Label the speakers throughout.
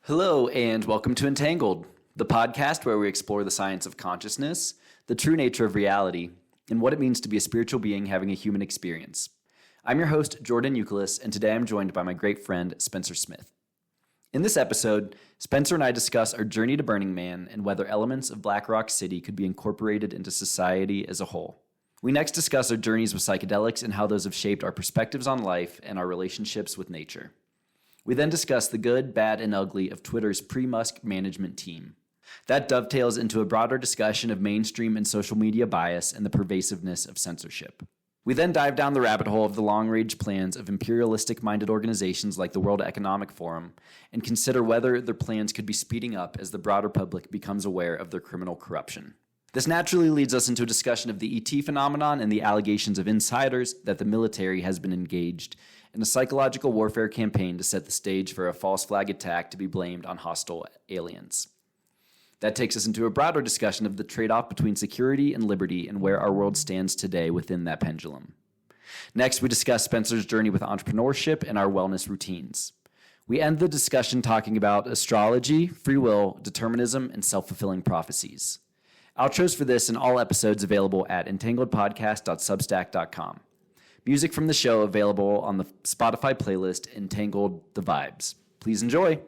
Speaker 1: Hello, and welcome to Entangled, the podcast where we explore the science of consciousness, the true nature of reality, and what it means to be a spiritual being having a human experience. I'm your host, Jordan Youkilis, and today I'm joined by my great friend, Spencer Smith. In this episode, Spencer and I discuss our journey to Burning Man and whether elements of Black Rock City could be incorporated into society as a whole. We next discuss our journeys with psychedelics and how those have shaped our perspectives on life and our relationships with nature. We then discuss the good, bad, and ugly of Twitter's pre-Musk management team. That dovetails into a broader discussion of mainstream and social media bias and the pervasiveness of censorship. We then dive down the rabbit hole of the long-range plans of imperialistic-minded organizations like the World Economic Forum and consider whether their plans could be speeding up as the broader public becomes aware of their criminal corruption. This naturally leads us into a discussion of the ET phenomenon and the allegations of insiders that the military has been engaged in a psychological warfare campaign to set the stage for a false flag attack to be blamed on hostile aliens. That takes us into a broader discussion of the trade-off between security and liberty and where our world stands today within that pendulum. Next, we discuss Spencer's journey with entrepreneurship and our wellness routines. We end the discussion talking about astrology, free will, determinism, and self-fulfilling prophecies. Outros for this and all episodes available at entangledpodcast.substack.com. Music from the show available on the Spotify playlist Entangled the Vibes. Please enjoy.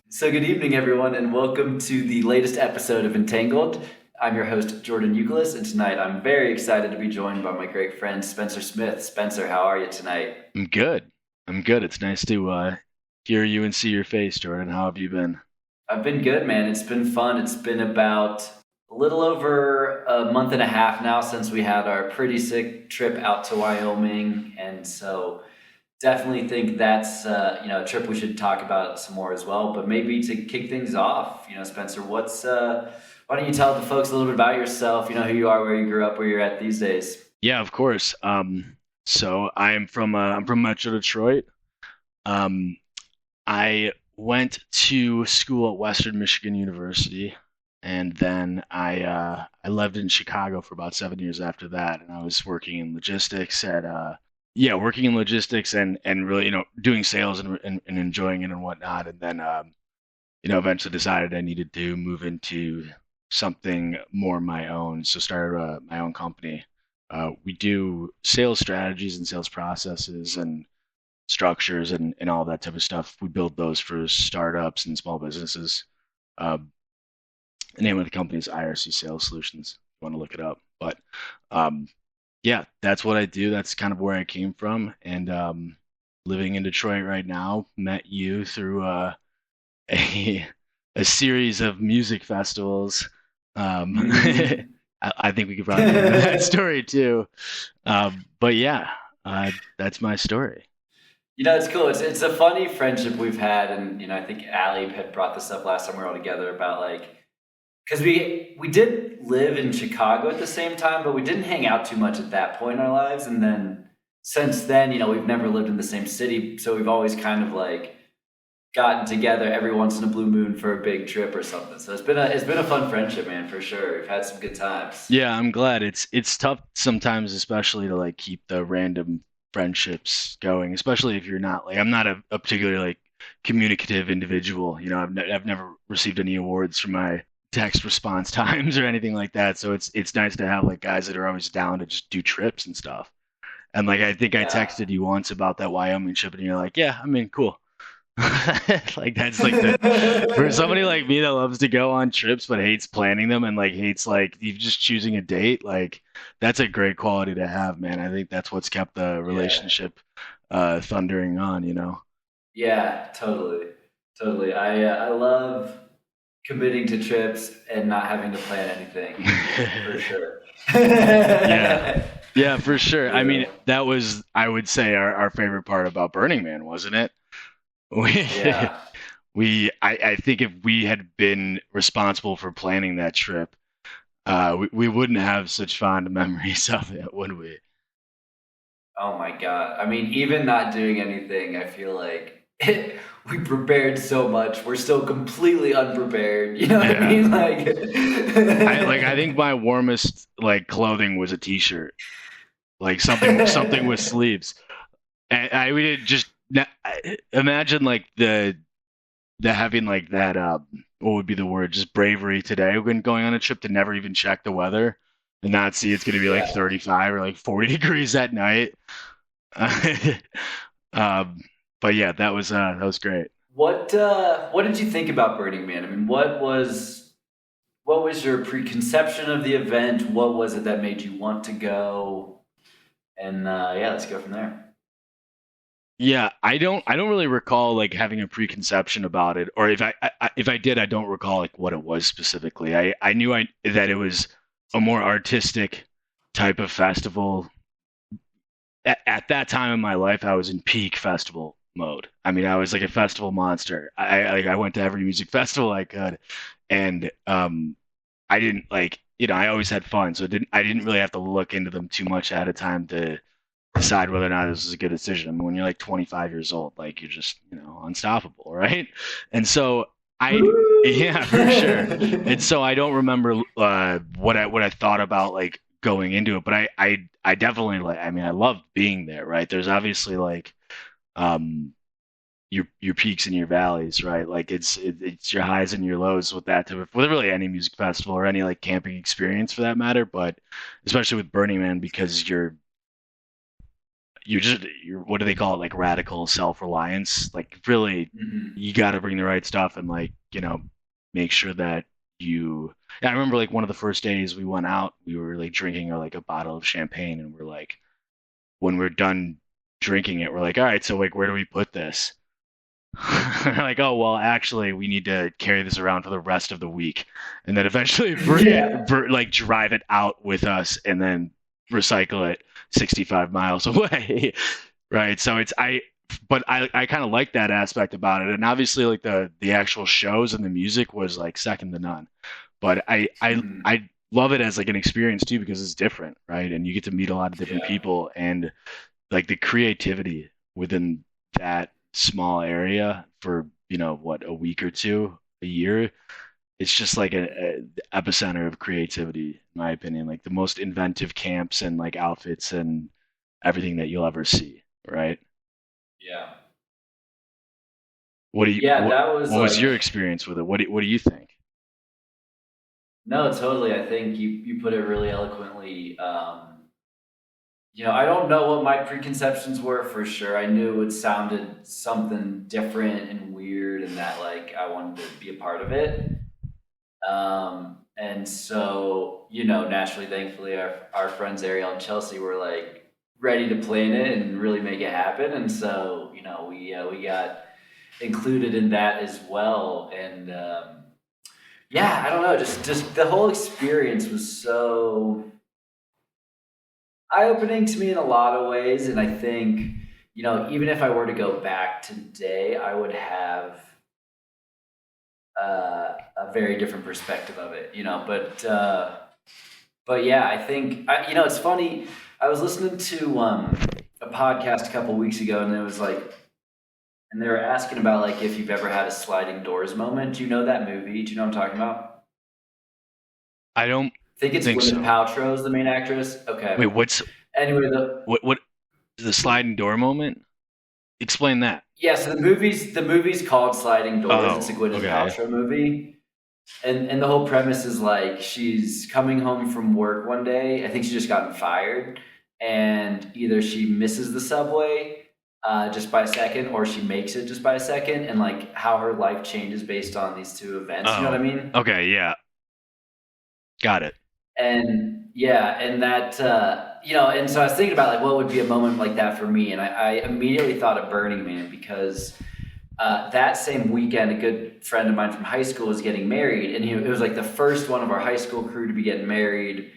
Speaker 1: So good evening, everyone, and welcome to the latest episode of Entangled. I'm your host, Jordan Youkilis, and tonight I'm very excited to be joined by my great friend, Spencer Smith. Spencer, how are you tonight?
Speaker 2: I'm good. It's nice to hear you and see your face, Jordan. How have you been?
Speaker 1: I've been good, man. It's been fun. It's been about a little over a month and a half now since we had our pretty sick trip out to Wyoming, and so definitely think that's a trip we should talk about some more as well. But maybe to kick things off, Spencer, why don't you tell the folks a little bit about yourself, who you are, where you grew up, where you're at these days?
Speaker 2: Yeah, of course. So I'm from Metro Detroit. I went to school at Western Michigan University, and then I lived in Chicago for about 7 years after that, and I was working in logistics and really, doing sales and enjoying it and whatnot. And then, eventually decided I needed to move into something more my own. So started my own company. We do sales strategies and sales processes and structures and all that type of stuff. We build those for startups and small businesses. The name of the company is IRC Sales Solutions. If you want to look it up. But yeah, that's what I do. That's kind of where I came from. And living in Detroit right now, met you through a series of music festivals. I think we could probably get into that story too. But yeah, that's my story.
Speaker 1: It's cool. It's a funny friendship we've had, and I think Allie had brought this up last time we were all together about because we did live in Chicago at the same time, but we didn't hang out too much at that point in our lives. And then since then, we've never lived in the same city, so we've always kind of gotten together every once in a blue moon for a big trip or something. So it's been a fun friendship, man, for sure. We've had some good times.
Speaker 2: Yeah, I'm glad. It's tough sometimes, especially to keep the random friendships going, especially if you're not I'm not a particularly communicative individual. I've never received any awards for my text response times or anything like that. So it's nice to have guys that are always down to just do trips and stuff. And I think I texted you once about that Wyoming trip, and you're like, yeah, I mean, cool. That's for somebody like me that loves to go on trips but hates planning them and hates you just choosing a date, that's a great quality to have, man. I think that's what's kept the relationship thundering on.
Speaker 1: Yeah, totally. I love committing to trips and not having to plan anything, for sure.
Speaker 2: Yeah, for sure. I mean, that was, I would say, our favorite part about Burning Man, wasn't it? I think if we had been responsible for planning that trip, we wouldn't have such fond memories of it, would we?
Speaker 1: Oh my God. I mean, even not doing anything, I feel like we prepared so much. We're still completely unprepared. You know what I
Speaker 2: Yeah.
Speaker 1: mean?
Speaker 2: I think my warmest like clothing was a t-shirt, like something with sleeves. And we did just imagine like the having like that what would be the word, just bravery today when going on a trip to never even check the weather and not see it's going to be like
Speaker 1: Yeah.
Speaker 2: 35 or like 40 degrees at night. um, but yeah, that was great.
Speaker 1: What did you think about Burning Man? I mean, what was your preconception of the event? What was it that made you want to go? And yeah, let's go from there.
Speaker 2: Yeah, I don't really recall like having a preconception about it, or if I did, I don't recall like what it was specifically. I knew that it was a more artistic type of festival. At that time in my life, I was in peak festival mode. I mean, I was like a festival monster. I went to every music festival I could, and I didn't like, I always had fun, so I didn't really have to look into them too much at a time to decide whether or not this is a good decision. I mean, when you're like 25 years old, like you're just, unstoppable, right? And so yeah, for sure. And so I don't remember what I thought about like going into it, but I definitely like. I mean, I loved being there, right? There's obviously like um your peaks and your valleys, right? Like it's your highs and your lows with that type of, with really any music festival or any like camping experience for that matter, but especially with Burning Man because you're what do they call it, like radical self-reliance, like really
Speaker 1: Mhm.
Speaker 2: you got to bring the right stuff and like make sure that I remember like one of the first days we went out, we were like drinking like a bottle of champagne, and we're like, when we're done drinking it, we're like, all right, so like where do we put this? Like, oh well, actually we need to carry this around for the rest of the week and then eventually bring
Speaker 1: Yeah.
Speaker 2: it like drive it out with us and then recycle it 65 miles away. Right, so I kind of like that aspect about it, and obviously like the actual shows and the music was like second to none, but
Speaker 1: Mhm.
Speaker 2: I love it as like an experience too because it's different, right? And you get to meet a lot of different
Speaker 1: Yeah.
Speaker 2: people, and like the creativity within that small area for what, a week or two a year, it's just like a epicenter of creativity in my opinion, like the most inventive camps and like outfits and everything that you'll ever see, right?
Speaker 1: Yeah.
Speaker 2: What do you
Speaker 1: Yeah, that was
Speaker 2: what was
Speaker 1: like
Speaker 2: your experience with it? What do you think?
Speaker 1: no, totally. I think you put it really eloquently. I don't know what my preconceptions were for sure. I knew it sounded something different and weird, and that like I wanted to be a part of it. And so, naturally, thankfully, our friends Ariel and Chelsea were like ready to plan it and really make it happen. And so, we got included in that as well. And yeah, I don't know, just the whole experience was so eye opening to me in a lot of ways. And I think, even if I were to go back today, I would have a very different perspective of it, but yeah, I think it's funny. I was listening to a podcast a couple weeks ago, and it was like, and they were asking about like if you've ever had a sliding doors moment. Do you know that movie? Do you know what I'm talking about?
Speaker 2: I don't
Speaker 1: I think it's
Speaker 2: think
Speaker 1: Gwyneth
Speaker 2: so.
Speaker 1: Paltrow's the main actress.
Speaker 2: Wait,
Speaker 1: Okay.
Speaker 2: what's
Speaker 1: Anyway, the
Speaker 2: what the sliding door moment? Explain that.
Speaker 1: yeah, so the movie's called Sliding Doors. It's a
Speaker 2: Oh,
Speaker 1: Gwyneth
Speaker 2: okay.
Speaker 1: Paltrow movie. And the whole premise is like she's coming home from work one day. I think she just gotten fired, and either she misses the subway just by a second, or she makes it just by a second, and like how her life changes based on these two events. You know what
Speaker 2: Oh,
Speaker 1: I mean?
Speaker 2: okay, yeah, got it.
Speaker 1: And yeah, and that and so I was thinking about like what would be a moment like that for me, and I immediately thought of Burning Man because that same weekend, a good friend of mine from high school was getting married, and it was like the first one of our high school crew to be getting married.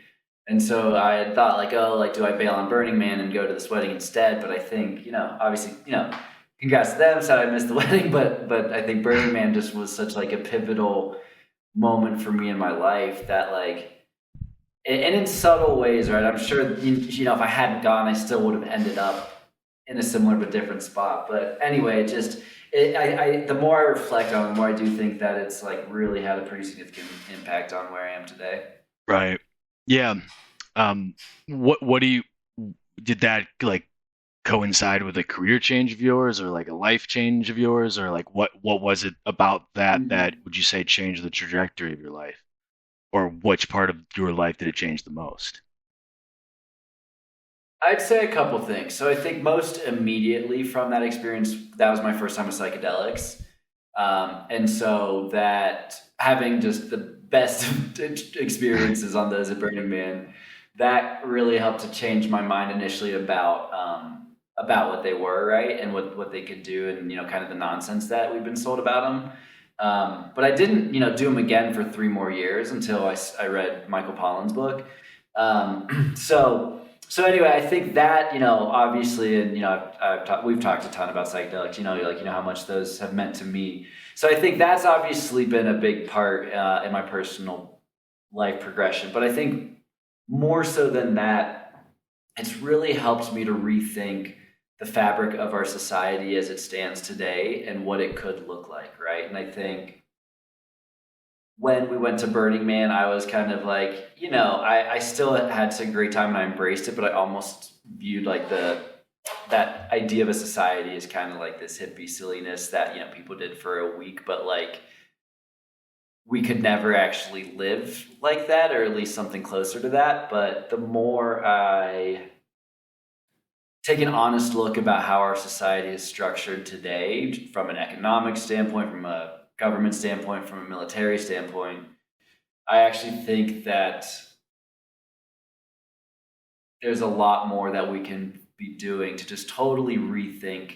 Speaker 1: And so I had thought, like, oh, like, do I bail on Burning Man and go to this wedding instead? But I think, obviously, congrats to them. Sad I missed the wedding, but I think Burning Man just was such like a pivotal moment for me in my life that like, and in subtle ways, right? I'm sure, if I hadn't gone, I still would have ended up in a similar but different spot. But anyway, The more I reflect on it, the more I do think that it's like really had a pretty significant impact on where I am today.
Speaker 2: Right. Yeah. What do you did that like coincide with a career change of yours or like a life change of yours or like what was it about that
Speaker 1: Mhm.
Speaker 2: would you say changed the trajectory of your life or which part of your life did it change the most?
Speaker 1: I'd say a couple things. So I think most immediately from that experience, that was my first time with psychedelics. And so that having just the best experiences on those at Burning Man, that really helped to change my mind initially about what they were, right, and what they could do, and kind of the nonsense that we've been sold about them. But I didn't, do them again for 3 more years until I read Michael Pollan's book. So anyway, I think that, obviously, and we've talked a ton about psychedelics. How much those have meant to me. So I think that's obviously been a big part in my personal life progression. But I think more so than that, it's really helped me to rethink the fabric of our society as it stands today and what it could look like, right? And I think when we went to Burning Man, I was kind of like, I still had a great time and I embraced it, but I almost viewed like that idea of a society as kind of like this hippie silliness that, people did for a week, but like we could never actually live like that, or at least something closer to that. But the more I take an honest look about how our society is structured today, from an economic standpoint, from a government standpoint, from a military standpoint, I actually think that there's a lot more that we can be doing to just totally rethink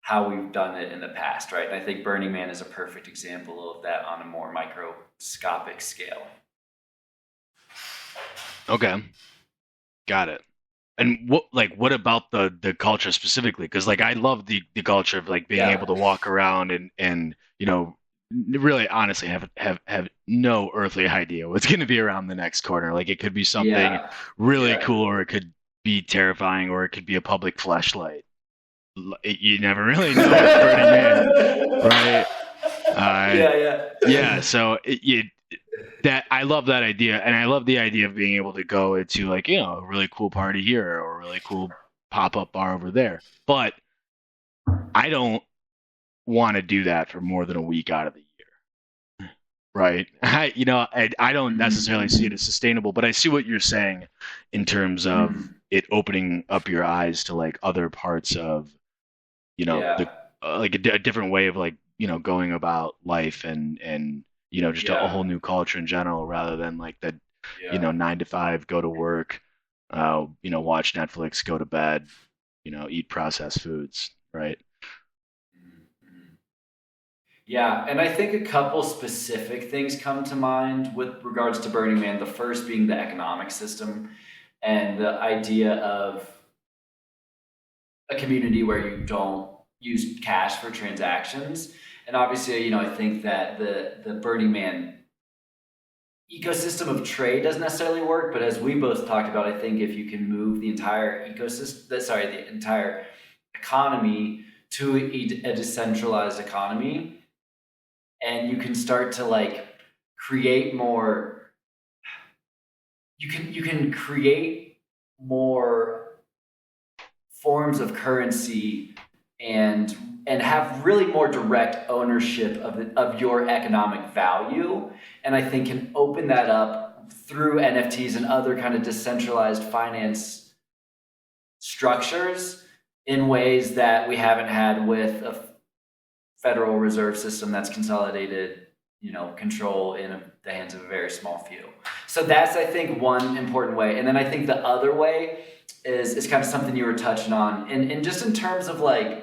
Speaker 1: how we've done it in the past, right? And I think Burning Man is a perfect example of that on a more microscopic scale.
Speaker 2: Okay, got it. And what about the culture specifically? Because like I love the culture of like being able
Speaker 1: Yeah.
Speaker 2: to walk around and really honestly have no earthly idea what's going to be around the next corner. Like it could be something
Speaker 1: Yeah.
Speaker 2: really
Speaker 1: Yeah.
Speaker 2: cool, or it could be terrifying, or it could be a public flashlight. You never really know with Burning Man, right? Uh,
Speaker 1: Yeah, yeah.
Speaker 2: yeah. So that I love that idea, and I love the idea of being able to go into like a really cool party here or a really cool pop up bar over there. But I don't want to do that for more than a week out of the year, right? I don't necessarily see it
Speaker 1: Mhm.
Speaker 2: as sustainable, but I see what you're saying in terms of
Speaker 1: Mhm.
Speaker 2: it opening up your eyes to like other parts of the
Speaker 1: Yeah.
Speaker 2: like a different way of like going about life and just a
Speaker 1: Yeah.
Speaker 2: whole new culture in general rather than like the
Speaker 1: Yeah.
Speaker 2: 9 to 5 go to work, watch Netflix, go to bed, eat processed foods, right?
Speaker 1: Mhm. Yeah, and I think a couple specific things come to mind with regards to Burning Man. The first being the economic system and the idea of a community where you don't use cash for transactions. And obviously, I think that the Burning Man ecosystem of trade doesn't necessarily work, but as we both talked about, I think if you can move the entire the entire economy to a decentralized economy, and you can start to like create more, you can create more forms of currency and have really more direct ownership of your economic value, and I think can open that up through NFTs and other kind of decentralized finance structures in ways that we haven't had with a Federal Reserve System that's consolidated, control in the hands of a very small few. So that's, I think, one important way. And then I think the other way is kind of something you were touching on, and just in terms of like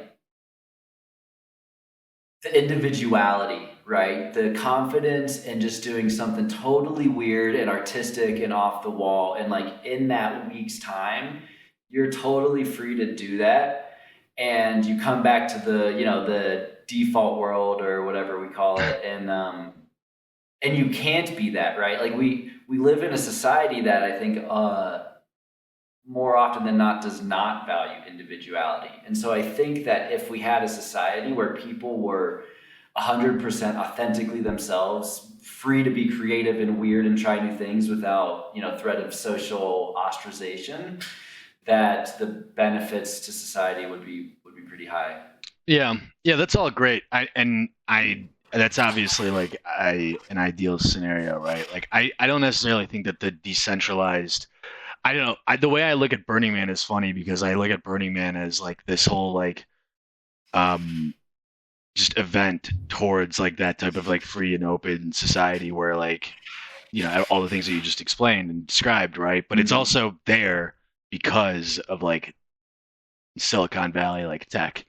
Speaker 1: the individuality, right? The confidence in just doing something totally weird and artistic and off the wall, and like in that week's time, you're totally free to do that, and you come back to the default world or whatever we call it, and you can't be that, right? Like we live in a society that I think more often than not does not value individuality. And so I think that if we had a society where people were 100% authentically themselves, free to be creative and weird and try new things without, threat of social ostracization, that the benefits to society would be pretty high.
Speaker 2: Yeah, yeah, that's all great. That's obviously like an ideal scenario, right? Like I don't necessarily think that the decentralized. I don't know. The way I look at Burning Man is funny because I look at Burning Man as like this whole like um just event towards like that type of like free and open society where like all the things that you just explained and described, right? But it's also there because of like Silicon Valley like tech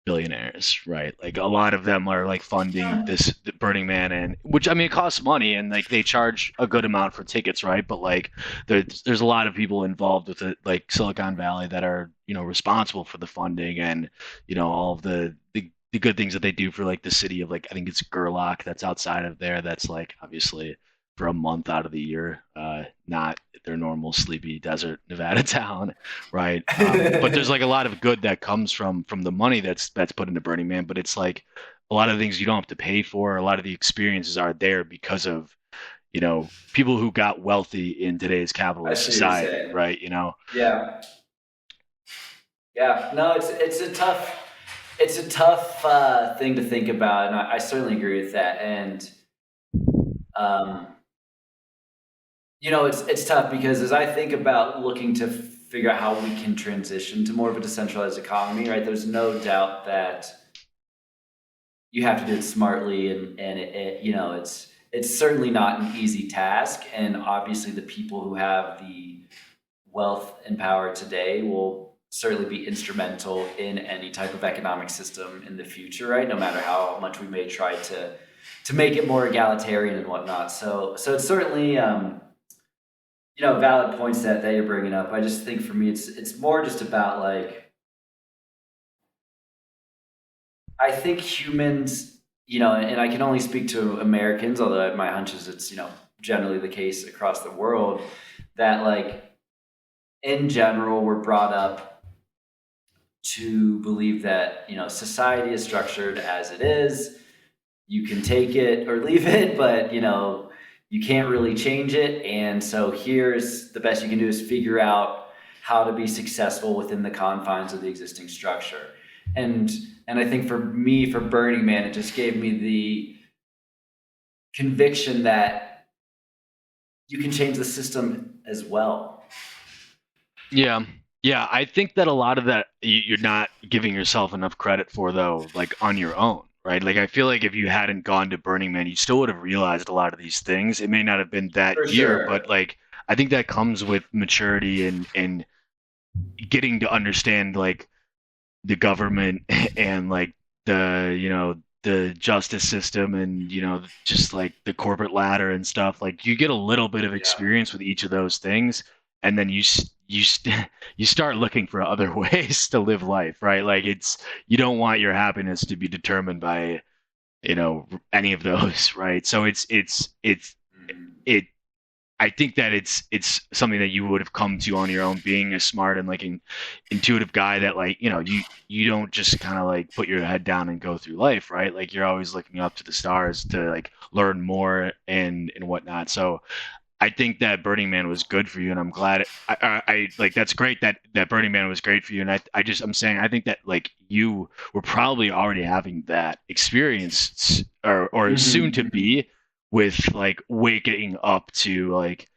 Speaker 2: billionaires, right? Like a lot of them are like funding this Burning Man, and which I mean it costs money, and like they charge a good amount for tickets, right? But like there's a lot of people involved with it, like Silicon Valley, that are responsible for the funding and all of the good things that they do for like the city of like I think it's Gerlach that's outside of there. That's like obviously for a month out of the year, not their normal sleepy desert Nevada town, right? But there's like a lot of good that comes from the money that's put into Burning Man. But it's like a lot of things you don't have to pay for. A lot of the experiences are there because of people who got wealthy in today's capitalist society, right?
Speaker 1: Yeah. Yeah. No, it's a tough thing to think about, and I certainly agree with that. And it's tough because as I think about looking to figure out how we can transition to more of a decentralized economy, right? There's no doubt that you have to do it smartly, and it's certainly not an easy task. And obviously, the people who have the wealth and power today will certainly be instrumental in any type of economic system in the future, right? No matter how much we may try to make it more egalitarian and whatnot. So it's certainly valid points that you're bringing up. I just think for me, it's more just about like, I think humans, and I can only speak to Americans, although my hunch is it's, generally the case across the world, that like in general, we're brought up to believe that, society is structured as it is. You can take it or leave it, but, you can't really change it. And so here's the best you can do is figure out how to be successful within the confines of the existing structure. And I think for me, for Burning Man, it just gave me the conviction that you can change the system as well.
Speaker 2: Yeah. Yeah. I think that a lot of that you're not giving yourself enough credit for, though, like on your own. Right. Like I feel like if you hadn't gone to Burning Man, you still would have realized a lot of these things. It may not have been that
Speaker 1: For
Speaker 2: year,
Speaker 1: sure.
Speaker 2: but like I think that comes with maturity and getting to understand like the government and like the justice system and just like the corporate ladder and stuff. Like you get a little bit of experience with each of those things, and then you start looking for other ways to live life, right? Like you don't want your happiness to be determined by any of those, right? So it I think that it's something that you would have come to on your own, being a smart and like an intuitive guy that like you don't just kind of like put your head down and go through life, right? Like you're always looking up to the stars to like learn more and whatnot. So I think that Burning Man was good for you, and I'm glad. I like that's great that Burning Man was great for you, and I'm saying I think that like you were probably already having that experience or soon to be with like waking up to like,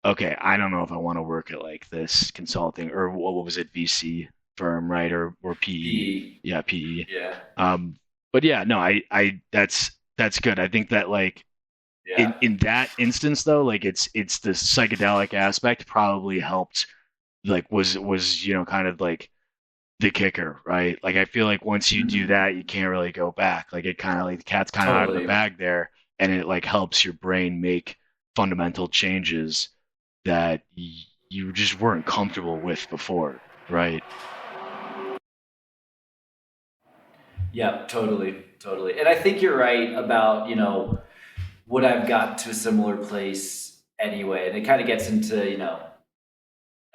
Speaker 2: okay, I don't know if I want to work at like this consulting or what was it, VC firm, right? Or PE. Yeah, PE.
Speaker 1: Yeah.
Speaker 2: But yeah, no, I that's good. I think that like in that instance though, like it's the psychedelic aspect probably helped, like was kind of like the kicker, right? Like I feel like once you do that, you can't really go back. Like it kind of like the cat's kind of out of the bag there, and it like helps your brain make fundamental changes that you just weren't comfortable with before, right?
Speaker 1: Yeah, totally. And I think you're right about, would I've got to a similar place anyway. And it kind of gets into,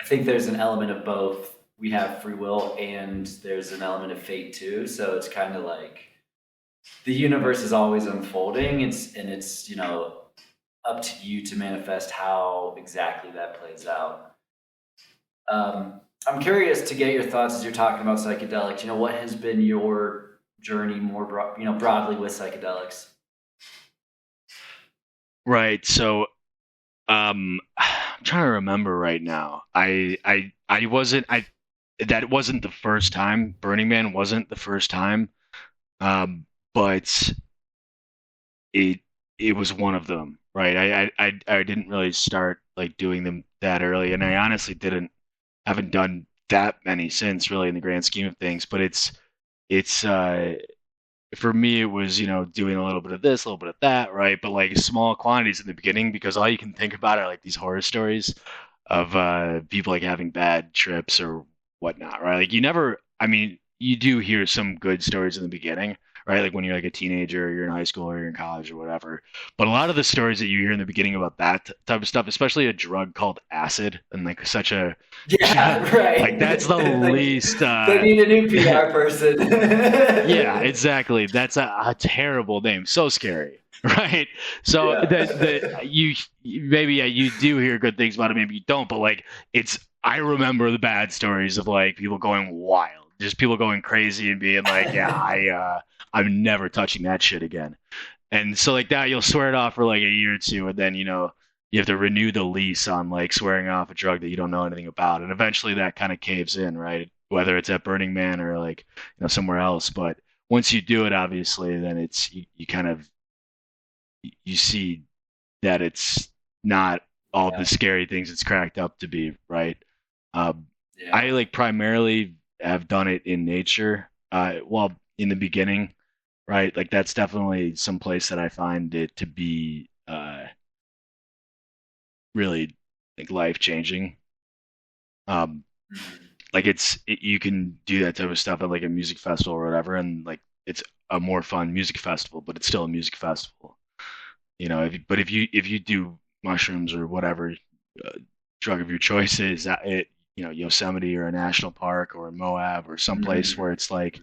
Speaker 1: I think there's an element of both. We have free will and there's an element of fate too. So it's kind of like the universe is always unfolding. It's up to you to manifest how exactly that plays out. I'm curious to get your thoughts as you're talking about psychedelics. What has been your journey more broadly with psychedelics?
Speaker 2: Right. So, I'm trying to remember right now. I wasn't I that wasn't the first time. Burning Man wasn't the first time. But it it was one of them, right? I didn't really start like doing them that early, and I honestly haven't done that many since, really, in the grand scheme of things. But it's for me, it was, doing a little bit of this, a little bit of that, right? But like small quantities in the beginning, because all you can think about are like these horror stories of people like having bad trips or whatnot, right? Like I mean, you do hear some good stories in the beginning, right? Like when you're like a teenager, or you're in high school, or you're in college, or whatever. But a lot of the stories that you hear in the beginning about that type of stuff, especially a drug called acid, and like such a
Speaker 1: Yeah, right.
Speaker 2: like that's the
Speaker 1: Like,
Speaker 2: least.
Speaker 1: they need a new PR person.
Speaker 2: Yeah, exactly. That's a terrible name. So scary, right? So the
Speaker 1: Yeah.
Speaker 2: maybe you do hear good things about it, maybe you don't, but like I remember the bad stories of like people going wild, just people going crazy and being like, yeah, I'm never touching that shit again. And so like that, you'll swear it off for like a year or two, and then you have to renew the lease on like swearing off a drug that you don't know anything about, and eventually that kind of caves in, right? Whether it's at Burning Man or like somewhere else. But once you do it, obviously, then you kind of you see that it's not all the
Speaker 1: Yeah.
Speaker 2: scary things it's cracked up to be, right? Um,
Speaker 1: Yeah.
Speaker 2: I like primarily have done it in nature. Well, in the beginning, right? Like that's definitely some place that I find it to be really like life changing. Um,
Speaker 1: Mhm.
Speaker 2: like you can do that type of stuff at like a music festival or whatever, and like it's a more fun music festival, but it's still a music festival. But if you do mushrooms or whatever uh, drug of your choice is, Yosemite or a national park or Moab or someplace
Speaker 1: Mhm.
Speaker 2: where it's like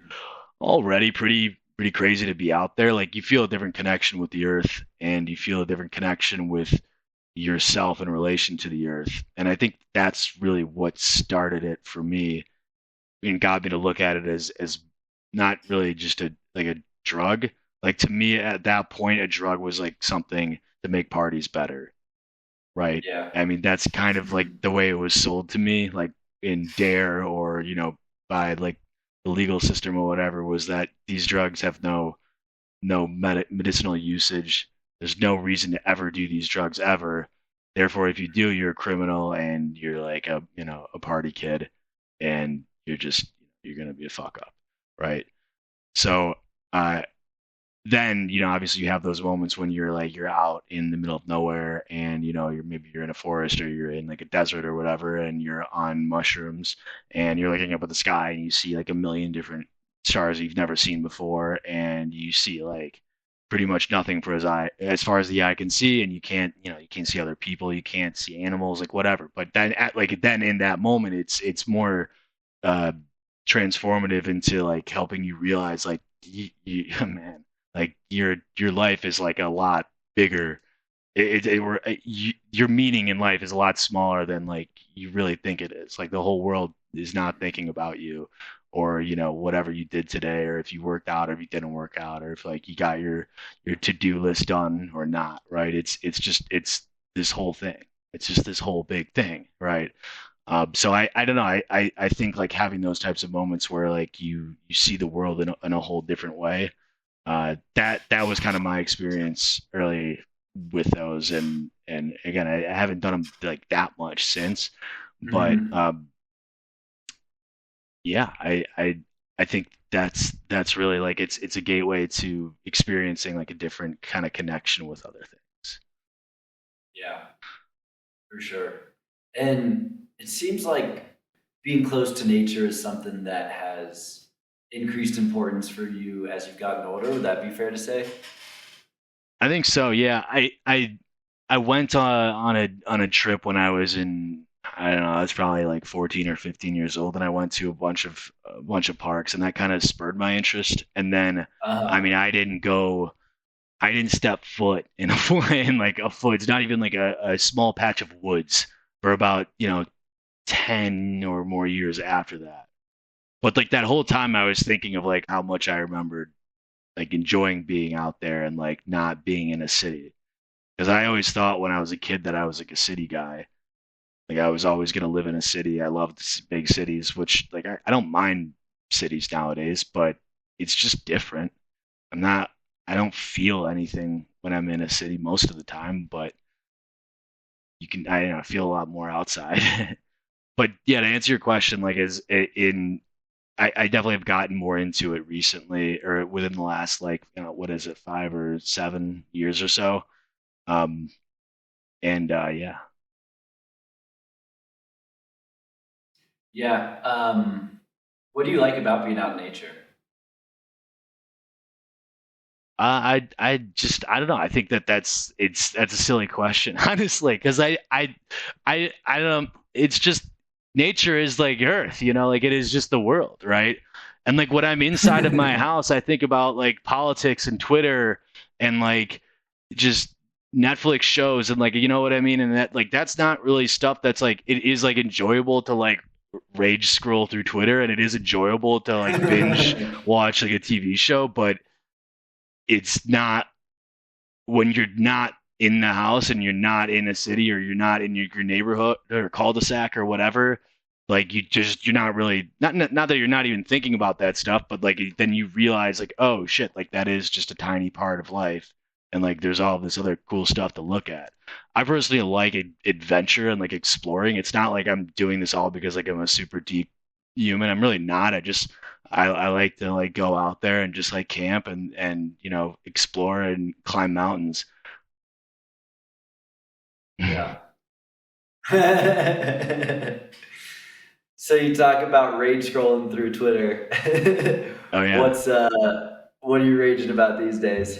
Speaker 2: already pretty crazy to be out there, like you feel a different connection with the earth, and you feel a different connection with yourself in relation to the earth. And I think that's really what started it for me and got me to look at it as not really just a drug. Like to me at that point, a drug was like something to make parties better, right?
Speaker 1: Yeah.
Speaker 2: I mean, that's kind of like
Speaker 1: Mhm.
Speaker 2: the way it was sold to me, like in Dare or by like the legal system or whatever, was that these drugs have no medicinal usage. There's no reason to ever do these drugs ever. Therefore, if you do, you're a criminal and you're like a party kid, and you're gonna be a fuck up, right? So uh, then obviously you have those moments when you're out in the middle of nowhere, and you're in a forest or you're in like a desert or whatever, and you're on mushrooms, and you're looking up at the sky and you see like a million different stars you've never seen before, and you see like pretty much nothing as far as the eye can see, and you can't see other people, you can't see animals, like whatever. But then in that moment it's more uh transformative into like helping you realize like man, like your life is like a lot bigger. Your meaning in life is a lot smaller than like you really think it is. Like the whole world is not thinking about you, or whatever you did today, or if you worked out or if you didn't work out, or if like you got your to-do list done or not, right? It's this whole thing. It's just this whole big thing, right? So I don't know. I think like having those types of moments where like you see the world in a whole different way. That was kind of my experience early with those, and again, I haven't done them like that much since, but
Speaker 1: Mhm.
Speaker 2: yeah, I think that's really like it's a gateway to experiencing like a different kind of connection with other things.
Speaker 1: Yeah, for sure. And it seems like being close to nature is something that has increased importance for you as you've gotten older. Would that be fair to say?
Speaker 2: I think so. Yeah, I went on a trip when I was in I don't know, I was probably like 14 or 15 years old, and I went to a bunch of parks, and that kind of spurred my interest. And then, I
Speaker 1: Uh,
Speaker 2: mean, I didn't step foot in in like a foot. It's not even like a small patch of woods for about 10 or more years after that. But like that whole time, I was thinking of like how much I remembered like enjoying being out there and like not being in a city. Because I always thought when I was a kid that I was like a city guy. Like I was always gonna live in a city. I loved big cities, which like I don't mind cities nowadays, but it's just different. I'm not. I don't feel anything when I'm in a city most of the time, but I feel a lot more outside. But yeah, to answer your question, like is in I definitely have gotten more into it recently, or within the last like what is it, 5 or 7 years or so. Um, and yeah,
Speaker 1: yeah. What do you like about being out in nature?
Speaker 2: I just I don't know. I think that's a silly question, honestly, because I don't. It's just nature is like Earth, like it is just the world, right? And like when I'm inside of my house, I think about like politics and Twitter and like just Netflix shows and like you know what I mean. And that like that's not really stuff that's like it is like enjoyable to like rage scroll through Twitter, and it is enjoyable to like binge watch like a TV show, but it's not when you're not in the house and you're not in a city or you're not in your neighborhood or cul-de-sac or whatever. Like you're not really not that you're not even thinking about that stuff, but like then you realize like, oh shit, like that is just a tiny part of life, and like there's all this other cool stuff to look at. I personally like adventure and like exploring. It's not like I'm doing this all because like I'm a super deep human. I'm really not. I like to like go out there and just like camp and explore and climb mountains.
Speaker 1: Yeah. So you talk about rage scrolling through Twitter.
Speaker 2: Oh yeah.
Speaker 1: What's what are you raging about these days?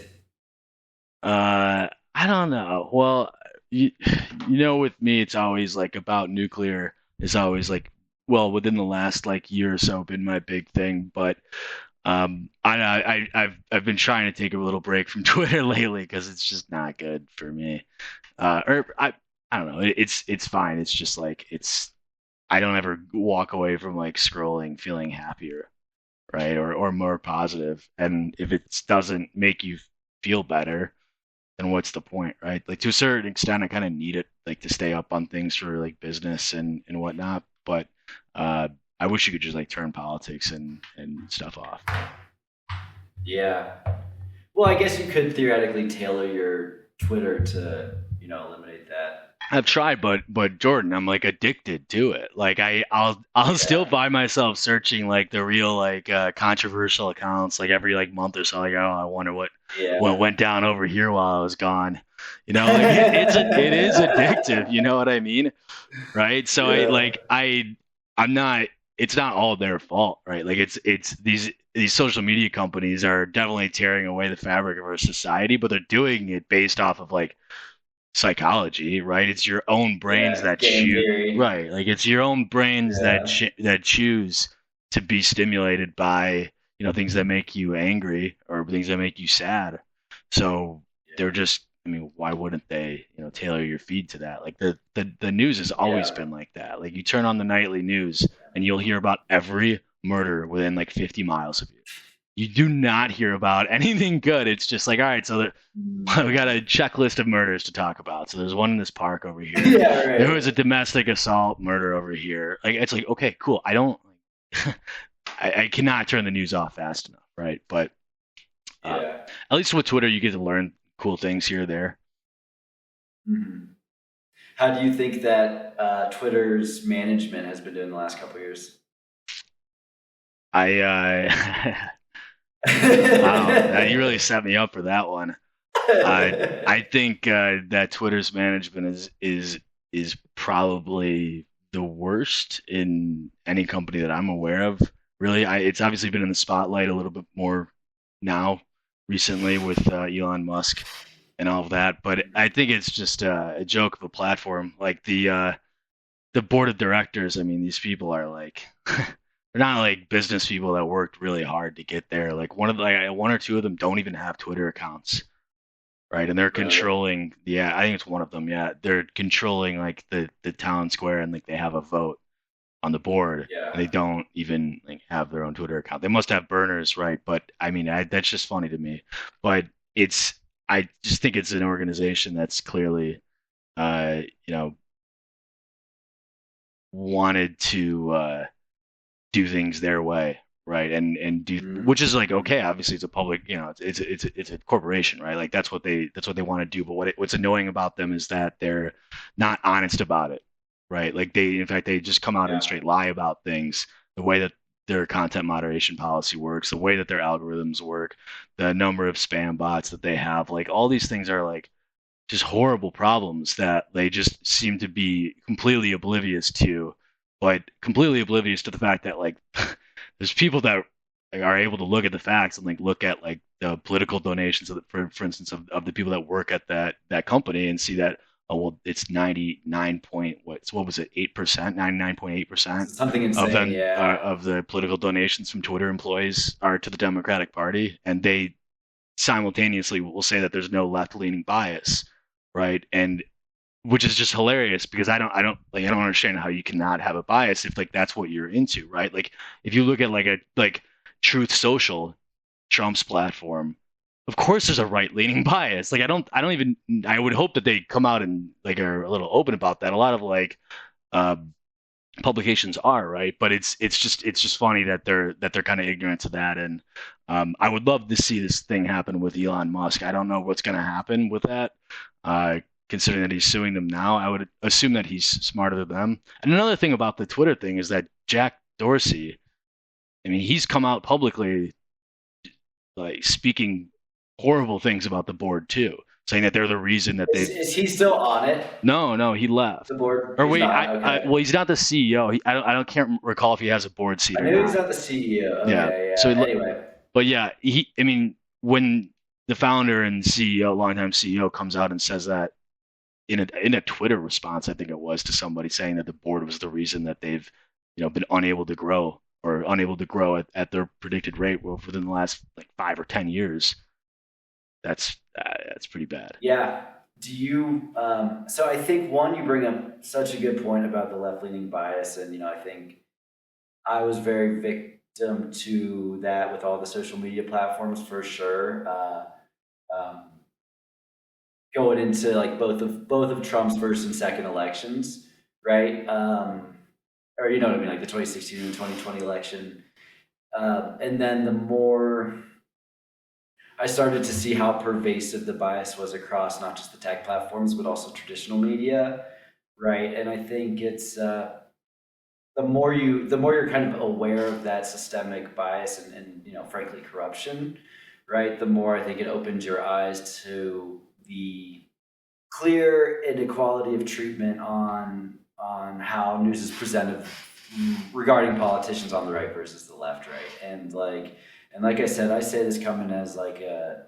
Speaker 2: I don't know. Well, with me, it's always like about nuclear is always like, well, within the last like year or so, been my big thing. But I've been trying to take a little break from Twitter lately because it's just not good for me. Or I don't know. It's fine. It's just like I don't ever walk away from like scrolling feeling happier, right? Or more positive. And if it doesn't make you feel better, then what's the point, right? Like to a certain extent, I kind of need it like to stay up on things for like business and whatnot. But uh, I wish you could just like turn politics and stuff off.
Speaker 1: Yeah. Well, I guess you could theoretically tailor your Twitter to, eliminate that.
Speaker 2: I've tried, but Jordan, I'm like addicted to it. Like I'll still
Speaker 1: Yeah.
Speaker 2: find myself searching like the real like controversial accounts like every like month or so. Like, oh, I wonder what
Speaker 1: Yeah.
Speaker 2: went down over here while I was gone. Like it is addictive. You know what I mean? Right? So
Speaker 1: Yeah.
Speaker 2: I'm not. It's not all their fault, right? Like it's these social media companies are definitely tearing away the fabric of our society, but they're doing it based off of like psychology, right? It's your own brains
Speaker 1: Yeah.
Speaker 2: that
Speaker 1: Game
Speaker 2: choose,
Speaker 1: theory.
Speaker 2: right? Like it's your own brains
Speaker 1: Yeah.
Speaker 2: that choose to be stimulated by things that make you angry or things that make you sad. So they're
Speaker 1: Yeah.
Speaker 2: just, I mean, why wouldn't they, tailor your feed to that? Like the news has always
Speaker 1: Yeah.
Speaker 2: been like that. Like you turn on the nightly news and you'll hear about every murder within like 50 miles of you. You do not hear about anything good. It's just like, all right, so we got a checklist of murders to talk about. So there's one in this park over here.
Speaker 1: Yeah,
Speaker 2: There was
Speaker 1: right.
Speaker 2: a domestic assault murder over here. Like it's like, okay, cool. I don't I cannot turn the news off fast enough, right? But uh,
Speaker 1: Yeah.
Speaker 2: at least with Twitter you get to learn cool things here or there.
Speaker 1: Mhm. How do you think that Twitter's management has been doing the last couple of years?
Speaker 2: I wow, you really set me up for that one. I think that Twitter's management is probably the worst in any company that I'm aware of. Really, it's obviously been in the spotlight a little bit more now recently with Elon Musk and all of that. But I think it's just a joke of a platform. Like the board of directors, I mean, these people are like they're not like business people that worked really hard to get there. Like one or two of them don't even have Twitter accounts, right? And they're
Speaker 1: Really?
Speaker 2: controlling, yeah, I think it's one of them. Yeah, they're controlling like the town square, and like they have a vote on the board, and they
Speaker 1: Yeah.
Speaker 2: don't even like have their own Twitter account. They must have burners, right? But I mean, that's just funny to me. But it's I just think it's an organization that's clearly you know wanted to do things their way, right? And do, which is like
Speaker 1: Mm-hmm.
Speaker 2: okay. Obviously, it's a public, it's a corporation, right? Like that's what they want to do. But what's annoying about them is that they're not honest about it, right? Like in fact, they just come out and
Speaker 1: Yeah.
Speaker 2: straight lie about things. The way that their content moderation policy works, the way that their algorithms work, the number of spam bots that they have, like all these things are like just horrible problems that they just seem to be completely oblivious to, but completely oblivious to the fact that like there's people that are able to look at the facts and like look at like the political donations of for instance of the people that work at that company and see that oh well it's 99 point what was it 8%, 99.8%
Speaker 1: Something
Speaker 2: of
Speaker 1: insane.
Speaker 2: them
Speaker 1: Yeah.
Speaker 2: of the political donations from Twitter employees are to the Democratic Party, and they simultaneously will say that there's no left leaning bias, right? And which is just hilarious because I don't understand how you cannot have a bias if like that's what you're into, right? Like if you look at like Truth Social, Trump's platform, of course there's a right leaning bias. Like I don't even I would hope that they come out and like are a little open about that. A lot of like uh publications are, right, but it's just funny that they're kind of ignorant to that. And I would love to see this thing happen with Elon Musk. I don't know what's going to happen with that, uh, considering that he's suing them now. I would assume that he's smarter than them. And another thing about the Twitter thing is that Jack Dorsey, I mean, he's come out publicly like speaking horrible things about the board too, saying that they're the reason that
Speaker 1: Is,
Speaker 2: they've
Speaker 1: is he still on it?
Speaker 2: no, he left.
Speaker 1: The board?
Speaker 2: Or
Speaker 1: He's
Speaker 2: wait,
Speaker 1: not.
Speaker 2: well,
Speaker 1: Okay.
Speaker 2: he's not the CEO. I don't can't recall if he has a board seat
Speaker 1: I
Speaker 2: or
Speaker 1: knew he's
Speaker 2: not.
Speaker 1: not the CEO.
Speaker 2: Yeah.
Speaker 1: Okay.
Speaker 2: So,
Speaker 1: Yeah. Anyway.
Speaker 2: but yeah, I mean, when the founder and CEO, longtime CEO, comes out and says that in a Twitter response, I think it was to somebody saying that the board was the reason that they've, been unable to grow or unable to grow at their predicted rate within the last like 5 or 10 years. That's pretty bad.
Speaker 1: Yeah. Do you? So I think one, you bring up such a good point about the left leaning bias, and I think I was very victim to that with all the social media platforms for sure. Um, Going into like both of Trump's first and second elections, right? Or you know what I mean, like the 2016 and 2020 election, and then the more I started to see how pervasive the bias was across not just the tech platforms but also traditional media, right? And I think it's the more you're kind of aware of that systemic bias and frankly corruption, right? The more I think it opens your eyes to the clear inequality of treatment on how news is presented regarding politicians on the right versus the left, right? And like I said, I say this coming as like a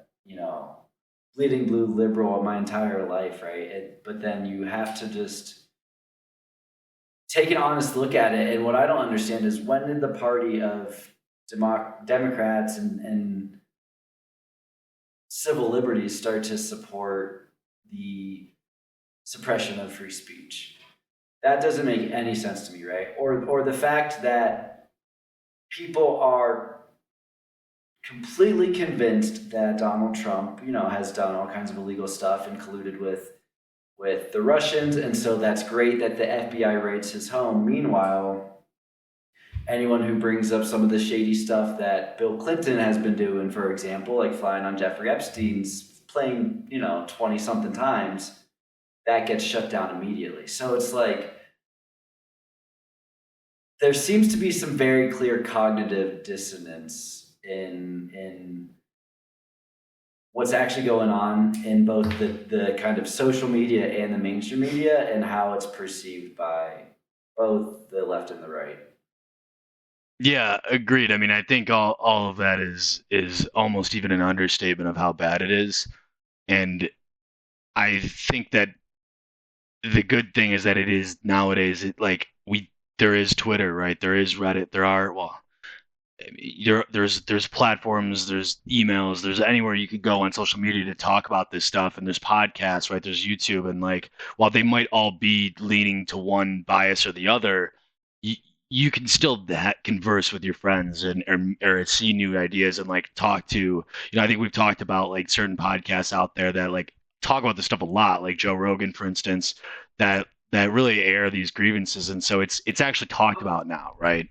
Speaker 1: bleeding blue liberal my entire life, right? But then you have to just take an honest look at it. And what I don't understand is, when did the party of Democrats and civil liberties start to support the suppression of free speech? That doesn't make any sense to me, right? Or the fact that people are completely convinced that Donald Trump, has done all kinds of illegal stuff and colluded with the Russians, and so that's great that the FBI raids his home. Meanwhile, anyone who brings up some of the shady stuff that Bill Clinton has been doing, for example, like flying on Jeffrey Epstein's plane, 20 something times, that gets shut down immediately. So it's like there seems to be some very clear cognitive dissonance in what's actually going on in both the kind of social media and the mainstream media, and how it's perceived by both the left and the right.
Speaker 2: Yeah, agreed. I mean, I think all of that is almost even an understatement of how bad it is. And I think that the good thing is that it is nowadays, there is Twitter, right? There is Reddit. There's platforms, there's emails, there's anywhere you could go on social media to talk about this stuff, and there's podcasts, right? There's YouTube, and while they might all be leaning to one bias or the other, you, you can still converse with your friends or see new ideas and talk to, I think we've talked about certain podcasts out there that talk about this stuff a lot, like Joe Rogan, for instance, that really air these grievances, and so it's actually talked about now, right?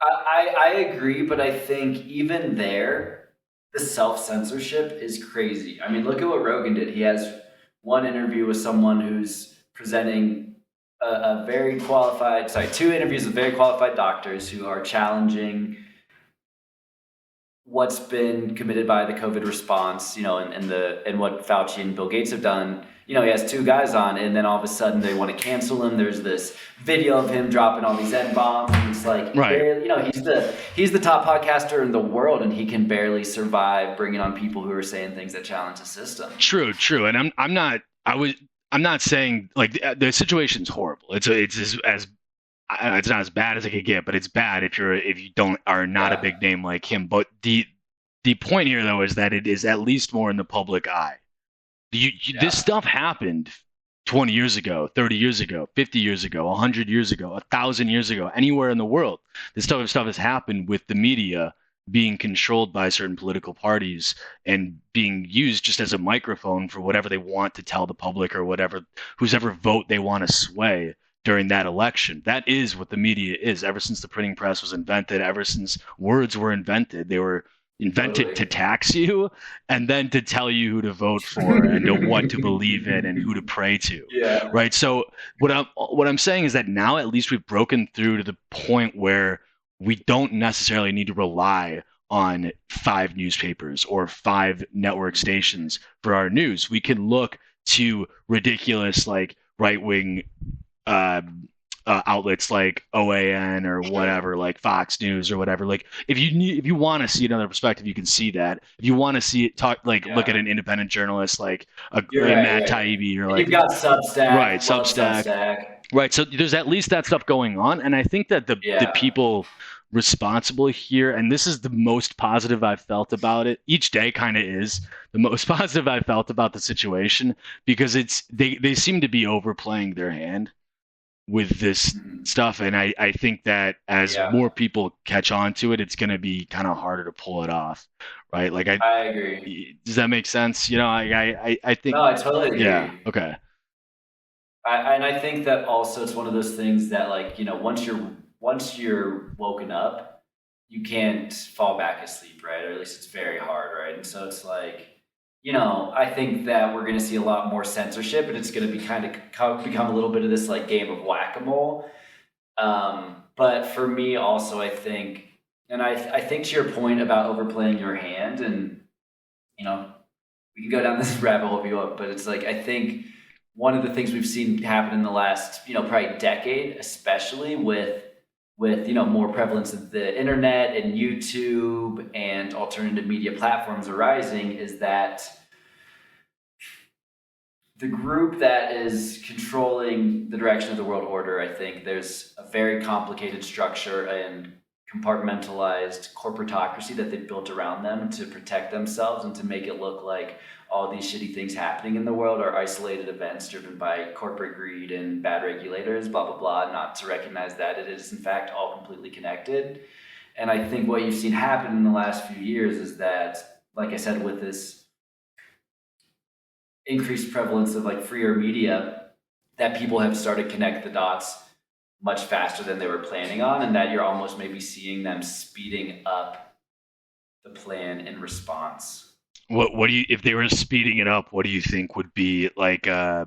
Speaker 1: I agree, but I think even there, the self-censorship is crazy. I mean, look at what Rogan did. He has one interview with someone who's presenting a very qualified, sorry, two interviews with very qualified doctors who are challenging what's been committed by the COVID response, and what Fauci and Bill Gates have done. He has two guys on, and then all of a sudden they want to cancel him. There's this video of him dropping all these N-bombs, and it's like,
Speaker 2: right.
Speaker 1: Barely, he's the top podcaster in the world, and he can barely survive bringing on people who are saying things that challenge the system.
Speaker 2: True, and I'm not saying the situation's horrible. It's not as bad as it could get, but it's bad if you are not a big name like him. But the point here, though, is that it is at least more in the public eye. This stuff happened 20 years ago, 30 years ago, 50 years ago, 100 years ago, 1,000 years ago, anywhere in the world. This stuff has happened with the media being controlled by certain political parties and being used just as a microphone for whatever they want to tell the public or whoever vote they want to sway during that election. That is what the media is. Ever since the printing press was invented, ever since words were invented, they were invented to tax you and then to tell you who to vote for and what to believe in and who to pray to.
Speaker 1: Yeah.
Speaker 2: Right. So what I'm saying is that now at least we've broken through to the point where we don't necessarily need to rely on 5 newspapers or 5 network stations for our news. We can look to ridiculous right-wing outlets like OAN or whatever, like Fox News or whatever. If you want to see another perspective, you can see that. If you want to see it look at an independent journalist like Matt Taibbi or
Speaker 1: you've got Substack,
Speaker 2: right? Substack. Right. So there's at least that stuff going on, and I think that the people responsible here, and this is the most positive I've felt about it. Each day kind of is the most positive I've felt about the situation, because they seem to be overplaying their hand with this stuff, and I think that as more people catch on to it, it's going to be kind of harder to pull it off, right?
Speaker 1: I agree.
Speaker 2: Does that make sense? I think.
Speaker 1: No, I totally agree.
Speaker 2: Yeah. Okay.
Speaker 1: I think that also it's one of those things that once you're woken up, you can't fall back asleep, right? Or at least it's very hard, right? And so it's I think that we're going to see a lot more censorship, and it's going to be become a little bit of this game of whack-a-mole. But for me also, I think, and I think to your point about overplaying your hand, and we can go down this rabbit hole if you want, but it's I think one of the things we've seen happen in the last probably decade, especially with more prevalence of the internet and YouTube and alternative media platforms arising, is that the group that is controlling the direction of the world order, I think there's a very complicated structure and compartmentalized corporatocracy that they've built around them to protect themselves and to make it look like all these shitty things happening in the world are isolated events driven by corporate greed and bad regulators, blah, blah, blah, not to recognize that it is in fact all completely connected. And I think what you've seen happen in the last few years is that, like I said, with this increased prevalence of freer media, that people have started to connect the dots much faster than they were planning on, and that you're almost maybe seeing them speeding up the plan in response.
Speaker 2: What do you, if they were speeding it up, what do you think would be a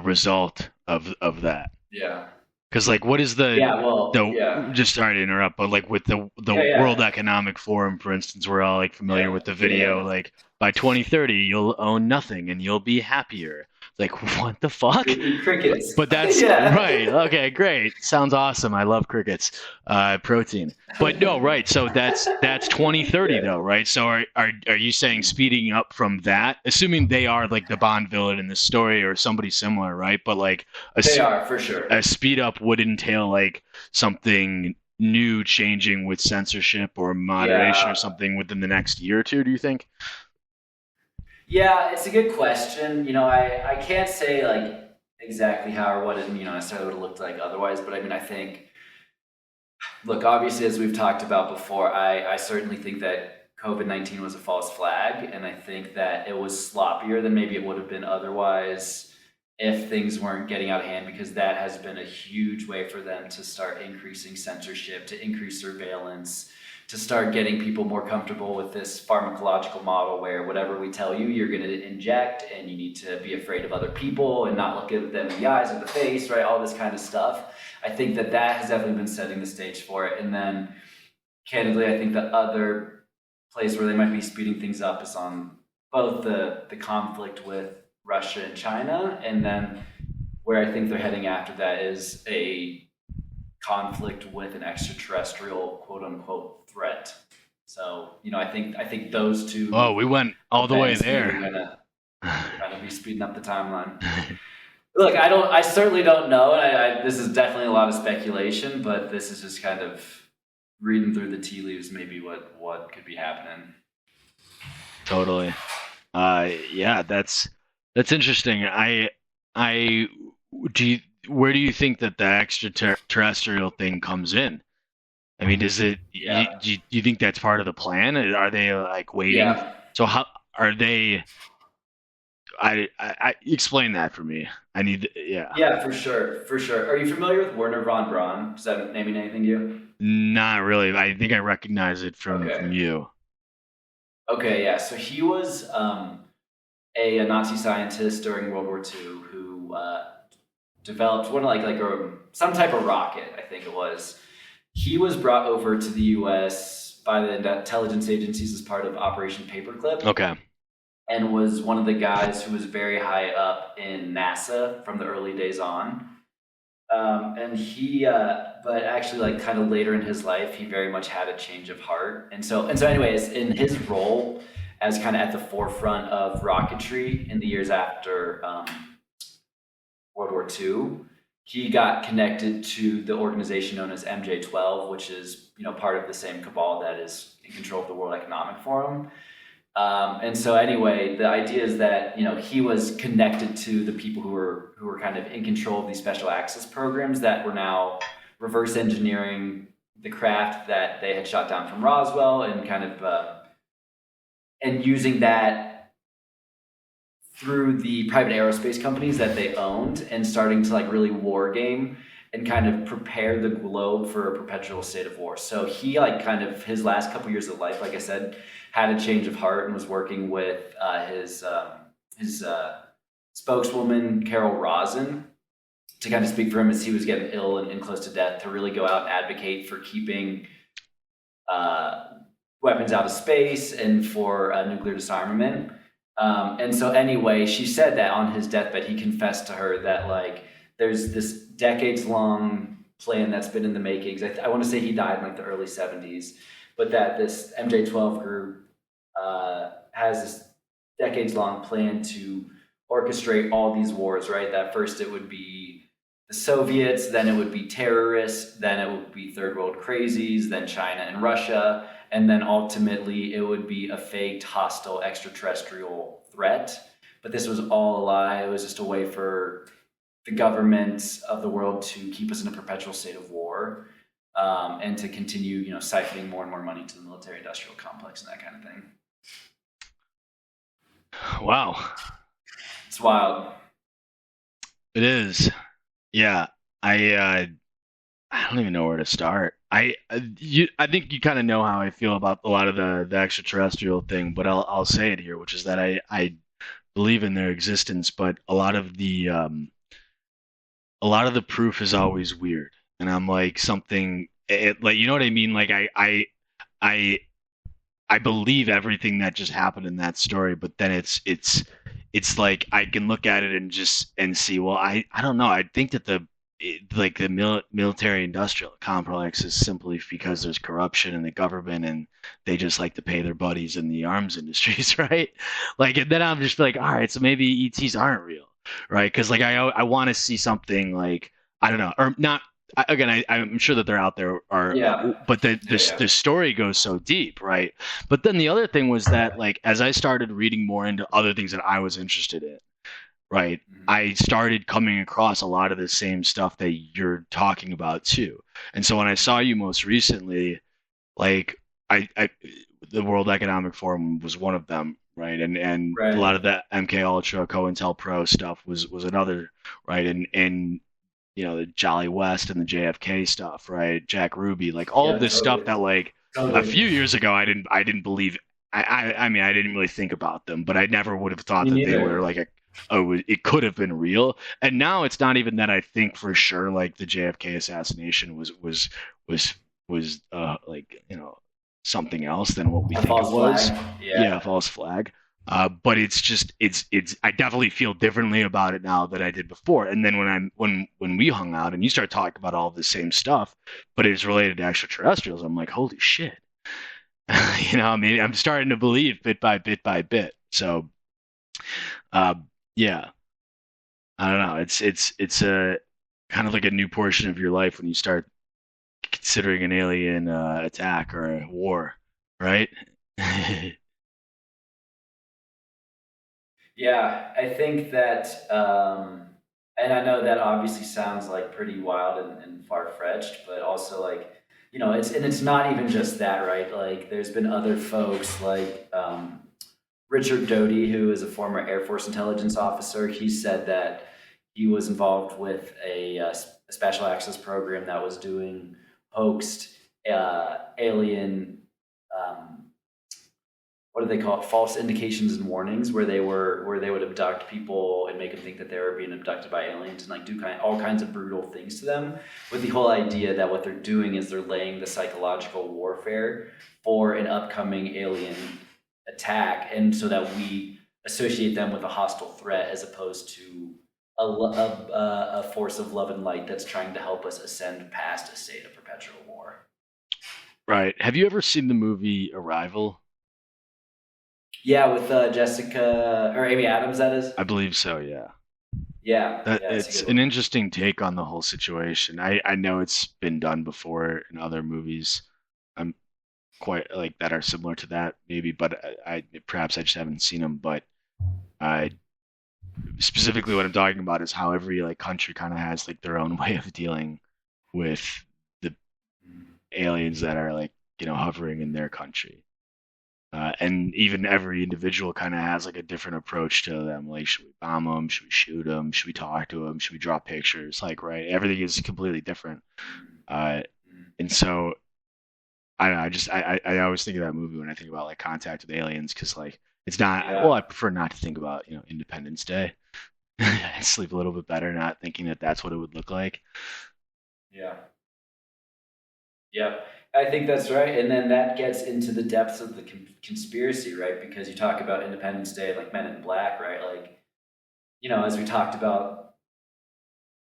Speaker 2: result of that?
Speaker 1: Yeah.
Speaker 2: Because what is just sorry to interrupt, but with the World Economic Forum, for instance, we're all familiar with the video, by 2030 you'll own nothing and you'll be happier. Like, what the fuck?
Speaker 1: They eat crickets.
Speaker 2: But that's
Speaker 1: Yeah.
Speaker 2: right. Okay, great. Sounds awesome. I love crickets. Protein. But no, right. So that's 2030
Speaker 1: Yeah.
Speaker 2: though, right? So are you saying speeding up from that, assuming they are like the Bond villain in the story or somebody similar, right? But like a,
Speaker 1: They are, for
Speaker 2: a
Speaker 1: sure.
Speaker 2: speed up would entail like something new changing with censorship or moderation or
Speaker 1: Yeah.
Speaker 2: something within the next year or two, do you think?
Speaker 1: Yeah, it's a good question. I can't say like exactly how or what it, necessarily would have looked like otherwise, but I mean, I think, look, obviously, as we've talked about before, I certainly think that COVID-19 was a false flag, and I think that it was sloppier than maybe it would have been otherwise if things weren't getting out of hand, because that has been a huge way for them to start increasing censorship, to increase surveillance, to start getting people more comfortable with this pharmacological model where whatever we tell you, you're going to inject, and you need to be afraid of other people and not look at them in the eyes or the face, right? All this kind of stuff. I think that has definitely been setting the stage for it. And then, candidly, I think the other place where they might be speeding things up is on both the conflict with Russia and China, and then where I think they're heading after that is a conflict with an extraterrestrial quote unquote threat. So, I think those
Speaker 2: Oh,
Speaker 1: two
Speaker 2: we went all the way
Speaker 1: events maybe are
Speaker 2: there.
Speaker 1: gonna kind of be speeding up the timeline. Look, I certainly don't know, and this is definitely a lot of speculation, but this is just kind of reading through the tea leaves, maybe what could be happening.
Speaker 2: Totally. Yeah, that's interesting. I do you, where do you think that the extraterrestrial thing comes in? I mean, does it
Speaker 1: Yeah,
Speaker 2: do you think that's part of the plan? Are they like waiting?
Speaker 1: yeah,
Speaker 2: So how are they? I explain that for me. I need, yeah.
Speaker 1: yeah, for sure, for sure. Are you familiar with Werner von Braun? Does that name mean anything to you?
Speaker 2: Not really. I think I recognize it from
Speaker 1: Okay,
Speaker 2: you.
Speaker 1: okay, yeah. So he was a Nazi scientist during World War II who developed one like some type of rocket, I think it was. He was brought over to the U.S. by the intelligence agencies as part of Operation Paperclip,
Speaker 2: Okay.
Speaker 1: and was one of the guys who was very high up in NASA from the early days on. And but actually, like kind of later in his life, he very much had a change of heart. And so, anyways, in his role as kind of at the forefront of rocketry in the years after World War II, he got connected to the organization known as MJ12, which is part of the same cabal that is in control of the World Economic Forum. And so anyway, the idea is that he was connected to the people who were kind of in control of these special access programs that were now reverse engineering the craft that they had shot down from Roswell, and kind of and using that through the private aerospace companies that they owned, and starting to like really war game and kind of prepare the globe for a perpetual state of war. So he like kind of his last couple years of life, like I said, had a change of heart and was working with his spokeswoman Carol Rosin to kind of speak for him as he was getting ill and close to death, to really go out and advocate for keeping weapons out of space and for nuclear disarmament. And so anyway, she said that on his deathbed, he confessed to her that like there's this decades long plan that's been in the makings. I want to say he died in like the early 70s, but that this MJ12 group has this decades long plan to orchestrate all these wars, right? That first it would be the Soviets, then it would be terrorists, then it would be third world crazies, then China and Russia, and then ultimately it would be a faked hostile extraterrestrial threat. But this was all a lie. It was just a way for the governments of the world to keep us in a perpetual state of war, and to continue, siphoning more and more money to the military-industrial complex and that kind of thing.
Speaker 2: Wow.
Speaker 1: It's wild.
Speaker 2: It is. Yeah. I don't even know where to start. I think you kind of know how I feel about a lot of the extraterrestrial thing, but I'll say it here, which is that I believe in their existence, but a lot of the proof is always weird, and I'm like something like, you know what I mean? Like I I believe everything that just happened in that story, but then it's like I can look at it and see, well, I don't know. I think that the military industrial complex is simply because there's corruption in the government and they just like to pay their buddies in the arms industries, right? Like, and then I'm just like, all right, so maybe ETs aren't real, right? Because like I want to see something like, I don't know, or not. Again, I'm sure that they're out there,
Speaker 1: Yeah.
Speaker 2: but
Speaker 1: Yeah.
Speaker 2: the story goes so deep, right? But then the other thing was that, like, as I started reading more into other things that I was interested in, right,
Speaker 1: Mhm.
Speaker 2: I started coming across a lot of the same stuff that you're talking about too. And so when I saw you most recently, like, I the World Economic Forum was one of them, right? And a
Speaker 1: Right.
Speaker 2: lot of the MK Ultra, COINTELPRO stuff was another, right? And the Jolly West and the JFK stuff, right? Jack Ruby, like all of
Speaker 1: Yeah,
Speaker 2: this stuff
Speaker 1: totally.
Speaker 2: that like a
Speaker 1: Totally.
Speaker 2: few years ago I didn't believe. I mean I didn't really think about them, but I never would have thought
Speaker 1: Me
Speaker 2: that they were
Speaker 1: neither.
Speaker 2: like it could have been real. And now it's not even that I think for sure like the JFK assassination was like something else than what we
Speaker 1: A
Speaker 2: think it
Speaker 1: false
Speaker 2: was.
Speaker 1: flag.
Speaker 2: Yeah,
Speaker 1: Yeah.
Speaker 2: false flag. But it's just it's I definitely feel differently about it now than I did before. And then when we hung out and you start talking about all the same stuff, but it's related to extraterrestrials, I'm like, holy shit. I mean, I'm starting to believe bit by bit by bit. So, uh, yeah, I don't know. It's a kind of like a new portion of your life when you start considering an alien attack or a war, right?
Speaker 1: Yeah, I think that, and I know that obviously sounds like pretty wild and far fetched, but also like, it's not even just that, right? Like, there's been other folks like Richard Doty, who is a former Air Force intelligence officer. He said that he was involved with a special access program that was doing hoaxed alien. Um, what do they call it? False indications and warnings, where they would abduct people and make them think that they were being abducted by aliens and like do all kinds of brutal things to them, with the whole idea that what they're doing is they're laying the psychological warfare for an upcoming alien attack, and so that we associate them with a hostile threat as opposed to a force of love and light that's trying to help us ascend past a state of perpetual war.
Speaker 2: Right. Have you ever seen the movie Arrival?
Speaker 1: Yeah, with Jessica or Amy Adams, that is.
Speaker 2: I believe so, yeah.
Speaker 1: Yeah,
Speaker 2: That
Speaker 1: yeah, that's a
Speaker 2: it's
Speaker 1: good
Speaker 2: an
Speaker 1: one.
Speaker 2: interesting take on the whole situation. I know it's been done before in other movies. I'm quite like that are similar to that maybe, but I perhaps I just haven't seen them. But I specifically what I'm talking about is how every like country kind of has like their own way of dealing with the aliens that are like hovering in their country. And even every individual kind of has like a different approach to them. Like, should we bomb them? Should we shoot them? Should we talk to them? Should we draw pictures? Like, right? Everything is completely different. Uh, and so I always think of that movie when I think about like Contact with Aliens because like it's not. Well,
Speaker 1: Yeah,
Speaker 2: I prefer not to think about Independence Day. I sleep a little bit better not thinking that that's what it would look like.
Speaker 1: yeah, yeah. I think that's right. And then that gets into the depths of the conspiracy, right? Because you talk about Independence Day, like Men in Black, right? Like, as we talked about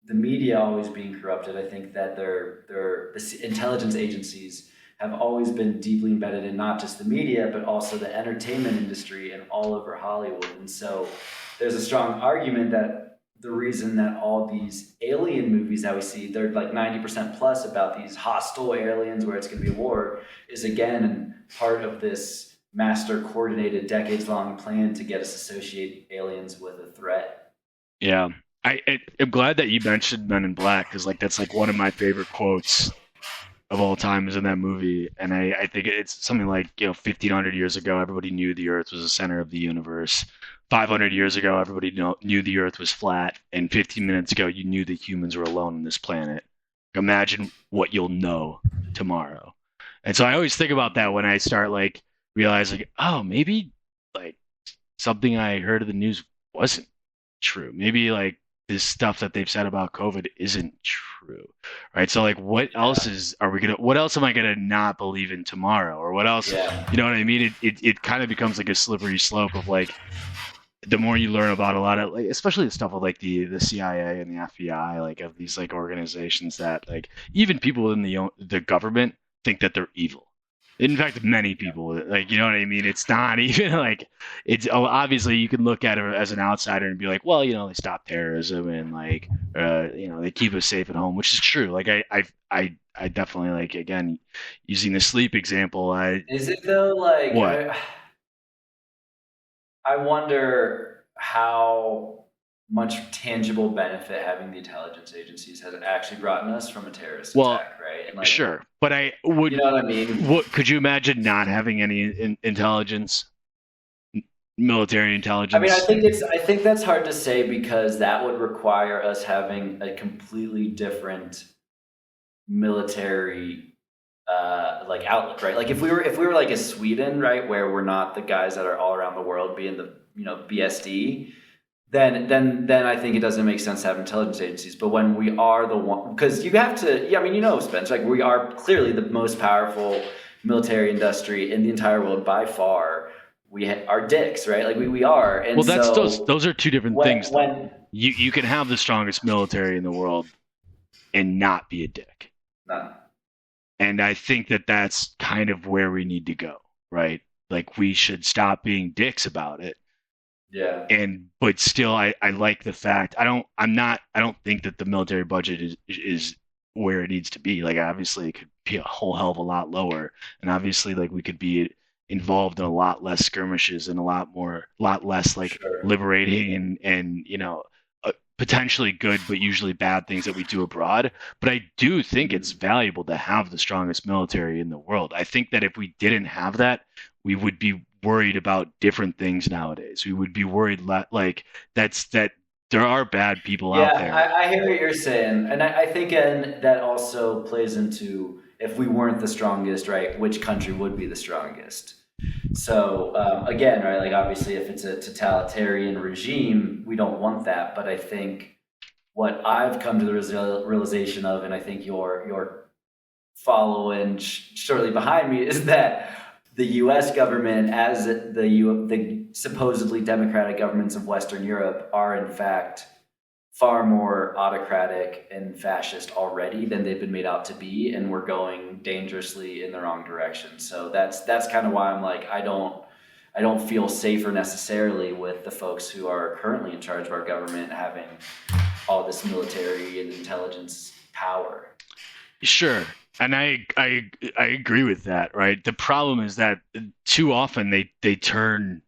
Speaker 1: the media always being corrupted, I think that the intelligence agencies have always been deeply embedded in not just the media, but also the entertainment industry and all over Hollywood. And so there's a strong argument that the reason that all these alien movies that we see, they're like 90% plus about these hostile aliens where it's going to be a war, is again part of this master coordinated decades long plan to get us associate aliens with a threat.
Speaker 2: Yeah, I'm glad that you mentioned Men in Black because like that's like one of my favorite quotes of all time is in that movie, and I think it's something like 1,500 years ago, everybody knew the Earth was the center of the universe. 500 years ago, everybody knew the Earth was flat, and 15 minutes ago, you knew that humans were alone on this planet. Imagine what you'll know tomorrow. And so I always think about that when I start like realizing, oh, maybe like something I heard of the news wasn't true. Maybe like this stuff that they've said about COVID isn't true, right? So like,
Speaker 1: Yeah,
Speaker 2: what else am I gonna not believe in tomorrow, or what else?
Speaker 1: yeah,
Speaker 2: You know what I mean? It kind of becomes like a slippery slope of like the more you learn about a lot of like, especially the stuff with like the CIA and the FBI, like of these like organizations that like even people in the government think that they're evil. In fact, many people like you know what I mean. It's not even like it's obviously you can look at it as an outsider and be like, well, they stop terrorism and like they keep us safe at home, which is true. Like I definitely like again using the sleep example.
Speaker 1: Is it though? Like,
Speaker 2: What?
Speaker 1: I wonder how much tangible benefit having the intelligence agencies has actually brought us from a terrorist
Speaker 2: Well,
Speaker 1: attack, right? And like,
Speaker 2: sure, but I would.
Speaker 1: you know what I mean?
Speaker 2: What could you imagine not having any intelligence, military
Speaker 1: I mean,
Speaker 2: intelligence?
Speaker 1: I think that's hard to say because that would require us having a completely different military like outlook, right? Like if we were like a Sweden, right, where we're not the guys that are all around the world being the BSD, then I think it doesn't make sense to have intelligence agencies. But when we are the one, because you have to, yeah, I mean, Spence, like we are clearly the most powerful military industry in the entire world by far. We are dicks, right? Like we are, and
Speaker 2: Well, that's
Speaker 1: so
Speaker 2: those are two different things, though.
Speaker 1: when
Speaker 2: You can have the strongest military in the world and not be a dick.
Speaker 1: no,
Speaker 2: And I think that that's kind of where we need to go, right? Like we should stop being dicks about it.
Speaker 1: yeah,
Speaker 2: But still I like the fact I don't think that the military budget is where it needs to be. Like obviously it could be a whole hell of a lot lower. And obviously like we could be involved in a lot less skirmishes and a lot less like
Speaker 1: sure.
Speaker 2: liberating and potentially good but usually bad things that we do abroad. But I do think it's
Speaker 1: Mhm.
Speaker 2: valuable to have the strongest military in the world. I think that if we didn't have that, we would be worried about different things nowadays. We would be worried like that there are bad people out
Speaker 1: Yeah,
Speaker 2: there.
Speaker 1: I hear what you're saying, and I think and that also plays into if we weren't the strongest, right? Which country would be the strongest? So again, right? Like obviously, if it's a totalitarian regime, we don't want that. But I think what I've come to the realization of, and I think you're following shortly behind me, is that the U.S. government, as the supposedly democratic governments of Western Europe, are in fact far more autocratic and fascist already than they've been made out to be, and we're going dangerously in the wrong direction. So that's kind of why I'm like I don't feel safer necessarily with the folks who are currently in charge of our government having all this military and intelligence power.
Speaker 2: Sure. And I agree with that, right? The problem is that too often they turn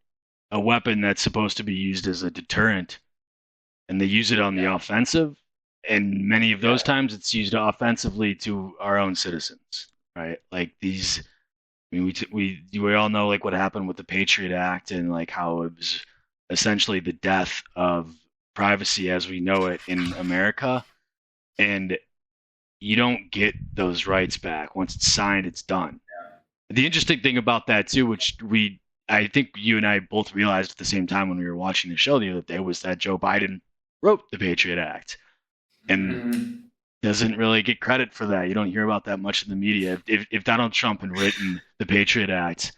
Speaker 2: a weapon that's supposed to be used as a deterrent and they use it on the
Speaker 1: Yeah,
Speaker 2: offensive. And many of those
Speaker 1: yeah,
Speaker 2: times it's used offensively to our own citizens, right? Like these, I mean, we all know like what happened with the Patriot Act and like how it was essentially the death of privacy as we know it in America. And you don't get those rights back. Once it's signed, it's done. The interesting thing about that too, which I think you and I both realized at the same time when we were watching the show the other day, was that Joe Biden wrote the Patriot Act and
Speaker 1: hmm
Speaker 2: doesn't really get credit for that. You don't hear about that much in the media. If Donald Trump had written the Patriot Act,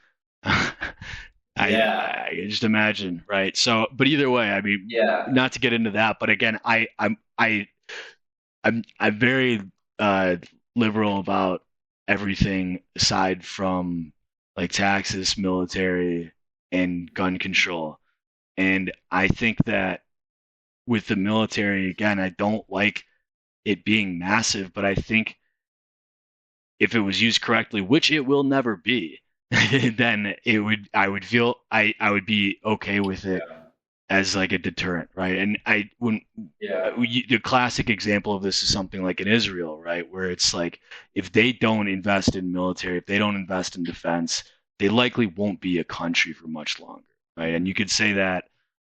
Speaker 1: yeah,
Speaker 2: I just imagine, right? So, but either way, I mean,
Speaker 1: yeah.
Speaker 2: not to get into that, but again, I'm very uh, liberal about everything aside from like taxes, military, and gun control. And I think that with the military, again, I don't like it being massive, but I think if it was used correctly, which it will never be, then I would feel I would be okay with it as like a deterrent, right? And
Speaker 1: Yeah.
Speaker 2: the classic example of this is something like in Israel, right, where it's like if they don't invest in military, if they don't invest in defense, they likely won't be a country for much longer, right? And you could say that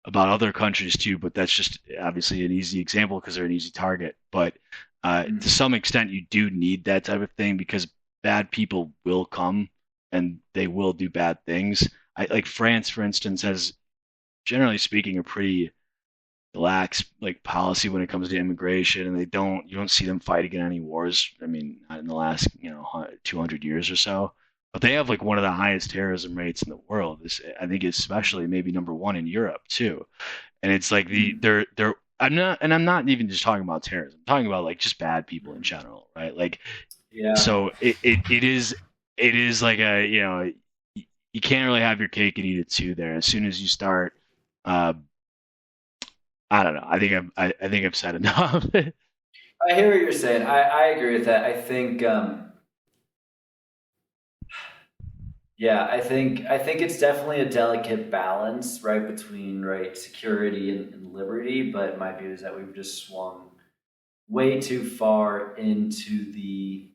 Speaker 2: about other countries too, but that's just obviously an easy example because they're an easy target. But to
Speaker 1: Mhm.
Speaker 2: some extent, you do need that type of thing because bad people will come and they will do bad things. Like France, for instance, has generally speaking a pretty lax like policy when it comes to immigration, and you don't see them fighting in any wars. I mean, not in the last 200 years or so. but they have like one of the highest terrorism rates in the world. I think especially maybe number one in Europe too. And it's like they're I'm not even just talking about terrorism. I'm talking about like just bad people in general, right? Like
Speaker 1: Yeah.
Speaker 2: so it is like a you can't really have your cake and eat it too there. As soon as you start, uh, I don't know. I think I've said enough.
Speaker 1: I hear what you're saying. I agree with that. I think yeah, I think it's definitely a delicate balance, right, between right security and liberty. But my view is that we've just swung way too far into the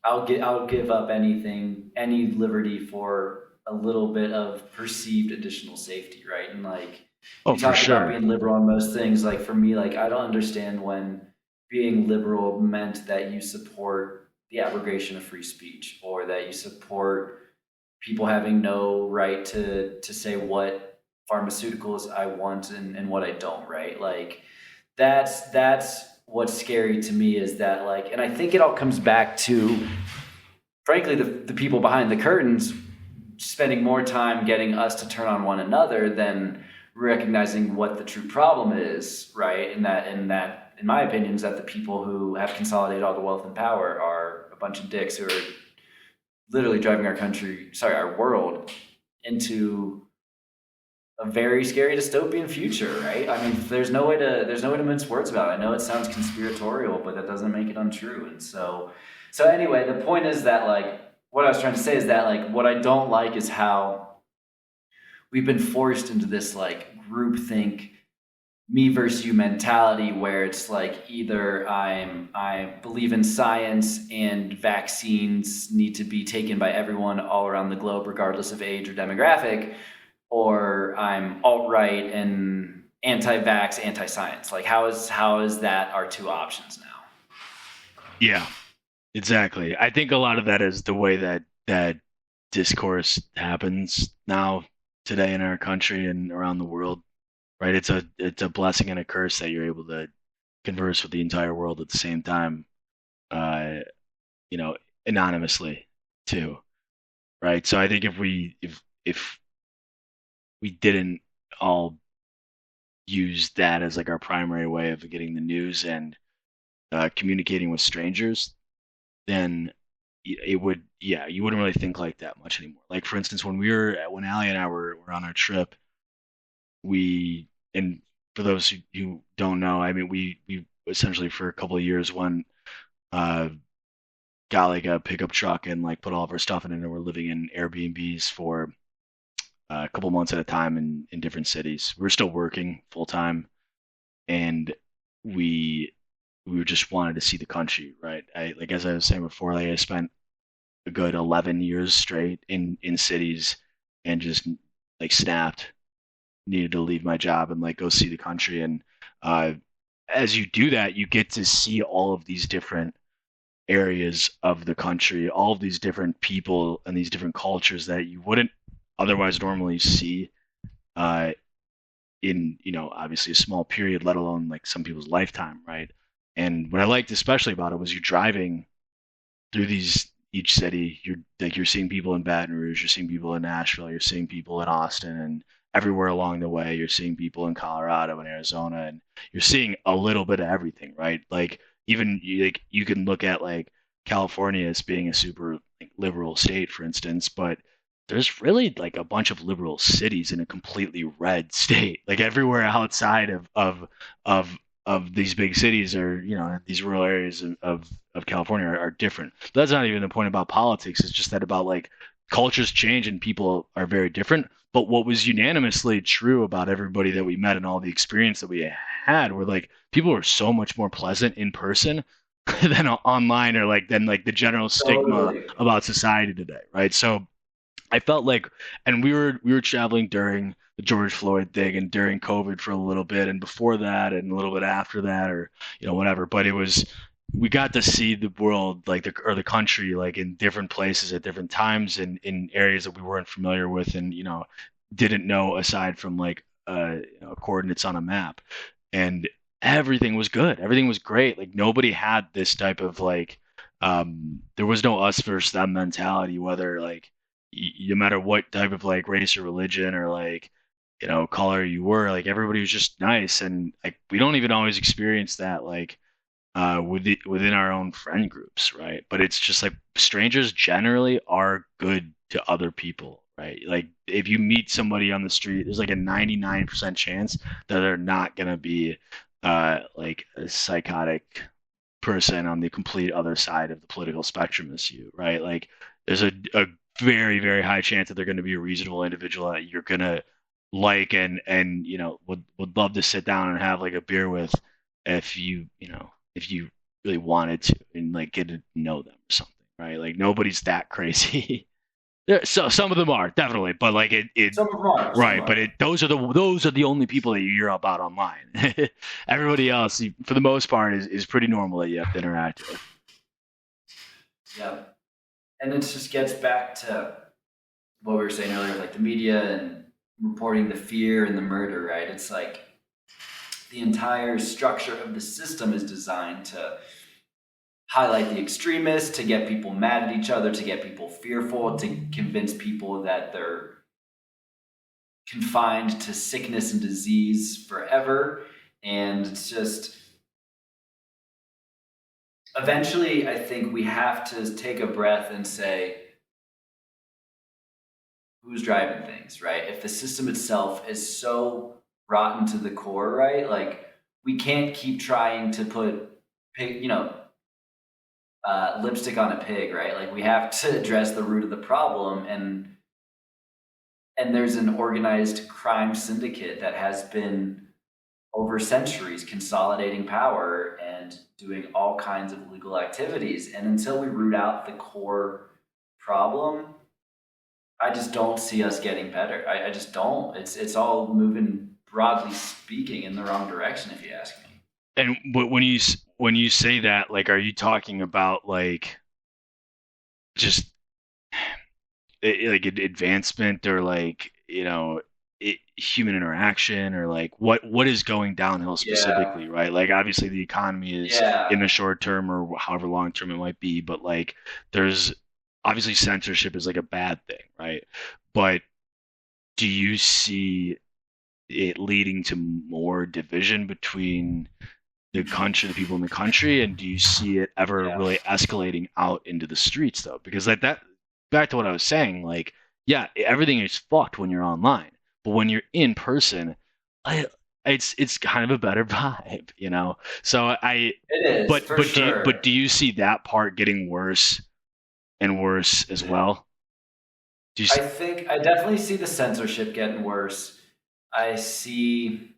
Speaker 1: I'll give up anything, any liberty for a little bit of perceived additional safety, right? And like
Speaker 2: Oh,
Speaker 1: you
Speaker 2: for
Speaker 1: talk about
Speaker 2: sure.
Speaker 1: being liberal on most things, like for me, like I don't understand when being liberal meant that you support the abrogation of free speech or that you support people having no right to say what pharmaceuticals I want and what I don't, right? Like that's what's scary to me is that like and I think it all comes back to frankly the people behind the curtains spending more time getting us to turn on one another than recognizing what the true problem is, right? And that in my opinion is that the people who have consolidated all the wealth and power are a bunch of dicks who are literally driving our country, sorry, our world into a very scary dystopian future, right? I mean, there's no way to mince words about it. I know it sounds conspiratorial, but that doesn't make it untrue. And so anyway, the point is that like what I was trying to say is that like what I don't like is how we've been forced into this like groupthink me versus you mentality where it's like either I believe in science and vaccines need to be taken by everyone all around the globe regardless of age or demographic, or I'm alt right and anti-vax, anti-science. Like how is that our two options now?
Speaker 2: Yeah, exactly. I think a lot of that is the way that discourse happens now today in our country and around the world, right? It's a blessing and a curse that you're able to converse with the entire world at the same time, uh, you know, anonymously too, right? So I think if we didn't all use that as like our primary way of getting the news and communicating with strangers, then it would, yeah, you wouldn't really think like that much anymore. Like for instance, when Allie and I were on our trip, we and for those who don't know, I mean, we essentially for a couple of years went uh got like a pickup truck and like put all of our stuff in it and we're living in Airbnbs for a couple months at a time in different cities. We're still working full time and we we just wanted to see the country, right? I like as I was saying before, like I spent a good 11 years straight in cities and just like snapped, needed to leave my job and like go see the country. And uh, as you do that, you get to see all of these different areas of the country, all of these different people and these different cultures that you wouldn't otherwise normally see uh, in, obviously a small period, let alone like some people's lifetime, right? And what I liked especially about it was you driving through these each city, you're seeing people in Baton Rouge, you're seeing people in Nashville, you're seeing people in Austin, and everywhere along the way, you're seeing people in Colorado and Arizona, and you're seeing a little bit of everything, right? Like even like you can look at like California as being a super like, liberal state, for instance, but there's really like a bunch of liberal cities in a completely red state. Like everywhere outside of of these big cities or these rural areas of California are different. But that's not even the point about politics. It's just that about like cultures change and people are very different. But what was unanimously true about everybody that we met and all the experience that we had were like people were so much more pleasant in person than online or like than like the general stigma
Speaker 1: Totally.
Speaker 2: about society today, right? So I felt like, and we were traveling during the George Floyd thing and during COVID for a little bit, and before that, and a little bit after that, or whatever. But it was we got to see the world like the country like in different places at different times and in areas that we weren't familiar with and didn't know aside from like coordinates on a map, and everything was good. Everything was great. Like nobody had this type of like there was no us versus them mentality, whether like no matter what type of like race or religion or like color you were, like everybody was just nice, and like we don't even always experience that like within our own friend groups, right? But it's just like strangers generally are good to other people, right? Like if you meet somebody on the street, there's like a 99% chance that they're not gonna be like a psychotic person on the complete other side of the political spectrum as you, right? Like there's a very, very high chance that they're going to be a reasonable individual that you're going to like and would love to sit down and have like a beer with if if you really wanted to and like get to know them or something, right? Like nobody's that crazy. So some of them are definitely, but like it
Speaker 1: Some of them are.
Speaker 2: right. But those are the only people that you hear about online. Everybody else, for the most part, is pretty normal that you have to interact with.
Speaker 1: Yeah. And it just gets back to what we were saying earlier, like the media and reporting the fear and the murder, right? It's like the entire structure of the system is designed to highlight the extremists, to get people mad at each other, to get people fearful, to convince people that they're confined to sickness and disease forever. And it's just, eventually, I think we have to take a breath and say, who's driving things, right? If the system itself is so rotten to the core, right? Like we can't keep trying to put lipstick on a pig, right? Like we have to address the root of the problem, and there's an organized crime syndicate that has been over centuries consolidating power and doing all kinds of illegal activities. And until we root out the core problem, I just don't see us getting better. I just don't. It's all moving, broadly speaking, in the wrong direction, if you ask me.
Speaker 2: And when you say that, like, are you talking about like just like advancement or like human interaction or like what is going downhill specifically, right? Like obviously the economy is in the short term or however long term it might be, but like there's obviously censorship is like a bad thing, right? But do you see it leading to more division between the country, the people in the country, and do you see it ever really escalating out into the streets though? Because like that, back to what I was saying, like yeah, everything is fucked when you're online, but when you're in person, it's kind of a better vibe, you know. So
Speaker 1: it is,
Speaker 2: but do you see that part getting worse and worse as well?
Speaker 1: I think I definitely see the censorship getting worse. I see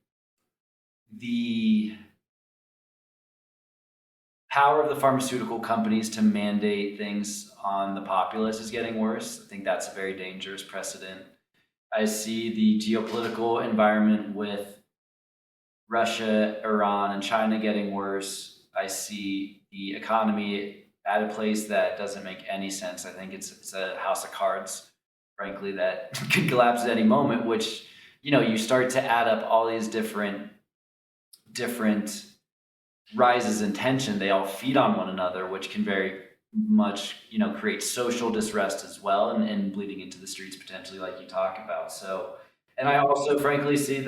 Speaker 1: the power of the pharmaceutical companies to mandate things on the populace is getting worse. I think that's a very dangerous precedent. I see the geopolitical environment with Russia, Iran, and China getting worse. I see the economy at a place that doesn't make any sense. I think it's a house of cards, frankly, that could collapse at any moment, which, you start to add up all these different rises in tension. They all feed on one another, which can very much, create social distress as well, and bleeding into the streets potentially, like you talk about. So, and I also frankly see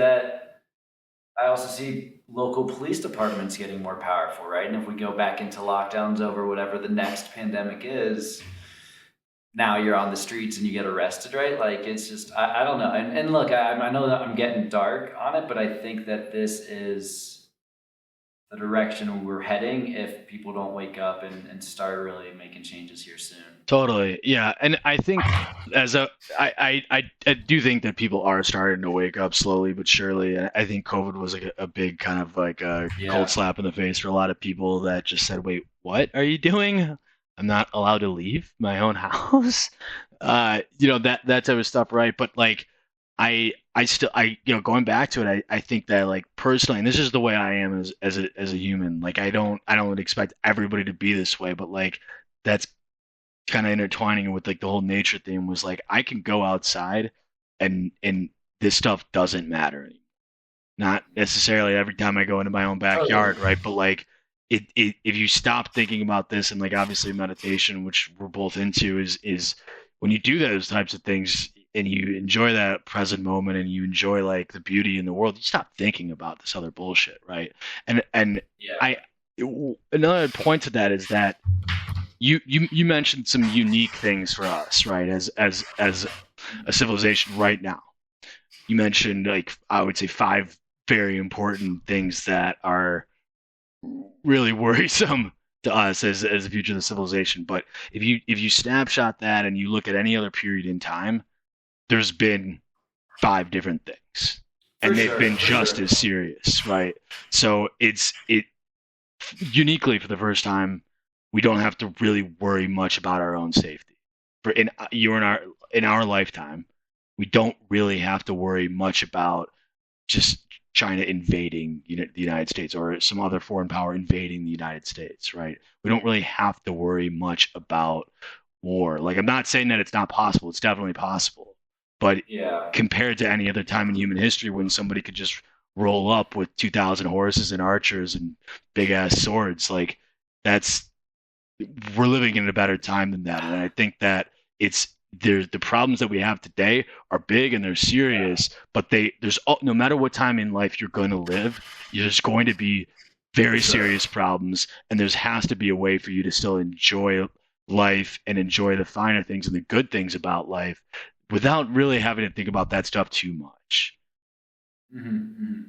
Speaker 1: local police departments getting more powerful, right? And if we go back into lockdowns over whatever the next pandemic is, now you're on the streets and you get arrested, right? Like it's just, I don't know. And look, I know that I'm getting dark on it, but I think that this is the direction we're heading if people don't wake up and start really making changes here soon.
Speaker 2: Totally. Yeah. And I think I do think that people are starting to wake up slowly but surely. And I think COVID was like a big kind of like a cold slap in the face for a lot of people that just said, wait, what are you doing? I'm not allowed to leave my own house. That type of stuff. Right. But like, I still, going back to it, I think that like personally, and this is the way I am as a human, like I don't expect everybody to be this way, but like that's kind of intertwining with like the whole nature theme was like, I can go outside and this stuff doesn't matter anymore. Not necessarily every time I go into my own backyard, right? But like, if you stop thinking about this, and like obviously meditation, which we're both into, is when you do those types of things and you enjoy that present moment and you enjoy like the beauty in the world, you stop thinking about this other bullshit, right? And
Speaker 1: Yeah.
Speaker 2: I another point to that is that you mentioned some unique things for us, right? As a civilization right now. You mentioned like I would say five very important things that are really worrisome to us as the future of the civilization. But if you snapshot that and you look at any other period in time, there's been five different things,
Speaker 1: For
Speaker 2: and they've
Speaker 1: sure,
Speaker 2: been
Speaker 1: for
Speaker 2: just
Speaker 1: sure.
Speaker 2: as serious, right? So it uniquely for the first time, we don't have to really worry much about our own safety. For in our lifetime, we don't really have to worry much about just China invading the United States or some other foreign power invading the United States, right? We don't really have to worry much about war. Like, I'm not saying that it's not possible, it's definitely possible. But
Speaker 1: Yeah.
Speaker 2: compared to any other time in human history when somebody could just roll up with 2,000 horses and archers and big ass swords, like that's we're living in a better time than that. And I think that it's there's the problems that we have today are big and they're
Speaker 1: Yeah.
Speaker 2: serious, but no matter what time in life you're going to live, there's going to be
Speaker 1: For
Speaker 2: very
Speaker 1: sure.
Speaker 2: serious problems, and there has to be a way for you to still enjoy life and enjoy the finer things and the good things about life without really having to think about that stuff too much.
Speaker 1: Hmm.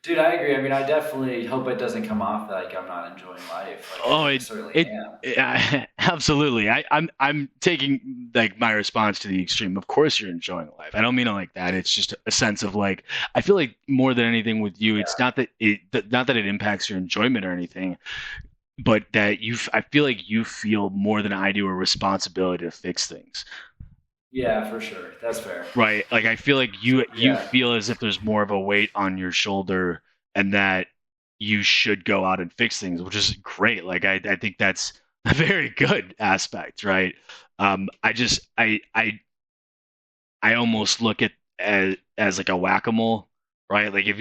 Speaker 1: Dude, I agree. I mean, I definitely hope it doesn't come off like I'm not enjoying life. Like
Speaker 2: Oh,
Speaker 1: I certainly
Speaker 2: it,
Speaker 1: am.
Speaker 2: absolutely. I'm taking like my response to the extreme. Of course, you're enjoying life. I don't mean it like that. It's just a sense of like I feel like more than anything with you, it's
Speaker 1: Yeah.
Speaker 2: not that it impacts your enjoyment or anything, but that I feel like you feel more than I do a responsibility to fix things.
Speaker 1: Yeah, for sure. That's fair.
Speaker 2: Right. Like I feel like you
Speaker 1: Yeah.
Speaker 2: feel as if there's more of a weight on your shoulder and that you should go out and fix things, which is great. Like I think that's a very good aspect, right? I just I almost look at as like a whack-a-mole, right? Like if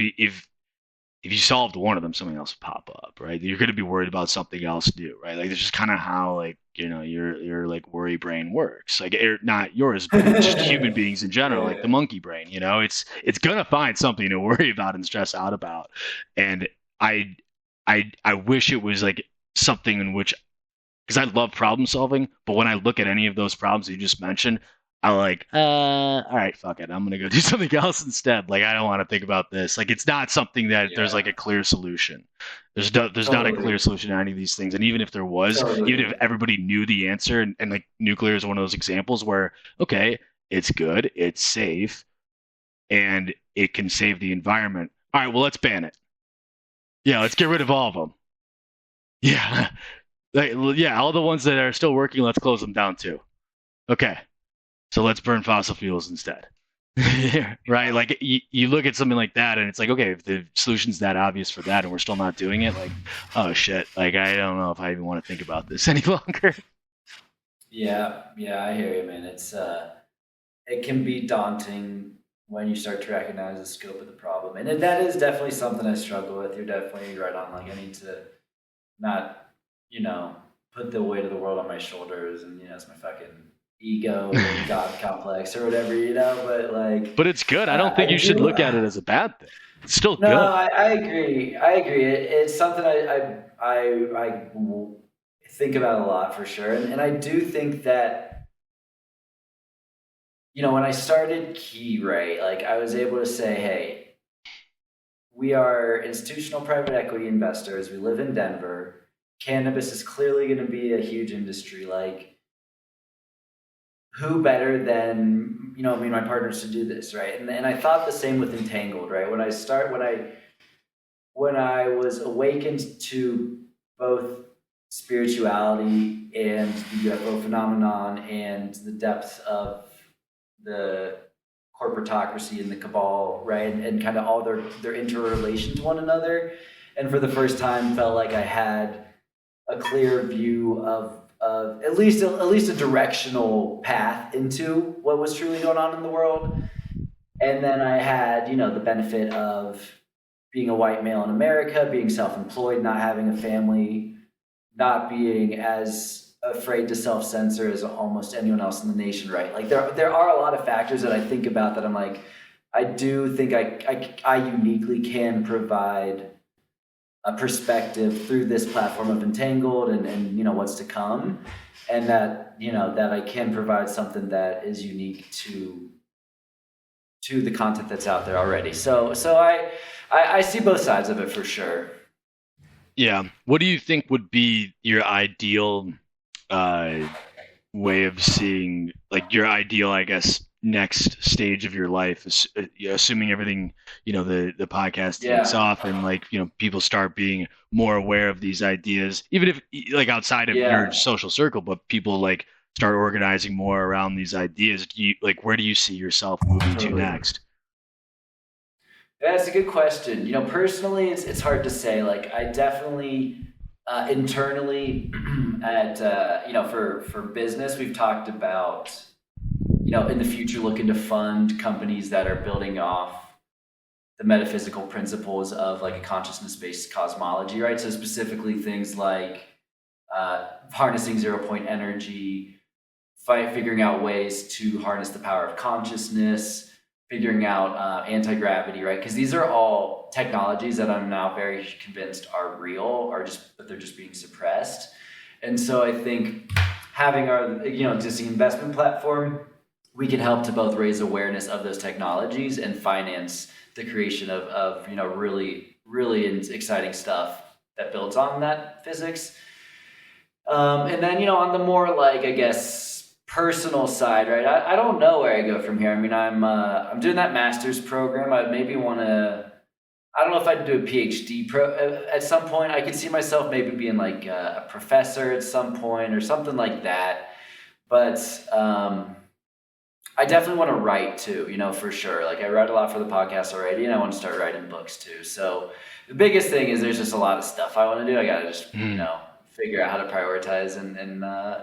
Speaker 2: you solved one of them, something else would pop up, right? You're going to be worried about something else new, right? Like, it's just kind of how, like, your like worry brain works. Like, not yours, but just human beings in general, like the
Speaker 1: Yeah.
Speaker 2: monkey brain. It's gonna find something to worry about and stress out about. And I, I wish it was like something in which because I love problem solving, but when I look at any of those problems you just mentioned, I'm like, all right, fuck it. I'm gonna go do something else instead. Like, I don't want to think about this. Like, it's not something that there's like
Speaker 1: Yeah.
Speaker 2: a clear solution. There's not a
Speaker 1: Totally.
Speaker 2: clear solution to any of these things. And even if there was, even if
Speaker 1: Totally.
Speaker 2: everybody knew the answer, and like nuclear is one of those examples where, okay, it's good, it's safe, and it can save the environment. All right, well, let's ban it. Yeah, let's get rid of all of them. Yeah, like, yeah, all the ones that are still working, let's close them down too. Okay, so let's burn fossil fuels instead. Right? Like you look at something like that, and it's like, okay, if the solution's that obvious for that, and we're still not doing it, like, oh shit, like I don't know if I even want to think about this any longer.
Speaker 1: Yeah. Yeah. I hear you, man. It can be daunting when you start to recognize the scope of the problem, and that is definitely something I struggle with. You're definitely right on. Like I need to not, you know, put the weight of the world on my shoulders, and it's my fucking ego and God complex or whatever, But like,
Speaker 2: But it's good. I don't think
Speaker 1: I
Speaker 2: you should
Speaker 1: do.
Speaker 2: look at it as a bad thing. It's still
Speaker 1: No,
Speaker 2: good.
Speaker 1: I agree. I agree. It's something I think about a lot for sure, and I do think that when I started Key, right, like I was able to say, hey, we are institutional private equity investors. We live in Denver. Cannabis is clearly going to be a huge industry. Like, who better than me and my partners to do this, right? And I thought the same with Entangled, right? When I was awakened to both spirituality and the UFO phenomenon and the depth of the corporatocracy and the cabal, right, and kind of all their interrelation to one another, and for the first time felt like I had a clear view of at least a directional path into what was truly going on in the world. And then I had the benefit of being a white male in America, being self-employed, not having a family, not being as afraid to self-censor as almost anyone else in the nation, right? Like there are a lot of factors that I think about that I'm like, I do think I uniquely can provide a perspective through this platform of Entangled and what's to come, and that that I can provide something that is unique to the content that's out there already. So I see both sides of it for sure.
Speaker 2: Yeah. What do you think would be your ideal way of seeing, like your ideal, I guess, next stage of your life, assuming everything, the podcast takes off and like, people start being more aware of these ideas, even if like outside of your social circle, but people like start organizing more around these ideas. Where do you see yourself moving to next?
Speaker 1: That's a good question. Personally, it's hard to say. Like, I definitely internally at for business, we've talked about in the future looking to fund companies that are building off the metaphysical principles of like a consciousness-based cosmology, right? So specifically things like harnessing zero-point energy, figuring out ways to harness the power of consciousness, figuring out anti-gravity, right? Because these are all technologies that I'm now very convinced are real, but they're just being suppressed. And so I think having our existing investment platform, we can help to both raise awareness of those technologies and finance the creation of really, really exciting stuff that builds on that physics. And then on the more like, I guess, personal side, right? I don't know where I go from here. I mean, I'm doing that master's program. I maybe want to. I don't know if I'd do a PhD at some point. I could see myself maybe being like a professor at some point or something like that. But I definitely want to write too. For sure. Like I write a lot for the podcast already, and I want to start writing books too. So the biggest thing is there's just a lot of stuff I want to do. I gotta just figure out how to prioritize and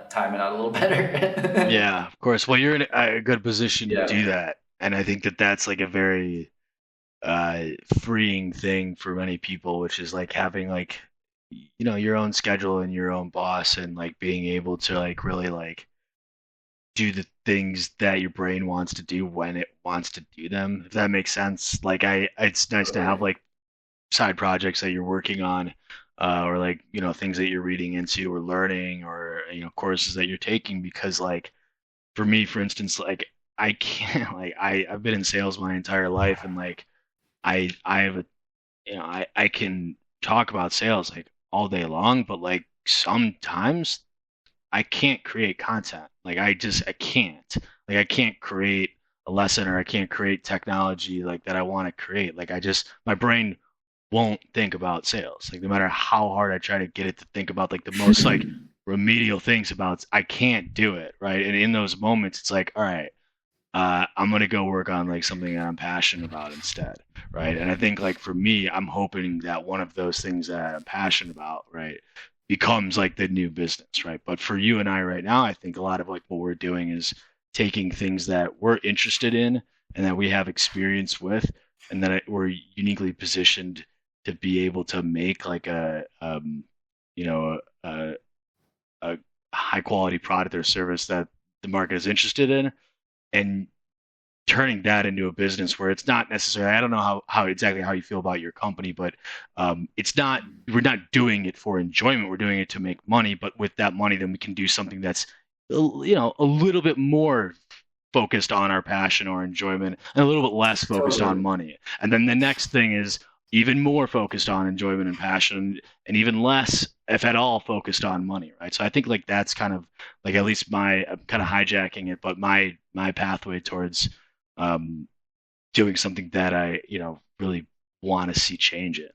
Speaker 1: time it out a little better.
Speaker 2: Yeah, of course. Well, you're in a good position to do that. And I think that that's like a very freeing thing for many people, which is like having like, your own schedule and your own boss and like being able to like really like do the things that your brain wants to do when it wants to do them, if that makes sense. Like it's nice to have like side projects that you're working on, or like things that you're reading into or learning, or courses that you're taking, because like for me, for instance, like I can't like I've been in sales my entire life, and like I have a I can talk about sales like all day long, but like sometimes I can't create content. Like I can't. Like I can't create a lesson, or I can't create technology like that I want to create. Like my brain won't think about sales. Like no matter how hard I try to get it to think about like the most like remedial things about, I can't do it, right? And in those moments, it's like, all right, I'm gonna go work on like something that I'm passionate about instead, right? And I think like for me, I'm hoping that one of those things that I'm passionate about, right, becomes like the new business, right? But for you and I right now, I think a lot of like what we're doing is taking things that we're interested in and that we have experience with, and that we're uniquely positioned to be able to make like a a high quality product or service that the market is interested in, and turning that into a business where it's not necessarily, I don't know how exactly how you feel about your company, but it's not, we're not doing it for enjoyment. We're doing it to make money, but with that money, then we can do something that's, a little bit more focused on our passion or enjoyment, and a little bit less focused on money. And then the next thing is even more focused on enjoyment and passion, and even less, if at all, focused on money, right? So I think like that's kind of like, at least I'm kind of hijacking it, but my pathway towards doing something that I really want to see change in.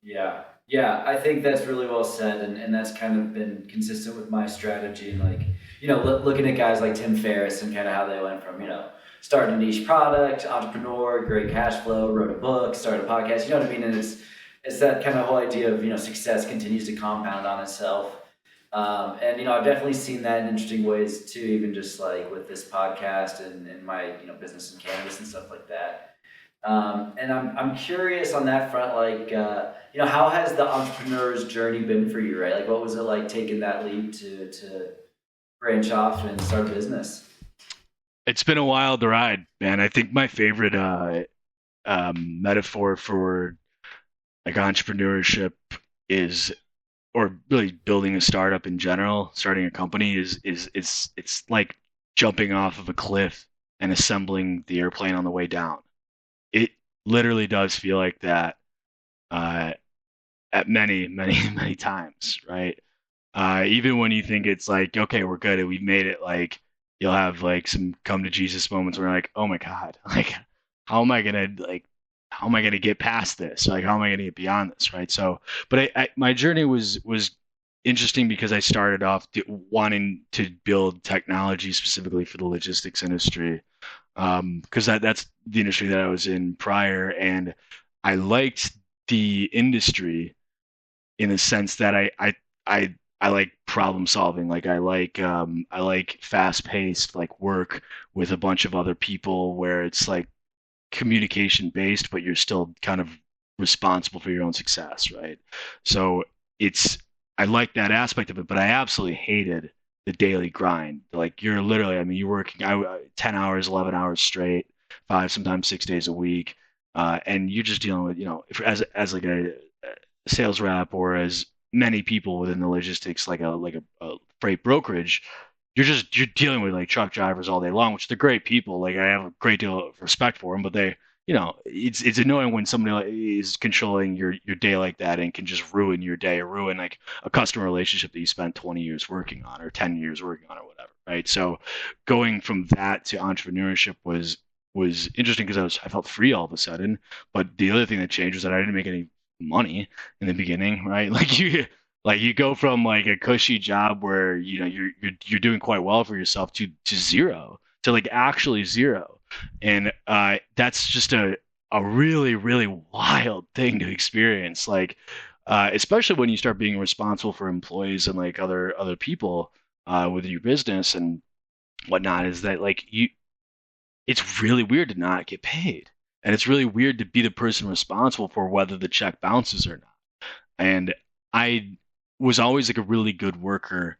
Speaker 1: Yeah. Yeah, I think that's really well said, and that's kind of been consistent with my strategy. And like, looking at guys like Tim Ferriss and kind of how they went from, starting a niche product, entrepreneur, great cash flow, wrote a book, started a podcast, you know what I mean? And it's that kind of whole idea of, success continues to compound on itself. And I've definitely seen that in interesting ways too, even just like with this podcast and my, business in cannabis and stuff like that. And I'm curious on that front, like, how has the entrepreneur's journey been for you, right? Like, what was it like taking that leap to branch off and start a business?
Speaker 2: It's been a wild ride, man. I think my favorite metaphor for like entrepreneurship is, or really building a startup in general, starting a company is it's like jumping off of a cliff and assembling the airplane on the way down. It literally does feel like that uh, at many, many, many times, right? Even when you think it's like, okay, we're good and we've made it, like you'll have like some come to Jesus moments where you're like, oh my God, like how am I gonna like how am I gonna get past this? Like how am I gonna get beyond this, right? So, but my journey was interesting because I started off wanting to build technology specifically for the logistics industry, because that's the industry that I was in prior, and I liked the industry in the sense that I like problem solving. Like I like fast paced like work with a bunch of other people where it's like communication based, but you're still kind of responsible for your own success, right? So it's I like that aspect of it, but I absolutely hated the daily grind. Like you're literally, I mean, you're working 10 hours, 11 hours straight, five, sometimes 6 days a week, and you're just dealing with, if, as like a sales rep or as many people within the logistics, like a freight brokerage, you're dealing with like truck drivers all day long, which they're great people. Like I have a great deal of respect for them, but it's annoying when somebody like, is controlling your day like that and can just ruin your day or ruin like a customer relationship that you spent 20 years working on or 10 years working on or whatever, right? So going from that to entrepreneurship was interesting because I felt free all of a sudden. But the other thing that changed was that I didn't make any money in the beginning, right? Like you go from like a cushy job where you're doing quite well for yourself to zero, to like actually zero. And that's just a really, really wild thing to experience. Like especially when you start being responsible for employees and like other people with your business and whatnot, is that like it's really weird to not get paid. And it's really weird to be the person responsible for whether the check bounces or not. And I was always like a really good worker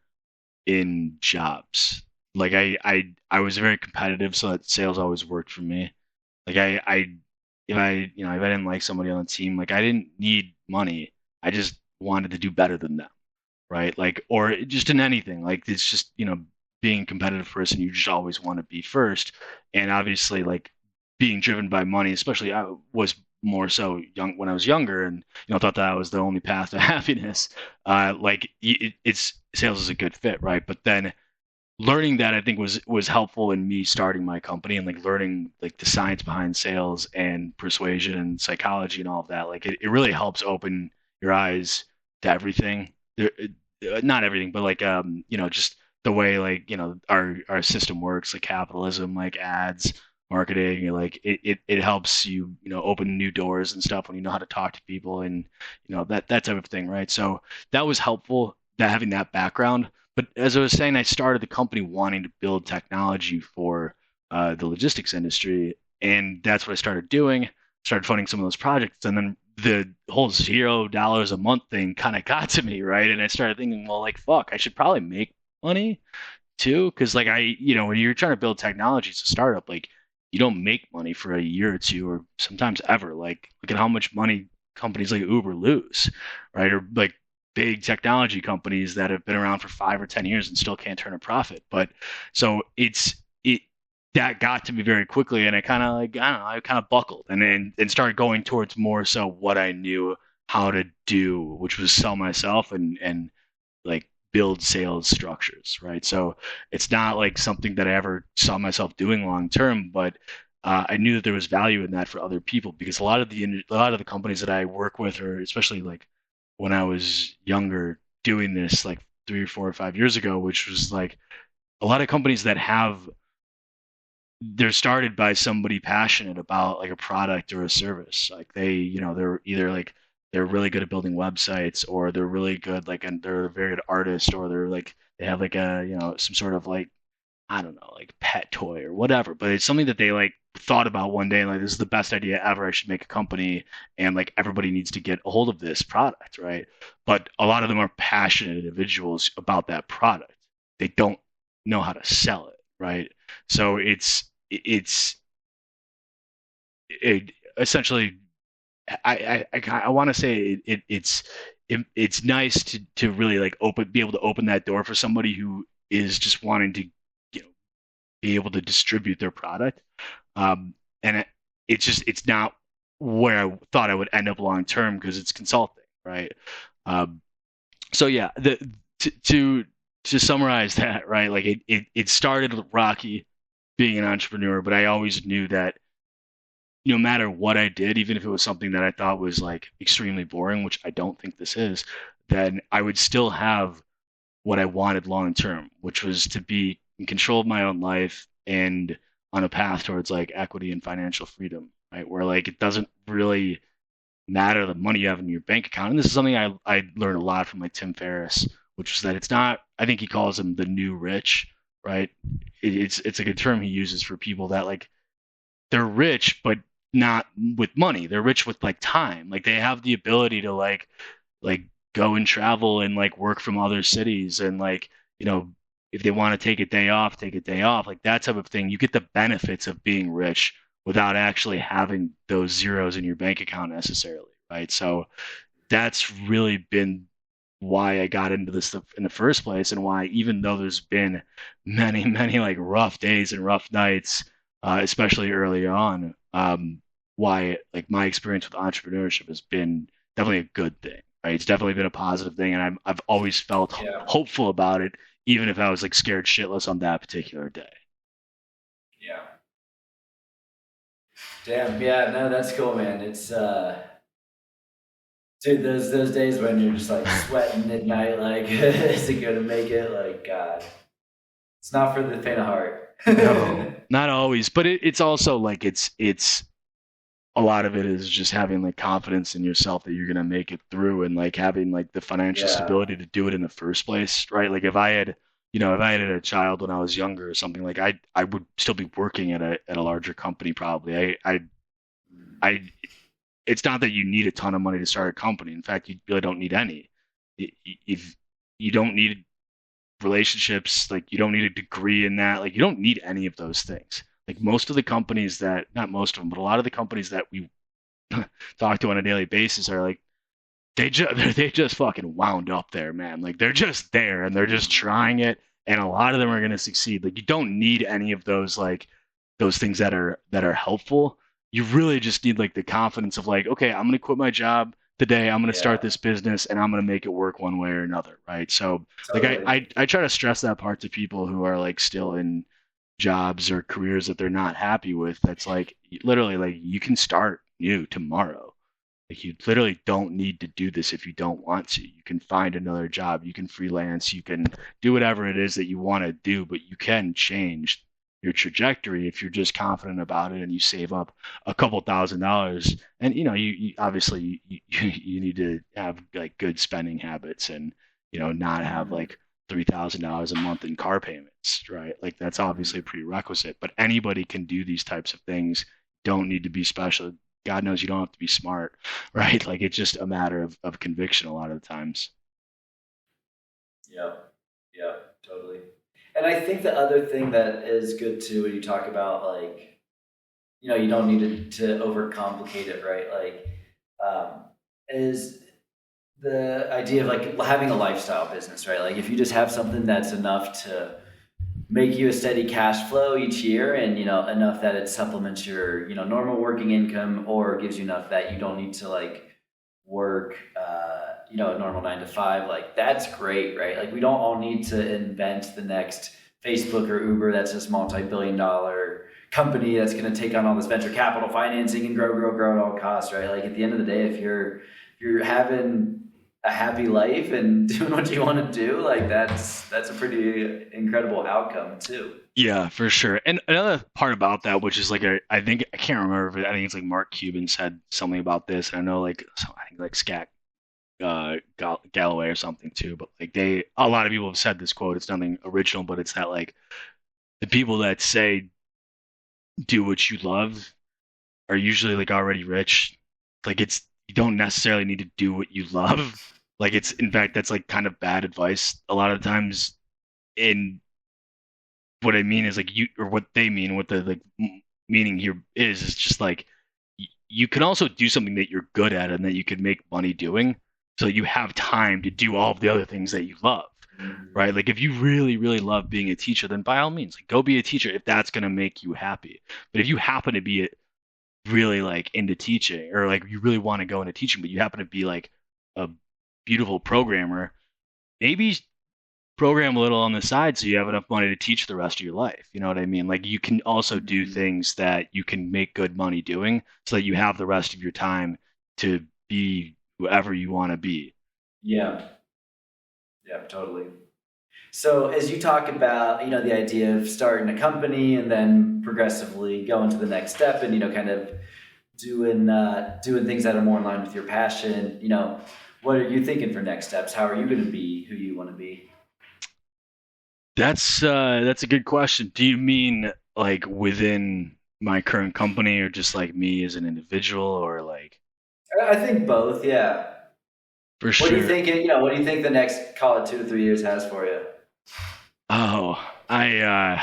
Speaker 2: in jobs. Like I was very competitive, so that sales always worked for me. Like if I didn't like somebody on the team, like I didn't need money. I just wanted to do better than them, right? Like, or just in anything. Like it's just, being a competitive person, you just always want to be first. And obviously, like being driven by money, especially I was more so young when I was younger, and thought that was the only path to happiness. Like it's sales is a good fit, right? But then learning that I think was helpful in me starting my company and like learning like the science behind sales and persuasion and psychology and all of that. Like it really helps open your eyes to everything. Not everything, but like just the way like our system works, like capitalism, like ads, marketing, like it helps you open new doors and stuff when you know how to talk to people and that type of thing, right? So that was helpful, that having that background. But as I was saying, I started the company wanting to build technology for the logistics industry, and that's what I started doing. Started funding some of those projects, and then the whole $0 a month thing kind of got to me, right? And I started thinking, well, like, fuck, I should probably make money too, because like when you're trying to build technology as a startup, like you don't make money for a year or two, or sometimes ever. Like, look at how much money companies like Uber lose, right? Or like big technology companies that have been around for 5 or 10 years and still can't turn a profit. But so it that got to me very quickly, and I kind of like I don't know, I kind of buckled and started going towards more so what I knew how to do, which was sell myself and like build sales structures, right? So it's not like something that I ever saw myself doing long term, but I knew that there was value in that for other people because a lot of the companies that I work with, or especially like when I was younger, doing this like 3 or 4 or 5 years ago, which was like a lot of companies that have they're started by somebody passionate about like a product or a service. Like they're either like they're really good at building websites or they're really good like and they're a very good artist or they're like they have like a some sort of like I don't know, like pet toy or whatever, but it's something that they like thought about one day and like this is the best idea ever. I should make a company and like everybody needs to get a hold of this product, right? But a lot of them are passionate individuals about that product. They don't know how to sell it, right? So it's essentially I want to say it's nice to really like be able to open that door for somebody who is just wanting to be able to distribute their product. And it's not where I thought I would end up long term because it's consulting, right? Um, so yeah, to summarize that, right? Like it started rocky being an entrepreneur, but I always knew that no matter what I did, even if it was something that I thought was like extremely boring, which I don't think this is, then I would still have what I wanted long term, which was to be in control of my own life and on a path towards like equity and financial freedom, right? Where like it doesn't really matter the money you have in your bank account. And this is something I learned a lot from like Tim Ferriss, which is that it's not, I think he calls them the new rich, right? It's like a term he uses for people that like they're rich, but not with money. They're rich with like time. Like they have the ability to like go and travel and like work from other cities and like, if they want to take a day off, take a day off, like that type of thing. You get the benefits of being rich without actually having those zeros in your bank account necessarily, right? So that's really been why I got into this stuff in the first place and why even though there's been many, many like rough days and rough nights, especially early on, why like my experience with entrepreneurship has been definitely a good thing, right? It's definitely been a positive thing, and I've always felt
Speaker 1: Yeah.
Speaker 2: hopeful about it, even if I was like scared shitless on that particular day.
Speaker 1: Yeah. Damn. Yeah. No, that's cool, man. It's dude, those days when you're just like sweating midnight, like is it gonna make it? Like God, it's not for the faint of heart.
Speaker 2: No, not always, but it's also like it's a lot of it is just having like confidence in yourself that you're gonna make it through and like having like the financial
Speaker 1: Yeah.
Speaker 2: stability to do it in the first place, right? Like if I had a child when I was younger or something, like I would still be working at a larger company probably. I it's not that you need a ton of money to start a company. In fact, you really don't need any. If you don't need relationships, like you don't need a degree in that, like you don't need any of those things. Like most of the companies that, not most of them, but a lot of the companies that we talk to on a daily basis are like they just fucking wound up there, man. Like they're just there and they're just trying it, and a lot of them are gonna succeed. Like you don't need any of those like those things that are helpful. You really just need like the confidence of like, okay, I'm gonna quit my job today. I'm gonna start
Speaker 1: Yeah.
Speaker 2: this business and I'm gonna make it work one way or another, right? So like I
Speaker 1: Totally.
Speaker 2: I, I try to stress that part to people who are like still in jobs or careers that they're not happy with. That's like literally like you can start new tomorrow. Like you literally don't need to do this if you don't want to. You can find another job, you can freelance, you can do whatever it is that you want to do, but you can change your trajectory if you're just confident about it and you save up a couple $1,000s. And you obviously you need to have like good spending habits and not have
Speaker 1: Mhm.
Speaker 2: like $3,000 a month in car payments, right? Like that's obviously a
Speaker 1: Mhm.
Speaker 2: prerequisite, but anybody can do these types of things. Don't need to be special. God knows you don't have to be smart, right? Like it's just a matter of conviction a lot of the times.
Speaker 1: Yep. Yep. Totally. And I think the other thing that is good too, when you talk about like, you don't need to overcomplicate it, right? Like, um, is the idea of like having a lifestyle business, right? Like if you just have something that's enough to make you a steady cash flow each year and enough that it supplements your normal working income or gives you enough that you don't need to like work a normal 9 to 5, like that's great, right? Like we don't all need to invent the next Facebook or Uber that's this multi-billion-dollar company that's going to take on all this venture capital financing and grow at all costs, right? Like at the end of the day, if you're having a happy life and doing what you want to do, like that's a pretty incredible outcome too.
Speaker 2: Yeah, for sure. And another part about that, which is like I think I can't remember, but I think it's like Mark Cuban said something about this. And I know like I think like Scat Galloway or something too. But like a lot of people have said this quote. It's nothing original, but it's that like the people that say do what you love are usually like already rich. Like it's you don't necessarily need to do what you love. Like it's in fact that's like kind of bad advice a lot of times. In what I mean is like you or what they mean, what the like meaning here is just like you can also do something that you're good at and that you can make money doing, so you have time to do all of the other things that you love,
Speaker 1: Mhm.
Speaker 2: right? Like if you really, really love being a teacher, then by all means, like go be a teacher if that's going to make you happy. But if you happen to be really like into teaching or like you really want to go into teaching, but you happen to be like a beautiful programmer, maybe program a little on the side so you have enough money to teach the rest of your life. You know what I mean? Like you can also do
Speaker 1: Mhm.
Speaker 2: things that you can make good money doing so that you have the rest of your time to be whoever you want to be.
Speaker 1: Yeah, yeah, totally. So as you talk about, the idea of starting a company and then progressively going to the next step and, kind of doing things that are more in line with your passion, what are you thinking for next steps? How are you going to be who you want to be?
Speaker 2: That's a good question. Do you mean like within my current company or just like me as an individual or like
Speaker 1: I think both. Yeah.
Speaker 2: for
Speaker 1: What do you
Speaker 2: sure?
Speaker 1: think? What do you think the next call it 2 to 3 years has for you?
Speaker 2: Oh, I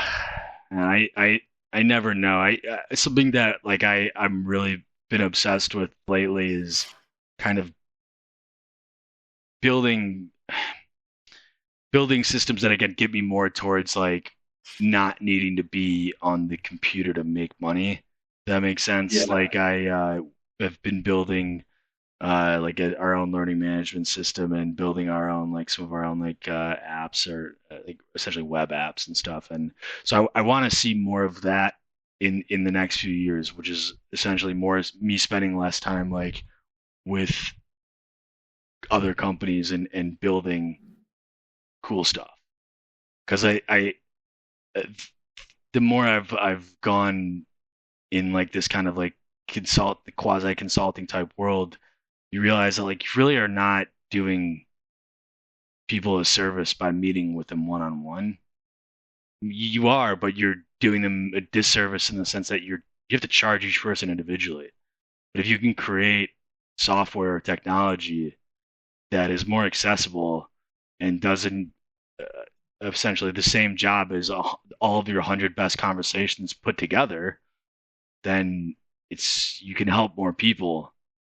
Speaker 2: never know. Something that like I'm really been obsessed with lately is kind of building building systems that again get me more towards like not needing to be on the computer to make money. That makes sense.
Speaker 1: Yeah.
Speaker 2: Like I have been building like our own learning management system and building our own like some of our own like apps or like essentially web apps and stuff. And so I want to see more of that in the next few years, which is essentially more is me spending less time like with other companies and building cool stuff. Because uh, the more I've gone in like this kind of like the quasi consulting type world, you realize that like you really are not doing people a service by meeting with them one on one. You are, but you're doing them a disservice in the sense that you have to charge each person individually. But if you can create software or technology that is more accessible and doesn't essentially the same job as all of your 100 best conversations put together, then it's you can help more people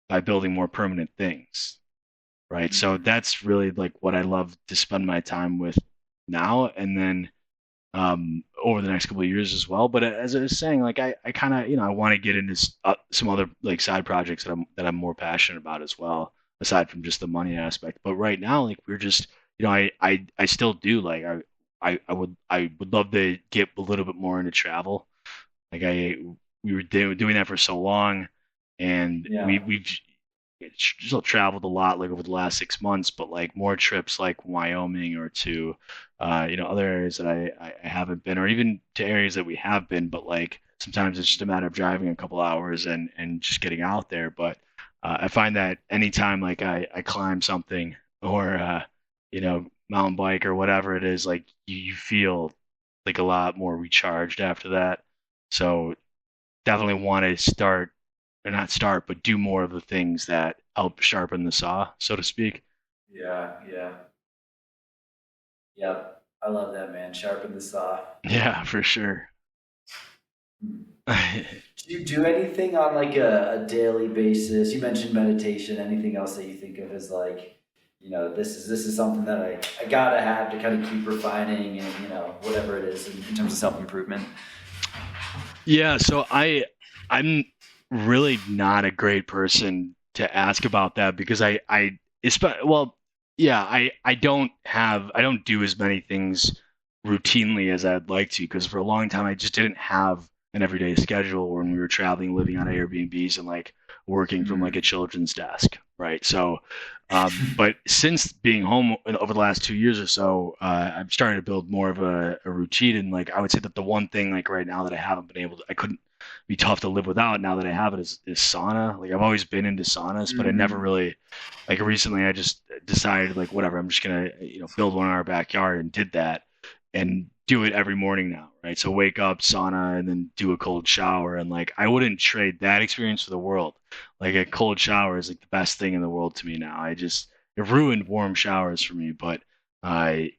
Speaker 2: by building more permanent things, right? So
Speaker 1: Mhm.
Speaker 2: that's really like what I love to spend my time with now, and then over the next couple of years as well. But as I was saying, like I kind of I want to get into some other like side projects that I'm more passionate about as well, aside from just the money aspect. But right now, like we're just I still do like I would love to get a little bit more into travel. Like we were doing that for so long, and
Speaker 1: Yeah.
Speaker 2: we've still traveled a lot like over the last 6 months, but like more trips like Wyoming or to other areas that I haven't been, or even to areas that we have been, but like sometimes it's just a matter of driving a couple hours and just getting out there. But I find that anytime like I climb something or mountain bike or whatever it is, like you feel like a lot more recharged after that. So definitely want to start or not start, but do more of the things that help sharpen the saw, so to speak.
Speaker 1: Yeah. Yeah. Yep. I love that, man. Sharpen the saw.
Speaker 2: Yeah, for sure.
Speaker 1: Do you do anything on like a daily basis? You mentioned meditation. Anything else that you think of as like, this is something that I gotta have to kind of keep refining and whatever it is in terms of self improvement.
Speaker 2: Yeah, so I'm really not a great person to ask about that because well, yeah, I don't do as many things routinely as I'd like to because for a long time I just didn't have an everyday schedule when we were traveling, living on Airbnbs and like working from like a
Speaker 1: Mm.
Speaker 2: children's desk, right? So, but since being home over the last 2 years or so, I'm starting to build more of a routine. And like, I would say that the one thing like right now that I haven't been able to, I couldn't be tough to live without now that I have it is sauna. Like I've always been into saunas, but I never
Speaker 1: Mm.
Speaker 2: really, like recently I just decided like, whatever, I'm just gonna, build one in our backyard and did that. And do it every morning now, right? So wake up, sauna, and then do a cold shower, and like I wouldn't trade that experience for the world. Like a cold shower is like the best thing in the world to me now. It ruined warm showers for me, but I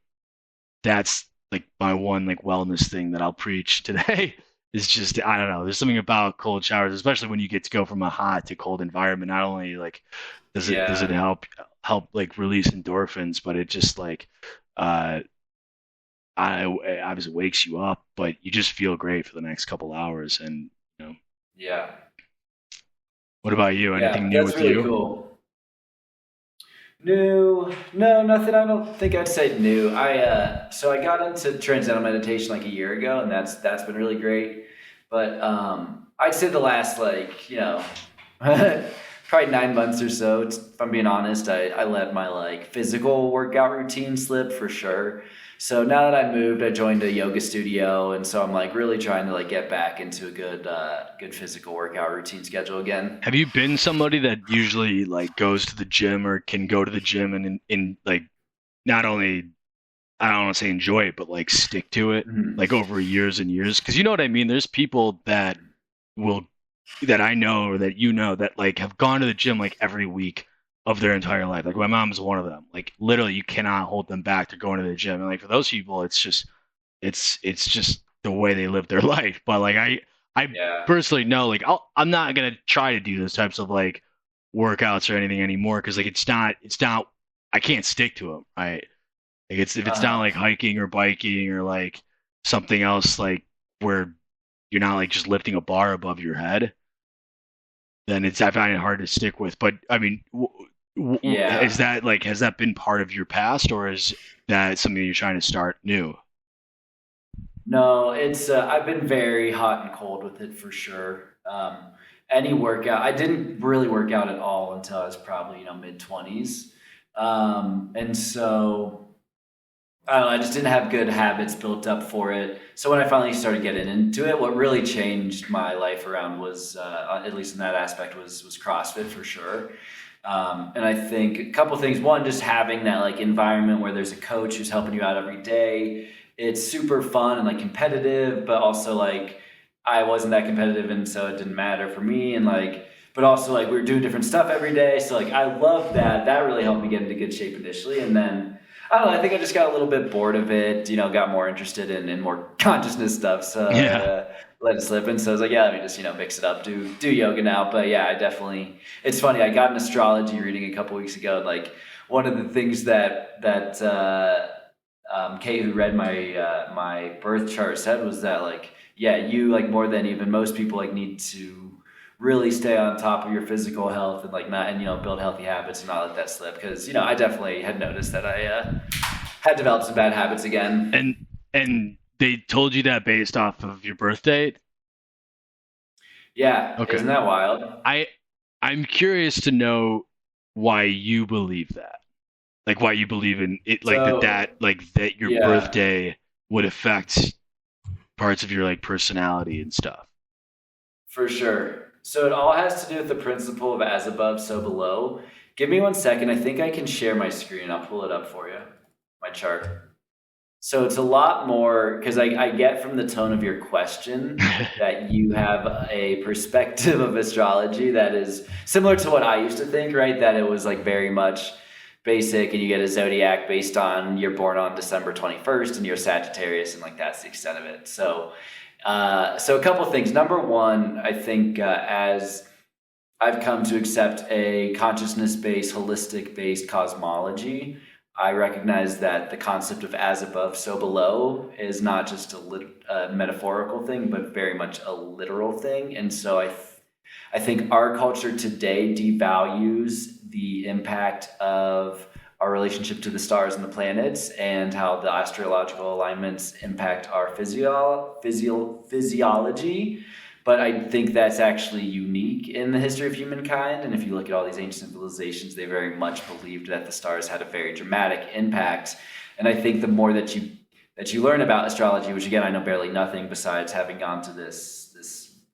Speaker 2: that's like my one like wellness thing that I'll preach today is just I don't know. There's something about cold showers, especially when you get to go from a hot to cold environment. Not only like does it
Speaker 1: Yeah.
Speaker 2: help like release endorphins, but it just like uh I obviously wakes you up, but you just feel great for the next couple hours. And you know,
Speaker 1: Yeah.
Speaker 2: what about you?
Speaker 1: Yeah.
Speaker 2: Anything new
Speaker 1: That's
Speaker 2: with
Speaker 1: really
Speaker 2: you?
Speaker 1: cool. New? No, nothing. I don't think I'd say new. So I got into transcendental meditation like a year ago, and that's been really great. But I'd say the last probably 9 months or so. If I'm being honest, I let my like physical workout routine slip for sure. So now that I moved, I joined a yoga studio, and so I'm like really trying to like get back into a good physical workout routine schedule again.
Speaker 2: Have you been somebody that usually like goes to the gym or can go to the gym and in like not only I don't want to say enjoy it, but like stick to it
Speaker 1: Mhm.
Speaker 2: like over years and years? Because you know what I mean. There's people will that I know or that you know that like have gone to the gym like every week of their entire life. Like my mom's one of them. Like literally, you cannot hold them back to going to the gym. And like for those people, it's just the way they live their life. But like I
Speaker 1: Yeah.
Speaker 2: personally know like I'm not gonna try to do those types of like workouts or anything anymore because like it's not I can't stick to them, right? Like it's if it's not
Speaker 1: Uh-huh.
Speaker 2: like hiking or biking or like something else like where you're not like just lifting a bar above your head, then it's I find it hard to stick with. But I mean, is
Speaker 1: Yeah.
Speaker 2: that like has that been part of your past or is that something you're trying to start new?
Speaker 1: No, it's I've been very hot and cold with it for sure. Any workout, I didn't really work out at all until I was probably mid 20s, and so I don't know, I just didn't have good habits built up for it. So when I finally started getting into it, what really changed my life around was, at least in that aspect, was CrossFit for sure. And I think a couple things. One, just having that like environment where there's a coach who's helping you out every day. It's super fun and like competitive, but also like I wasn't that competitive, and so it didn't matter for me. And like, but also like we were doing different stuff every day. So like I loved that. That really helped me get into good shape initially, and then I don't know. I think I just got a little bit bored of it. Got more interested in more consciousness stuff. So I
Speaker 2: Yeah.
Speaker 1: let it slip. And so I was like, yeah, let me just mix it up, do yoga now. But yeah, I definitely. It's funny. I got an astrology reading a couple weeks ago, and like one of the things that Kate, who read my birth chart, said was that like yeah, you like more than even most people like need to really stay on top of your physical health and like not and build healthy habits and not let that slip because I definitely had noticed that I had developed some bad habits again.
Speaker 2: And and they told you that based off of your birth date?
Speaker 1: Yeah,
Speaker 2: Okay.
Speaker 1: isn't that wild?
Speaker 2: I I'm curious to know why you believe that. Like why you believe in it like
Speaker 1: So
Speaker 2: that your
Speaker 1: yeah,
Speaker 2: birthday would affect parts of your like personality and stuff.
Speaker 1: for sure. So it all has to do with the principle of as above, so below. Give me 1 second. I think I can share my screen. I'll pull it up for you. My chart. So it's a lot more because I get from the tone of your question that you have a perspective of astrology that is similar to what I used to think, right? That it was like very much basic and you get a zodiac based on you're born on December 21st and you're Sagittarius and like that's the extent of it. So a couple of things. Number one, I think as I've come to accept a consciousness based, holistic based cosmology. I recognize that the concept of as above, so below is not just a metaphorical thing, but very much a literal thing. And so I think our culture today devalues the impact of our relationship to the stars and the planets and how the astrological alignments impact our physiology. But I think that's actually unique in the history of humankind. And if you look at all these ancient civilizations, they very much believed that the stars had a very dramatic impact. And I think the more that you learn about astrology, which again I know barely nothing besides having gone to this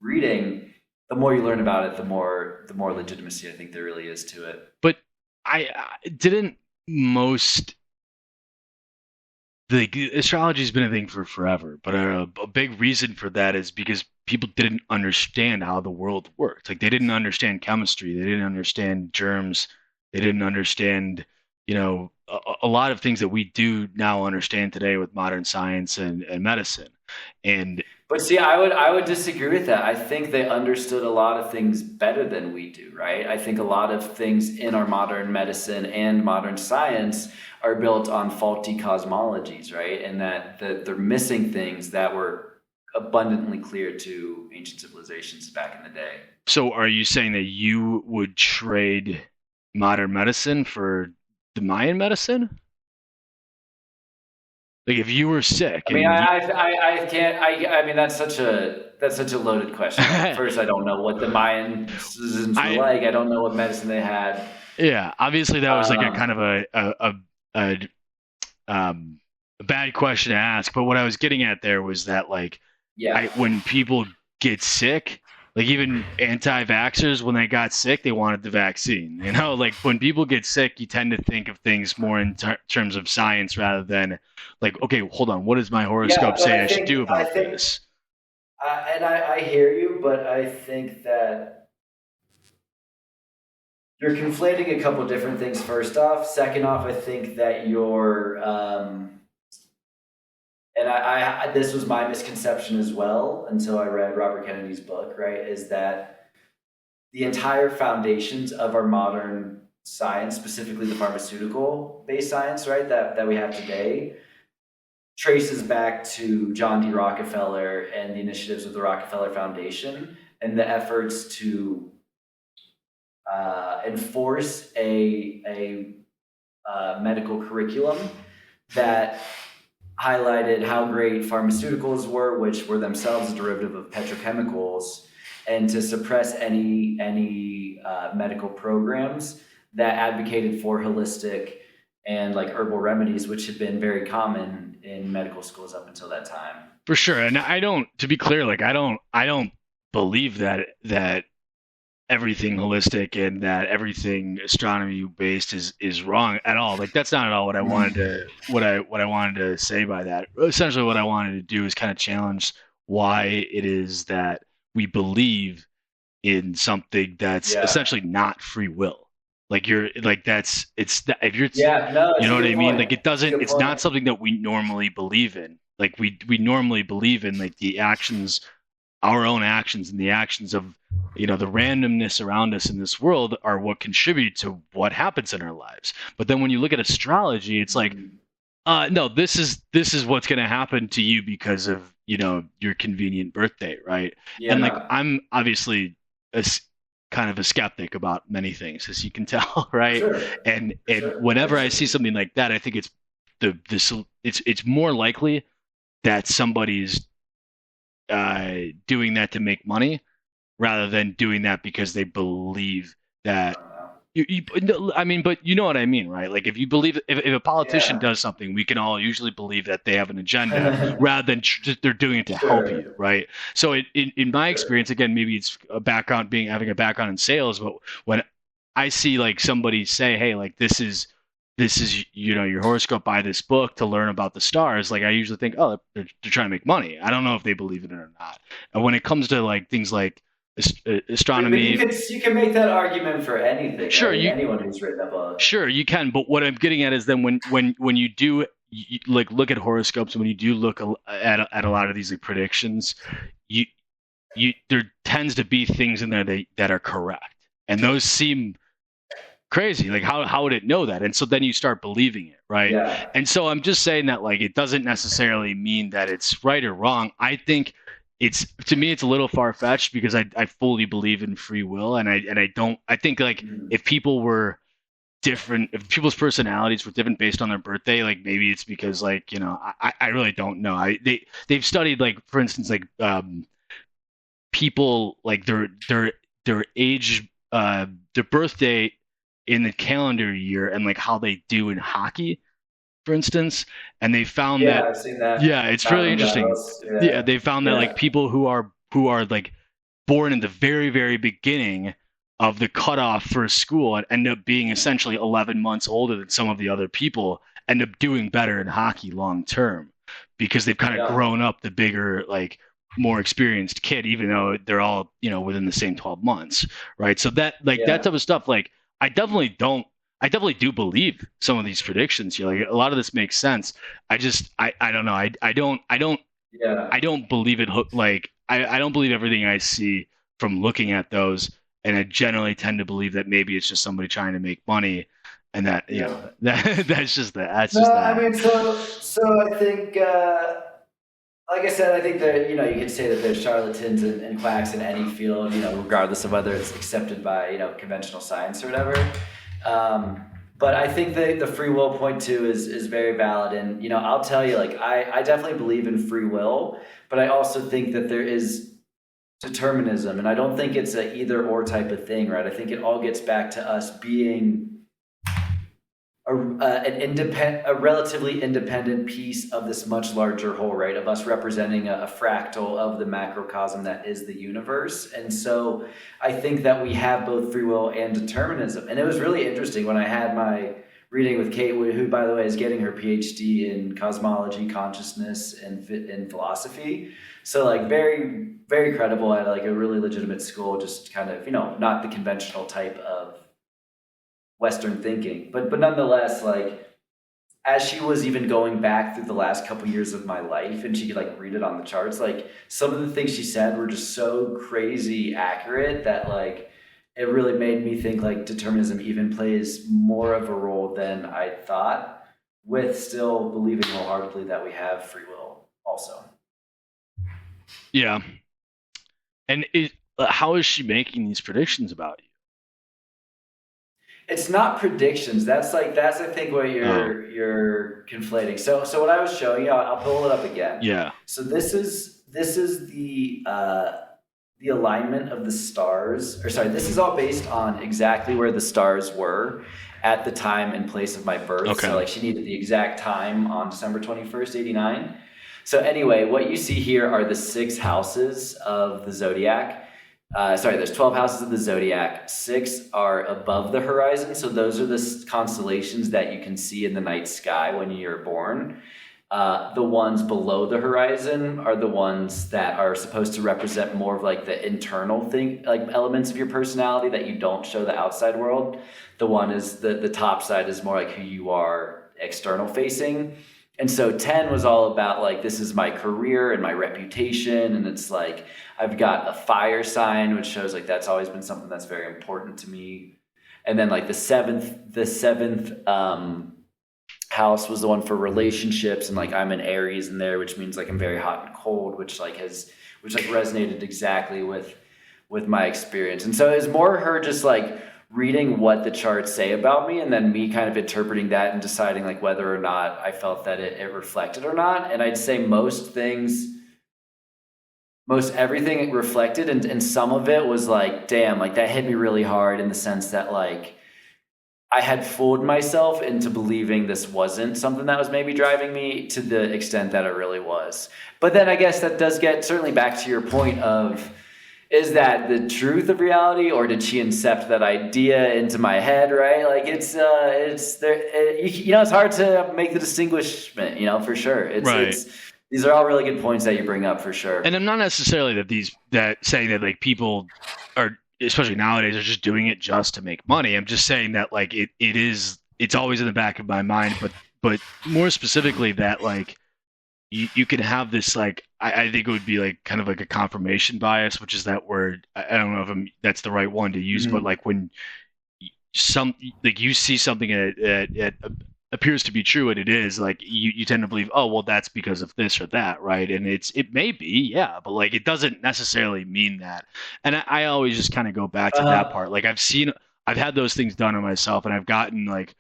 Speaker 1: reading, the more you learn about it, the more legitimacy I think there really is to it.
Speaker 2: But I didn't most astrology's been a thing for forever, but a big reason for that is because people didn't understand how the world worked. Like they didn't understand chemistry, they didn't understand germs, they didn't understand, a lot of things that we do now understand today with modern science and medicine. And
Speaker 1: But see, I would disagree with that. I think they understood a lot of things better than we do, right? I think a lot of things in our modern medicine and modern science are built on faulty cosmologies, right? And that they're missing things that were abundantly clear to ancient civilizations back in the day.
Speaker 2: so, are you saying that you would trade modern medicine for the Mayan medicine? Like, if you were sick
Speaker 1: I mean,
Speaker 2: and
Speaker 1: I can't. I mean, that's such a loaded question. First, I don't know what the Mayans were
Speaker 2: I,
Speaker 1: like. I don't know what medicine they had.
Speaker 2: yeah, obviously that was like a kind
Speaker 1: Um,
Speaker 2: of a a bad question to ask. But what I was getting at there was that like,
Speaker 1: yeah,
Speaker 2: when people get sick, like even anti-vaxxers, when they got sick, they wanted the vaccine. Like when people get sick, you tend to think of things more in terms of science rather than like, okay, hold on, what does my
Speaker 1: yeah.
Speaker 2: horoscope
Speaker 1: But
Speaker 2: say
Speaker 1: I
Speaker 2: I should
Speaker 1: think
Speaker 2: do
Speaker 1: I
Speaker 2: about
Speaker 1: think,
Speaker 2: this?
Speaker 1: and I hear you, but I think that you're conflating a couple different things. First off, second off, I think that and this was my misconception as well until I read Robert Kennedy's book. Right, is that the entire foundations of our modern science, specifically the pharmaceutical based science, right, that we have today, traces back to John D. Rockefeller and the initiatives of the Rockefeller Foundation and the efforts to enforce a medical curriculum that highlighted how great pharmaceuticals were, which were themselves a derivative of petrochemicals, and to suppress any medical programs that advocated for holistic and like herbal remedies, which had been very common in medical schools up until that time.
Speaker 2: For sure. And I don't, to be clear, like I don't believe that everything holistic and that everything astronomy based is wrong at all. Like that's not at all what I wanted to what I wanted to say by that. Essentially what I wanted to do is kind of challenge why it is that we believe in something that's
Speaker 1: Yeah.
Speaker 2: essentially not free will. Like you're like that's it's if you're
Speaker 1: Yeah. No,
Speaker 2: you
Speaker 1: that's
Speaker 2: know
Speaker 1: a
Speaker 2: what
Speaker 1: good
Speaker 2: I mean?
Speaker 1: point.
Speaker 2: Like
Speaker 1: That's a good
Speaker 2: it's not
Speaker 1: point.
Speaker 2: something that we normally believe in. Like we normally believe in like the actions, our own actions and the actions of the randomness around us in this world are what contribute to what happens in our lives. But then when you look at astrology, it's like,
Speaker 1: Mhm.
Speaker 2: no, this is what's going to happen to you because of your convenient birthday, right? And like
Speaker 1: Yeah.
Speaker 2: I'm obviously a kind of a skeptic about many things, as you can tell,
Speaker 1: For
Speaker 2: right?
Speaker 1: sure. For
Speaker 2: And
Speaker 1: sure. I
Speaker 2: whenever I see
Speaker 1: understand.
Speaker 2: something like that, I think it's it's more likely that somebody's doing that to make money rather than doing that because they believe that no, I mean, but you know what I mean, right? Like if you believe if a politician
Speaker 1: Yeah.
Speaker 2: does something, we can all usually believe that they have an agenda rather than just they're doing it to help
Speaker 1: Sure.
Speaker 2: you, right? So in my
Speaker 1: Sure.
Speaker 2: experience, again, maybe it's a background being having a background in sales, but when I see like somebody say, "Hey, like this is your horoscope, buy this book to learn about the stars," like I usually think, "Oh, they're trying to make money." I don't know if they believe in it or not. And when it comes to like things like
Speaker 1: But you
Speaker 2: astronomy,
Speaker 1: could you can make that argument for anything,
Speaker 2: sure,
Speaker 1: right?
Speaker 2: you
Speaker 1: Anyone who's written a book.
Speaker 2: sure, you can, but what I'm getting at is then when you do like look at horoscopes, when you do look at a lot of these like predictions, you there tends to be things in there that are correct, and those seem crazy. Like how would it know that? And so then you start believing it, right?
Speaker 1: Yeah.
Speaker 2: And so I'm just saying that like it doesn't necessarily mean that it's right or wrong. I think it's to me it's a little far fetched because I fully believe in free will, and I don't I think like
Speaker 1: Mhm.
Speaker 2: if people were different if people's personalities were different based on their birthday, like maybe it's because like I really don't know. They've studied like for instance like people like their age their birthday in the calendar year and like how they do in hockey for instance, and they found
Speaker 1: Yeah,
Speaker 2: that
Speaker 1: I've seen that.
Speaker 2: yeah, it's really
Speaker 1: Malcolm
Speaker 2: interesting.
Speaker 1: Gladwell's.
Speaker 2: Yeah,
Speaker 1: Yeah.
Speaker 2: they found that like
Speaker 1: Yeah.
Speaker 2: people who are like born in the very very beginning of the cutoff for a school and end up being essentially 11 months older than some of the other people, end up doing better in hockey long term because they've kind of
Speaker 1: Yeah.
Speaker 2: grown up the bigger, like more experienced kid, even though they're all, within the same 12 months. Right. So that
Speaker 1: Yeah.
Speaker 2: type of stuff, like I definitely don't, I definitely do believe some of these predictions here. Like a lot of this makes sense. I don't know.
Speaker 1: Yeah.
Speaker 2: I don't believe it. Like I don't believe everything I see from looking at those, and I generally tend to believe that maybe it's just somebody trying to make money, and that
Speaker 1: Yeah.
Speaker 2: that's just that. That's
Speaker 1: No,
Speaker 2: just
Speaker 1: I
Speaker 2: that.
Speaker 1: mean, so I think, like I said, I think that you can say that there's charlatans and quacks in any field, regardless of whether it's accepted by conventional science or whatever. Um, but I think that the free will point too is very valid, and I'll tell you, like I definitely believe in free will, but I also think that there is determinism, and I don't think it's a either or type of thing, right? I think it all gets back to us being a relatively independent piece of this much larger whole, right? Of us representing a fractal of the macrocosm that is the universe. And so I think that we have both free will and determinism. And it was really interesting when I had my reading with Kate, who, by the way, is getting her PhD in cosmology, consciousness, and in philosophy. So like very, very credible at like a really legitimate school, just kind of, not the conventional type of Western thinking, but nonetheless, like as she was even going back through the last couple years of my life, and she could like read it on the charts, like some of the things she said were just so crazy accurate that like it really made me think like determinism even plays more of a role than I thought, with still believing wholeheartedly that we have free will also.
Speaker 2: Yeah. And how is she making these predictions about you?
Speaker 1: It's not predictions. That's I think what
Speaker 2: Oh,
Speaker 1: you're conflating. So what I was showing you, I'll pull it up again.
Speaker 2: yeah.
Speaker 1: So this is the alignment of the stars. Or sorry, this is all based on exactly where the stars were at the time and place of my birth. So
Speaker 2: Okay.
Speaker 1: like she needed the exact time on December 21st, 89. So anyway, what you see here are the six houses of the zodiac. Sorry, there's 12 houses of the zodiac. Six are above the horizon. So those are the constellations that you can see in the night sky when you're born. The ones below the horizon are the ones that are supposed to represent more of like the internal thing, like elements of your personality that you don't show the outside world. The one is the top side is more like who you are external facing. And so 10 was all about like, this is my career and my reputation. And it's like, I've got a fire sign, which shows like that's always been something that's very important to me. And then like the seventh house was the one for relationships. And like, I'm an Aries in there, which means like I'm very hot and cold, which resonated exactly with my experience. And so it was more her just like reading what the charts say about me and then me kind of interpreting that and deciding like whether or not I felt that it reflected or not. And I'd say most everything it reflected, and some of it was like, damn, like that hit me really hard in the sense that like I had fooled myself into believing this wasn't something that was maybe driving me to the extent that it really was. But then I guess that does get certainly back to your point of, is that the truth of reality, or did she incept that idea into my head? Right? Like it's there. It's hard to make the distinguishment. For sure.
Speaker 2: Right.
Speaker 1: It's these are all really good points that you bring up for sure.
Speaker 2: And I'm not necessarily that saying that like people are, especially nowadays, are just doing it just to make money. I'm just saying that like it's always in the back of my mind, but more specifically that like you can have this like I think it would be like kind of like a confirmation bias, which is that word. I don't know if that's the right one to use, but
Speaker 1: Mhm.
Speaker 2: like when some like you see something that appears to be true and it is, like you tend to believe, oh well, that's because of this or that, right? And it may be, yeah, but like it doesn't necessarily mean that. And I always just kind of go back to that
Speaker 1: Uh,
Speaker 2: part. Like I've had those things done on myself, and I've gotten like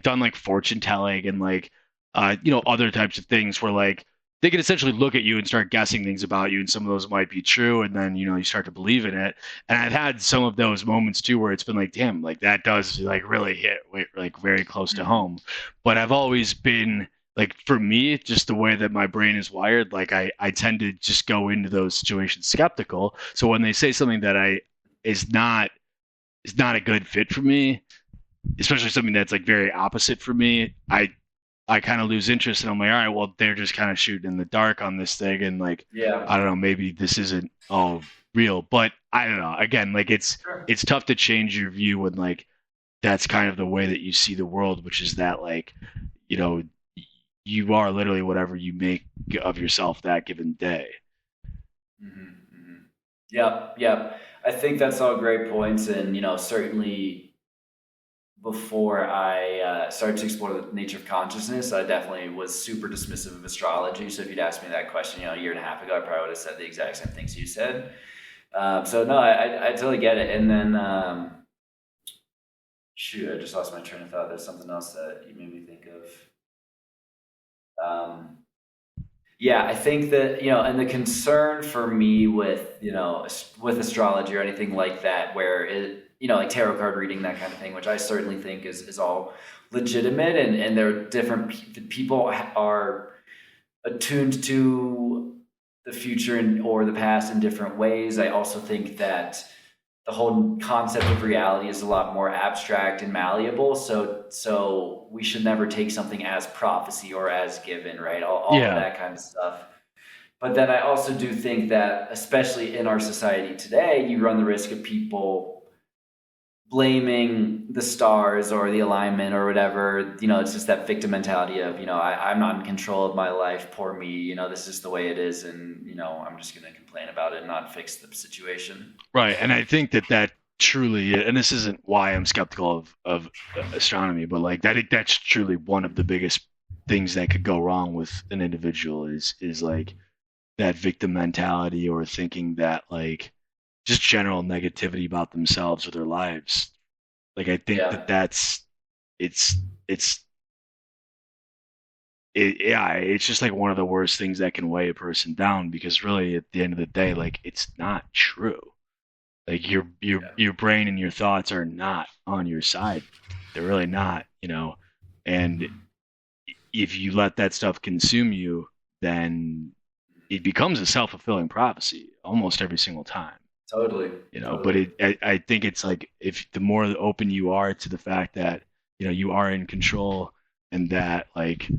Speaker 2: done like fortune telling and like other types of things where like they can essentially look at you and start guessing things about you, and some of those might be true, and then you start to believe in it. And I've had some of those moments too where it's been like, damn, like that does like really hit like very close to
Speaker 1: mhm.
Speaker 2: home. But I've always been like, for me, just the way that my brain is wired, like I tend to just go into those situations skeptical. So when they say something that I is not is not a good fit for me, especially something that's like very opposite for me, I kind of lose interest, and I'm like, all right, well, they're just kind of shooting in the dark on this thing, and like,
Speaker 1: Yeah.
Speaker 2: I don't know, maybe this isn't all real, but I don't know. Again, like
Speaker 1: Sure.
Speaker 2: it's tough to change your view when like that's kind of the way that you see the world, which is that like, you know, you are literally whatever you make of yourself that given day.
Speaker 1: Mm-hmm. Yep. Yep. I think that's all great points. And, certainly before I started to explore the nature of consciousness, I definitely was super dismissive of astrology. So if you'd asked me that question, a year and a half ago, I probably would have said the exact same things you said. So no, I totally get it. And then, shoot, I just lost my train of thought. There's something else that you made me think of. Yeah, I think that, and the concern for me with, with astrology or anything like that, where like tarot card reading, that kind of thing, which I certainly think is all legitimate, and there are people are attuned to the future or the past in different ways. I also think that the whole concept of reality is a lot more abstract and malleable. So we should never take something as prophecy or as given, right? All of
Speaker 2: Yeah,
Speaker 1: that kind of stuff. But then I also do think that, especially in our society today, you run the risk of people blaming the stars or the alignment or whatever. It's just that victim mentality of, I'm not in control of my life. Poor me. This is the way it is. And, I'm just going to complain about it and not fix the situation.
Speaker 2: right. And I think that truly, and this isn't why I'm skeptical of astronomy, but like that, that's truly one of the biggest things that could go wrong with an individual is like that victim mentality, or thinking that like just general negativity about themselves or their lives. Like I think
Speaker 1: Yeah.
Speaker 2: that's it's it's yeah, it's just like one of the worst things that can weigh a person down, because really at the end of the day, like it's not true. Like
Speaker 1: Yeah.
Speaker 2: your brain and your thoughts are not on your side. They're really not. And if you let that stuff consume you, then it becomes a self-fulfilling prophecy almost every single time.
Speaker 1: Totally.
Speaker 2: But
Speaker 1: Totally.
Speaker 2: I think it's like, if the more open you are to the fact that you are in control, and that like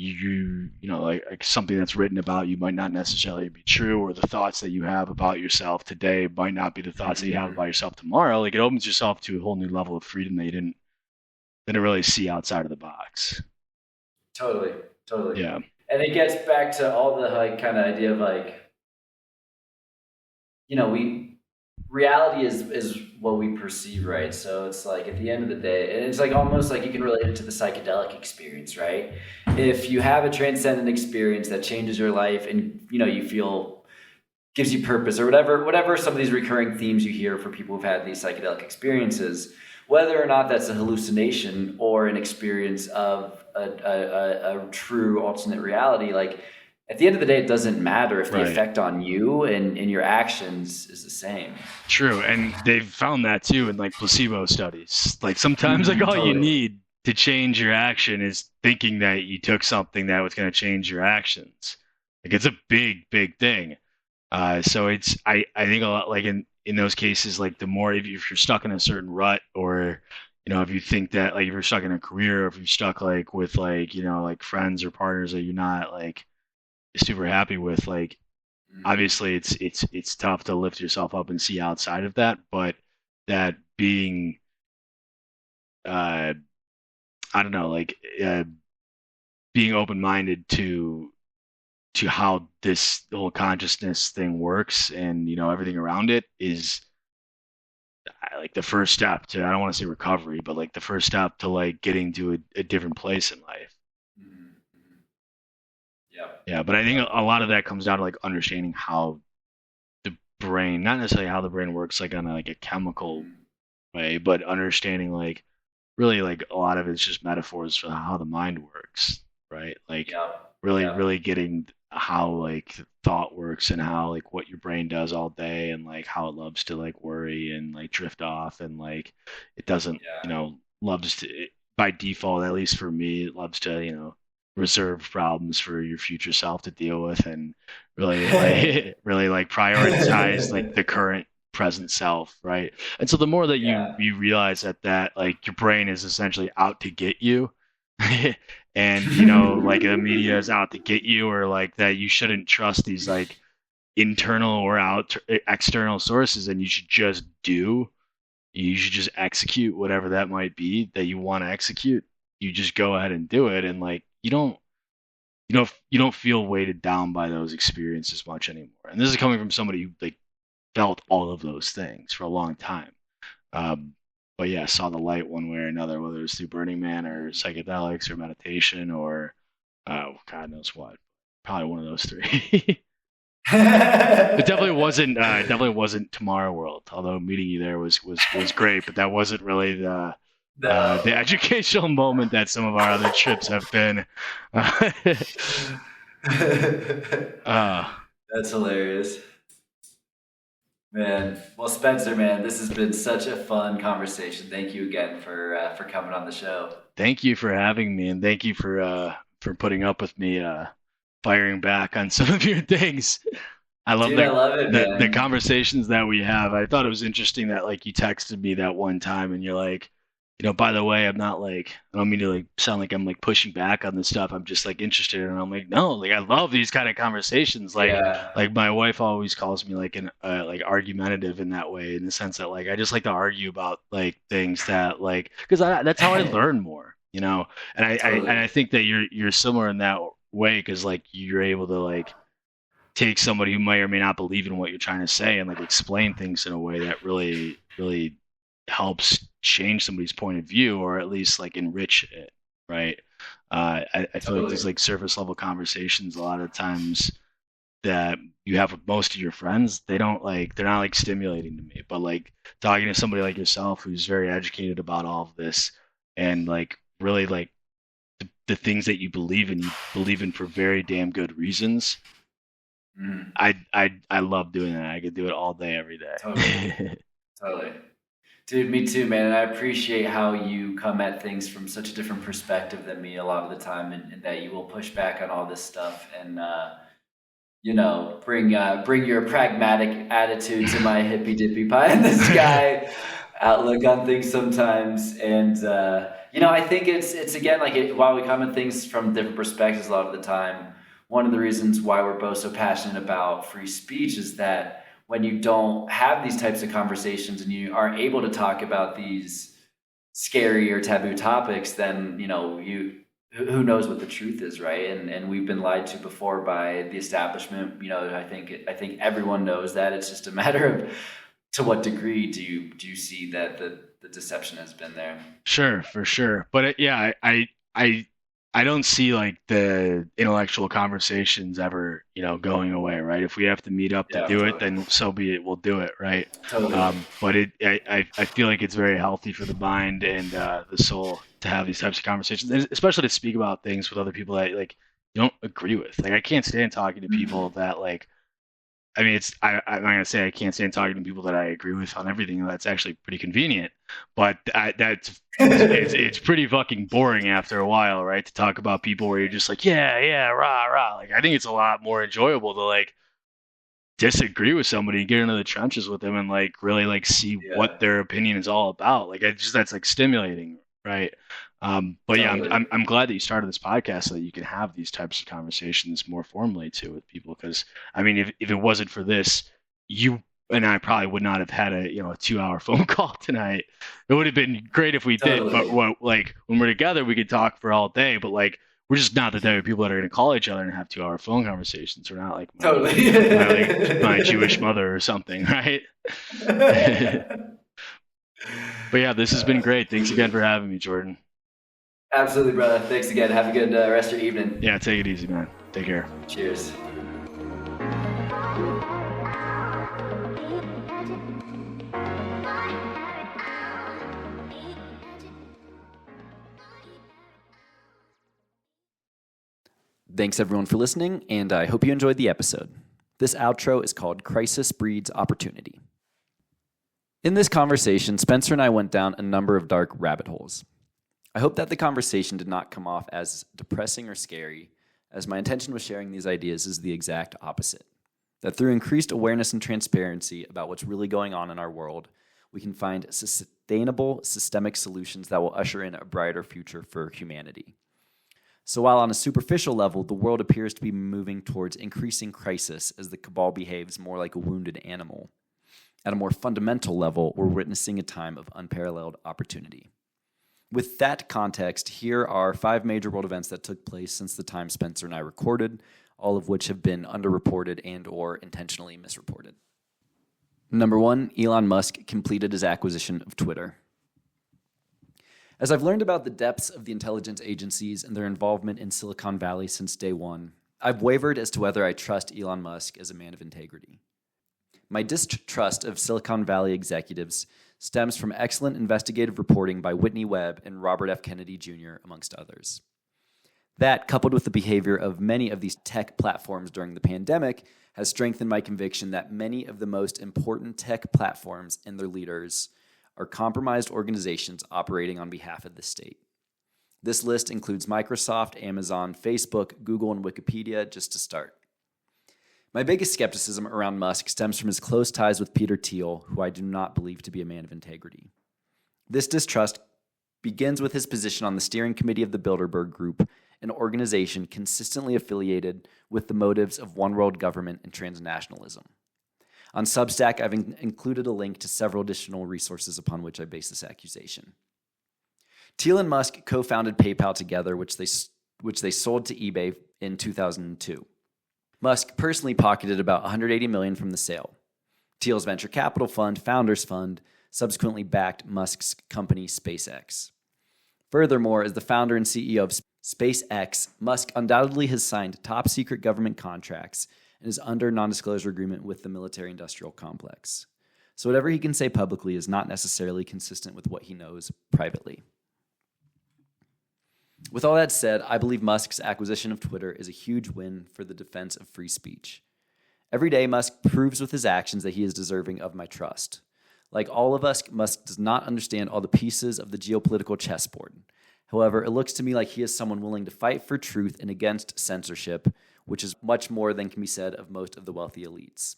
Speaker 2: like something that's written about you might not necessarily be true, or the thoughts that you have about yourself today might not be the thoughts that you have
Speaker 1: Mhm.
Speaker 2: about yourself tomorrow. Like, it opens yourself to a whole new level of freedom that you didn't really see outside of the box.
Speaker 1: Totally. Totally.
Speaker 2: Yeah,
Speaker 1: And it gets back to all the like kind of idea of like, we reality is what we perceive, right? So it's like at the end of the day, and it's like almost like you can relate it to the psychedelic experience, right? If you have a transcendent experience that changes your life, and you feel gives you purpose or whatever some of these recurring themes you hear for people who've had these psychedelic experiences, whether or not that's a hallucination or an experience of a true alternate reality, like at the end of the day, it doesn't matter if the
Speaker 2: right.
Speaker 1: effect on you and your actions is the same.
Speaker 2: True. And they've found that too in like placebo studies. Like sometimes like all you
Speaker 1: Totally.
Speaker 2: need to change your action is thinking that you took something that was going to change your actions. Like it's a big thing. So I think a lot, like in those cases, like the more, if you're stuck in a certain rut, or if you think that, like, if you're stuck in a career, or if you're stuck like with like like friends or partners that you're not like super happy with, like
Speaker 1: Mhm.
Speaker 2: obviously it's tough to lift yourself up and see outside of that, but that being uh I don't know, like being open-minded to how this whole consciousness thing works, and everything around it is like the first step to, I don't want to say recovery, but like the first step to like getting to a different place in life.
Speaker 1: Mhm. Mhm. Yep.
Speaker 2: Yeah, but I think
Speaker 1: Yep.
Speaker 2: a lot of that comes down to like understanding how the brain, not necessarily how the brain works like on like a chemical
Speaker 1: Mhm.
Speaker 2: way, but understanding like really like a lot of it's just metaphors for how the mind works, right? Like
Speaker 1: Yep.
Speaker 2: really
Speaker 1: Yep.
Speaker 2: getting how like thought works, and how like what your brain does all day, and like how it loves to like worry and like drift off, and like it doesn't,
Speaker 1: Yeah.
Speaker 2: loves to, by default, at least for me, it loves to, reserve problems for your future self to deal with, and really like really like prioritize like the current present self, right? And so the more that
Speaker 1: Yeah.
Speaker 2: you realize that like your brain is essentially out to get you, and like the media is out to get you, or like that you shouldn't trust these like internal or external sources, and you should just execute whatever that might be that you want to execute. You just go ahead and do it, and like you don't feel weighted down by those experiences much anymore. And this is coming from somebody who like felt all of those things for a long time. Um, but yeah, saw the light one way or another, whether it was through Burning Man or psychedelics or meditation or God knows what. Probably one of those three. It definitely wasn't Tomorrow World. Although meeting you there was great, but that wasn't really the educational moment that some of our other trips have been.
Speaker 1: That's hilarious. Man, well, Spencer, man, this has been such a fun conversation. Thank you again for coming on the show.
Speaker 2: Thank you for having me, and thank you for putting up with me firing back on some of your things. I love the conversations that we have. I thought it was interesting that like you texted me that one time, and you're like, by the way, I'm not like, I don't mean to like sound like I'm like pushing back on this stuff. I'm just like interested, and I'm like, no, like I love these kind of conversations. Like my wife always calls me like an like argumentative in that way, in the sense that like I just like to argue about like things that like, because that's how I learn more, And I think that you're similar in that way, because like you're able to like take somebody who may or may not believe in what you're trying to say and like explain things in a way that really helps change somebody's point of view, or at least like enrich it, right? I feel like these like surface level conversations a lot of times that you have with most of your friends, they're not like stimulating to me. But like talking to somebody like yourself who's very educated about all of this, and like really like the things that you believe in for very damn good reasons. I love doing that. I could do it all day, every day.
Speaker 1: Totally. Dude, me too, man. And I appreciate how you come at things from such a different perspective than me a lot of the time, and that you will push back on all this stuff and bring your pragmatic attitude to my hippy dippy pie in the sky outlook on things sometimes. And I think it's again like while we come at things from different perspectives a lot of the time, one of the reasons why we're both so passionate about free speech is that when you don't have these types of conversations and you aren't able to talk about these scary or taboo topics, then who knows what the truth is, right? And we've been lied to before by the establishment. I think everyone knows that. It's just a matter of to what degree do you see that the deception has been there.
Speaker 2: Sure, for sure. But I don't see like the intellectual conversations ever, going away, right? If we have to meet up to do it, then so be it. We'll do it, right?
Speaker 1: Totally.
Speaker 2: But I feel like it's very healthy for the mind and the soul to have these types of conversations, and especially to speak about things with other people that like you don't agree with. Like I can't stand talking to people that like. I mean, I'm not gonna say I can't stand talking to people that I agree with on everything. That's actually pretty convenient, but it's pretty fucking boring after a while, right? To talk about people where you're just like, yeah, rah, rah. Like, I think it's a lot more enjoyable to like disagree with somebody, get into the trenches with them, and like really like see what their opinion is all about. Like, that's like stimulating, right? But totally. Yeah, I'm glad that you started this podcast so that you can have these types of conversations more formally too with people. Because I mean, if it wasn't for this, you and I probably would not have had a 2-hour phone call tonight. It would have been great if we did, but when we're together, we could talk for all day. But like, we're just not the type of people that are going to call each other and have 2-hour phone conversations. We're not like my Jewish mother or something, right? But yeah, this has been great. Thanks again for having me, Jordan.
Speaker 1: Absolutely, brother. Thanks again. Have a good rest of your evening.
Speaker 2: Yeah, take it easy, man. Take care.
Speaker 1: Cheers. Thanks, everyone, for listening, and I hope you enjoyed the episode. This outro is called Crisis Breeds Opportunity. In this conversation, Spencer and I went down a number of dark rabbit holes. I hope that the conversation did not come off as depressing or scary, as my intention with sharing these ideas is the exact opposite. that through increased awareness and transparency about what's really going on in our world, we can find sustainable systemic solutions that will usher in a brighter future for humanity. So while on a superficial level, the world appears to be moving towards increasing crisis as the cabal behaves more like a wounded animal, at a more fundamental level, we're witnessing a time of unparalleled opportunity. With that context, here are 5 major world events that took place since the time Spencer and I recorded, all of which have been underreported and or intentionally misreported. Number 1, Elon Musk completed his acquisition of Twitter. As I've learned about the depths of the intelligence agencies and their involvement in Silicon Valley since day one, I've wavered as to whether I trust Elon Musk as a man of integrity. My distrust of Silicon Valley executives stems from excellent investigative reporting by Whitney Webb and Robert F. Kennedy Jr., amongst others. That, coupled with the behavior of many of these tech platforms during the pandemic, has strengthened my conviction that many of the most important tech platforms and their leaders are compromised organizations operating on behalf of the state. This list includes Microsoft, Amazon, Facebook, Google, and Wikipedia, just to start. My biggest skepticism around Musk stems from his close ties with Peter Thiel, who I do not believe to be a man of integrity. This distrust begins with his position on the steering committee of the Bilderberg Group, an organization consistently affiliated with the motives of one world government and transnationalism. On Substack, I've included a link to several additional resources upon which I base this accusation. Thiel and Musk co-founded PayPal together, which they sold to eBay in 2002. Musk personally pocketed about $180 million from the sale. Thiel's venture capital fund, Founders Fund, subsequently backed Musk's company SpaceX. Furthermore, as the founder and CEO of SpaceX, Musk undoubtedly has signed top-secret government contracts and is under non-disclosure agreement with the military-industrial complex. So whatever he can say publicly is not necessarily consistent with what he knows privately. With all that said, I believe Musk's acquisition of Twitter is a huge win for the defense of free speech. Every day, Musk proves with his actions that he is deserving of my trust. Like all of us, Musk does not understand all the pieces of the geopolitical chessboard. However, it looks to me like he is someone willing to fight for truth and against censorship, which is much more than can be said of most of the wealthy elites.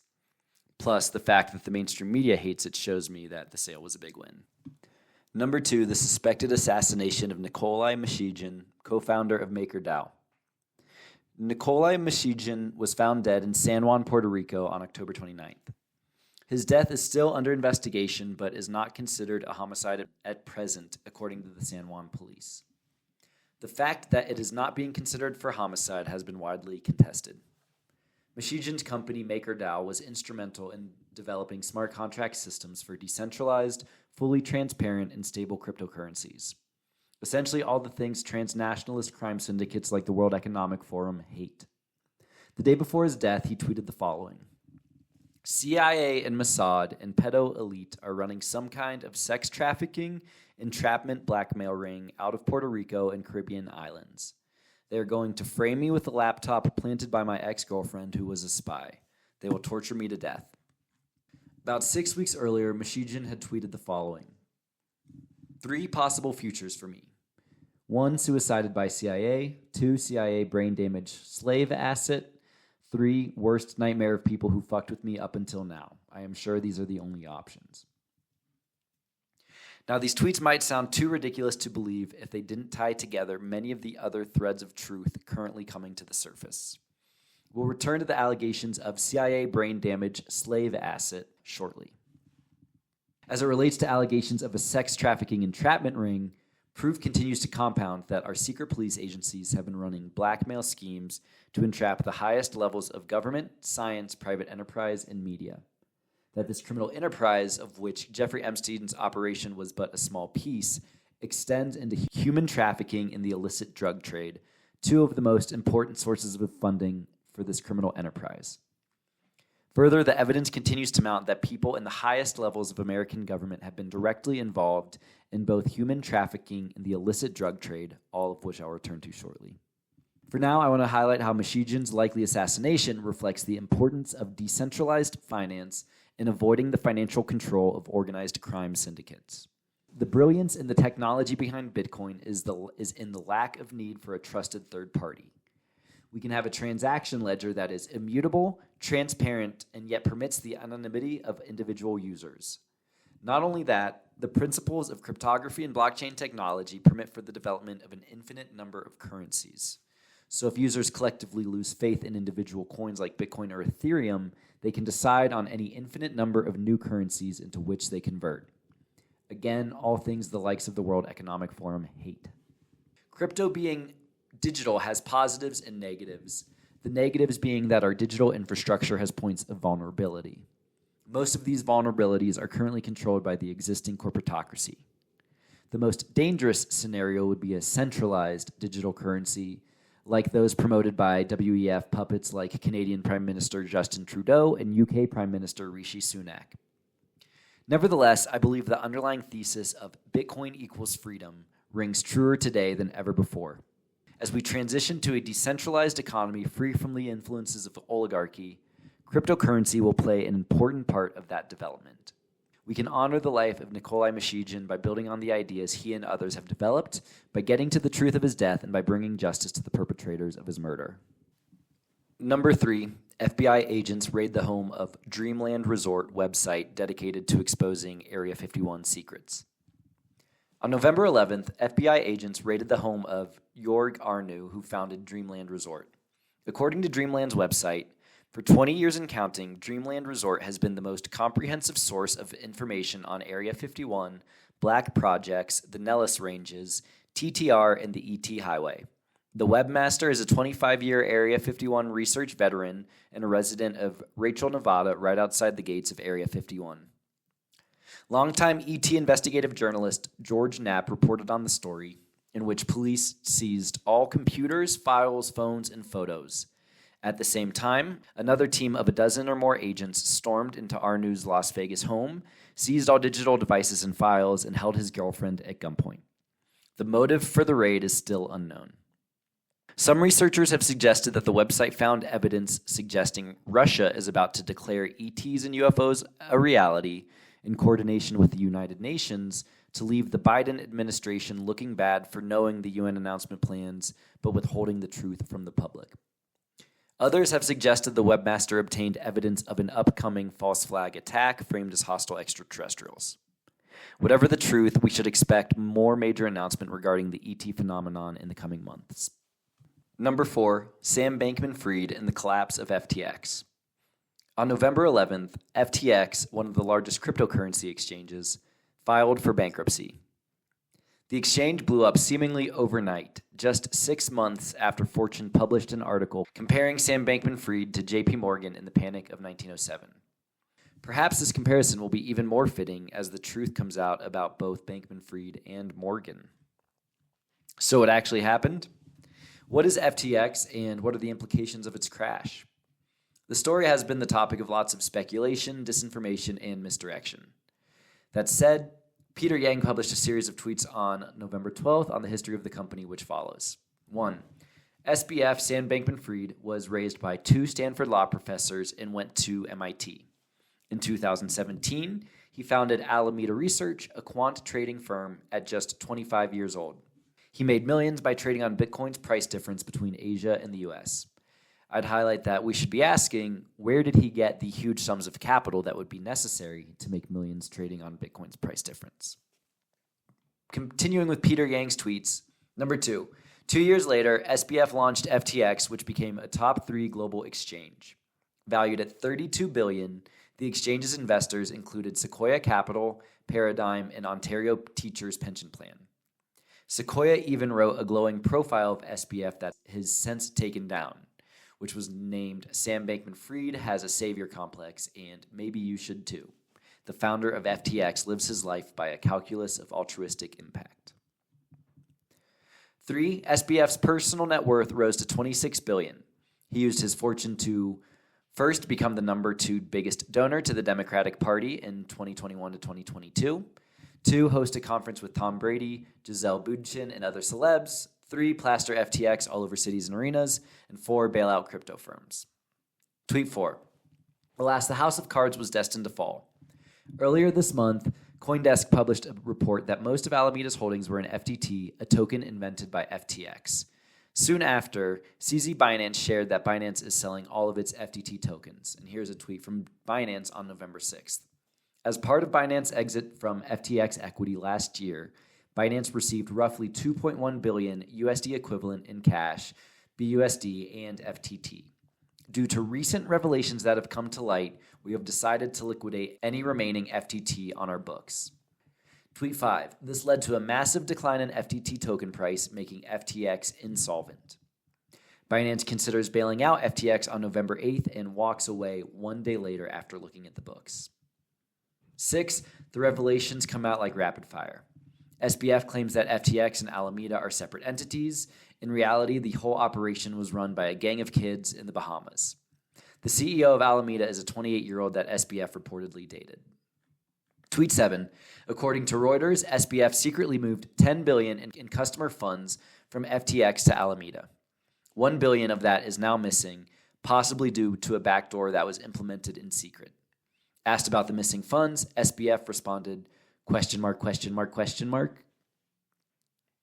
Speaker 1: Plus, the fact that the mainstream media hates it shows me that the sale was a big win. Number 2, the suspected assassination of Nikolai Mishigin, co-founder of MakerDAO. Nikolai Mishigin was found dead in San Juan, Puerto Rico on October 29th. His death is still under investigation, but is not considered a homicide at present, according to the San Juan police. The fact that it is not being considered for homicide has been widely contested. Mishigin's company, MakerDAO, was instrumental in developing smart contract systems for decentralized, fully transparent, and stable cryptocurrencies. Essentially all the things transnationalist crime syndicates like the World Economic Forum hate. The day before his death, he tweeted the following: CIA and Mossad and pedo elite are running some kind of sex trafficking, entrapment, blackmail ring out of Puerto Rico and Caribbean islands. They are going to frame me with a laptop planted by my ex-girlfriend who was a spy. They will torture me to death. About 6 weeks earlier, Mishigin had tweeted the following: 3 possible futures for me. 1, suicided by CIA. 2, CIA brain damage slave asset. 3, worst nightmare of people who fucked with me up until now. I am sure these are the only options. Now, these tweets might sound too ridiculous to believe if they didn't tie together many of the other threads of truth currently coming to the surface. We'll return to the allegations of CIA brain damage slave asset shortly. As it relates to allegations of a sex trafficking entrapment ring, proof continues to compound that our secret police agencies have been running blackmail schemes to entrap the highest levels of government, science, private enterprise, and media. That this criminal enterprise, of which Jeffrey Epstein's operation was but a small piece, extends into human trafficking and the illicit drug trade, 2 of the most important sources of funding for this criminal enterprise. Further, the evidence continues to mount that people in the highest levels of American government have been directly involved in both human trafficking and the illicit drug trade, all of which I'll return to shortly. For now, I want to highlight how Mishigin's likely assassination reflects the importance of decentralized finance in avoiding the financial control of organized crime syndicates. The brilliance in the technology behind Bitcoin is in the lack of need for a trusted third party. We can have a transaction ledger that is immutable, transparent, and yet permits the anonymity of individual users. Not only that, the principles of cryptography and blockchain technology permit for the development of an infinite number of currencies. So if users collectively lose faith in individual coins like Bitcoin or Ethereum, they can decide on any infinite number of new currencies into which they convert. Again, all things the likes of the World Economic Forum hate. Crypto being digital has positives and negatives. The negatives being that our digital infrastructure has points of vulnerability. Most of these vulnerabilities are currently controlled by the existing corporatocracy. The most dangerous scenario would be a centralized digital currency, like those promoted by WEF puppets like Canadian Prime Minister Justin Trudeau and UK Prime Minister Rishi Sunak. Nevertheless, I believe the underlying thesis of Bitcoin equals freedom rings truer today than ever before. As we transition to a decentralized economy free from the influences of oligarchy, cryptocurrency will play an important part of that development. We can honor the life of Nikolai Mishigin by building on the ideas he and others have developed, by getting to the truth of his death, and by bringing justice to the perpetrators of his murder. Number 3, FBI agents raid the home of Dreamland Resort website dedicated to exposing Area 51 secrets. On November 11th, FBI agents raided the home of Jorg Arnu, who founded Dreamland Resort. According to Dreamland's website, for 20 years and counting, Dreamland Resort has been the most comprehensive source of information on Area 51, black projects, the Nellis Ranges, TTR, and the ET Highway. The webmaster is a 25-year Area 51 research veteran and a resident of Rachel, Nevada, right outside the gates of Area 51. Longtime ET investigative journalist George Knapp reported on the story, in which police seized all computers, files, phones, and photos. At the same time, another team of a dozen or more agents stormed into Arnu's Las Vegas home, seized all digital devices and files, and held his girlfriend at gunpoint. The motive for the raid is still unknown. Some researchers have suggested that the website found evidence suggesting Russia is about to declare ETs and UFOs a reality in coordination with the United Nations to leave the Biden administration looking bad for knowing the UN announcement plans but withholding the truth from the public. Others have suggested the webmaster obtained evidence of an upcoming false flag attack framed as hostile extraterrestrials. Whatever the truth, we should expect more major announcement regarding the ET phenomenon in the coming months. Number 4, Sam Bankman-Fried and the collapse of FTX. On November 11th, FTX, one of the largest cryptocurrency exchanges, filed for bankruptcy. The exchange blew up seemingly overnight, just 6 months after Fortune published an article comparing Sam Bankman-Fried to JP Morgan in the panic of 1907. Perhaps this comparison will be even more fitting as the truth comes out about both Bankman-Fried and Morgan. So what actually happened? What is FTX and what are the implications of its crash? The story has been the topic of lots of speculation, disinformation, and misdirection. That said, Peter Yang published a series of tweets on November 12th on the history of the company, which follows. 1. SBF Sam Bankman-Fried was raised by 2 Stanford law professors and went to MIT. In 2017, he founded Alameda Research, a quant trading firm, at just 25 years old. He made millions by trading on Bitcoin's price difference between Asia and the US. I'd highlight that we should be asking, where did he get the huge sums of capital that would be necessary to make millions trading on Bitcoin's price difference? Continuing with Peter Yang's tweets, number 2, 2 years later, SBF launched FTX, which became a top 3 global exchange. Valued at $32 billion, the exchange's investors included Sequoia Capital, Paradigm, and Ontario Teachers Pension Plan. Sequoia even wrote a glowing profile of SBF that has since taken down, which was named Sam Bankman-Fried has a savior complex, and maybe you should too. The founder of FTX lives his life by a calculus of altruistic impact. 3. SBF's personal net worth rose to $26 billion. He used his fortune to first become the number 2 biggest donor to the Democratic Party in 2021 to 2022. 2. Host a conference with Tom Brady, Gisele Bündchen, and other celebs. 3. Plaster FTX all over cities and arenas. And 4. Bail out crypto firms. Tweet 4. Alas, the house of cards was destined to fall. Earlier this month, CoinDesk published a report that most of Alameda's holdings were in FTT, a token invented by FTX. Soon after, CZ Binance shared that Binance is selling all of its FTT tokens. And here's a tweet from Binance on November 6th. As part of Binance's exit from FTX equity last year, Binance received roughly $2.1 billion USD equivalent in cash, BUSD, and FTT. Due to recent revelations that have come to light, we have decided to liquidate any remaining FTT on our books. Tweet 5. This led to a massive decline in FTT token price, making FTX insolvent. Binance considers bailing out FTX on November 8th and walks away one day later after looking at the books. 6. The revelations come out like rapid fire. SBF claims that FTX and Alameda are separate entities. In reality, the whole operation was run by a gang of kids in the Bahamas. The CEO of Alameda is a 28-year-old that SBF reportedly dated. Tweet 7. According to Reuters, SBF secretly moved $10 billion in customer funds from FTX to Alameda. $1 billion of that is now missing, possibly due to a backdoor that was implemented in secret. Asked about the missing funds, SBF responded, ?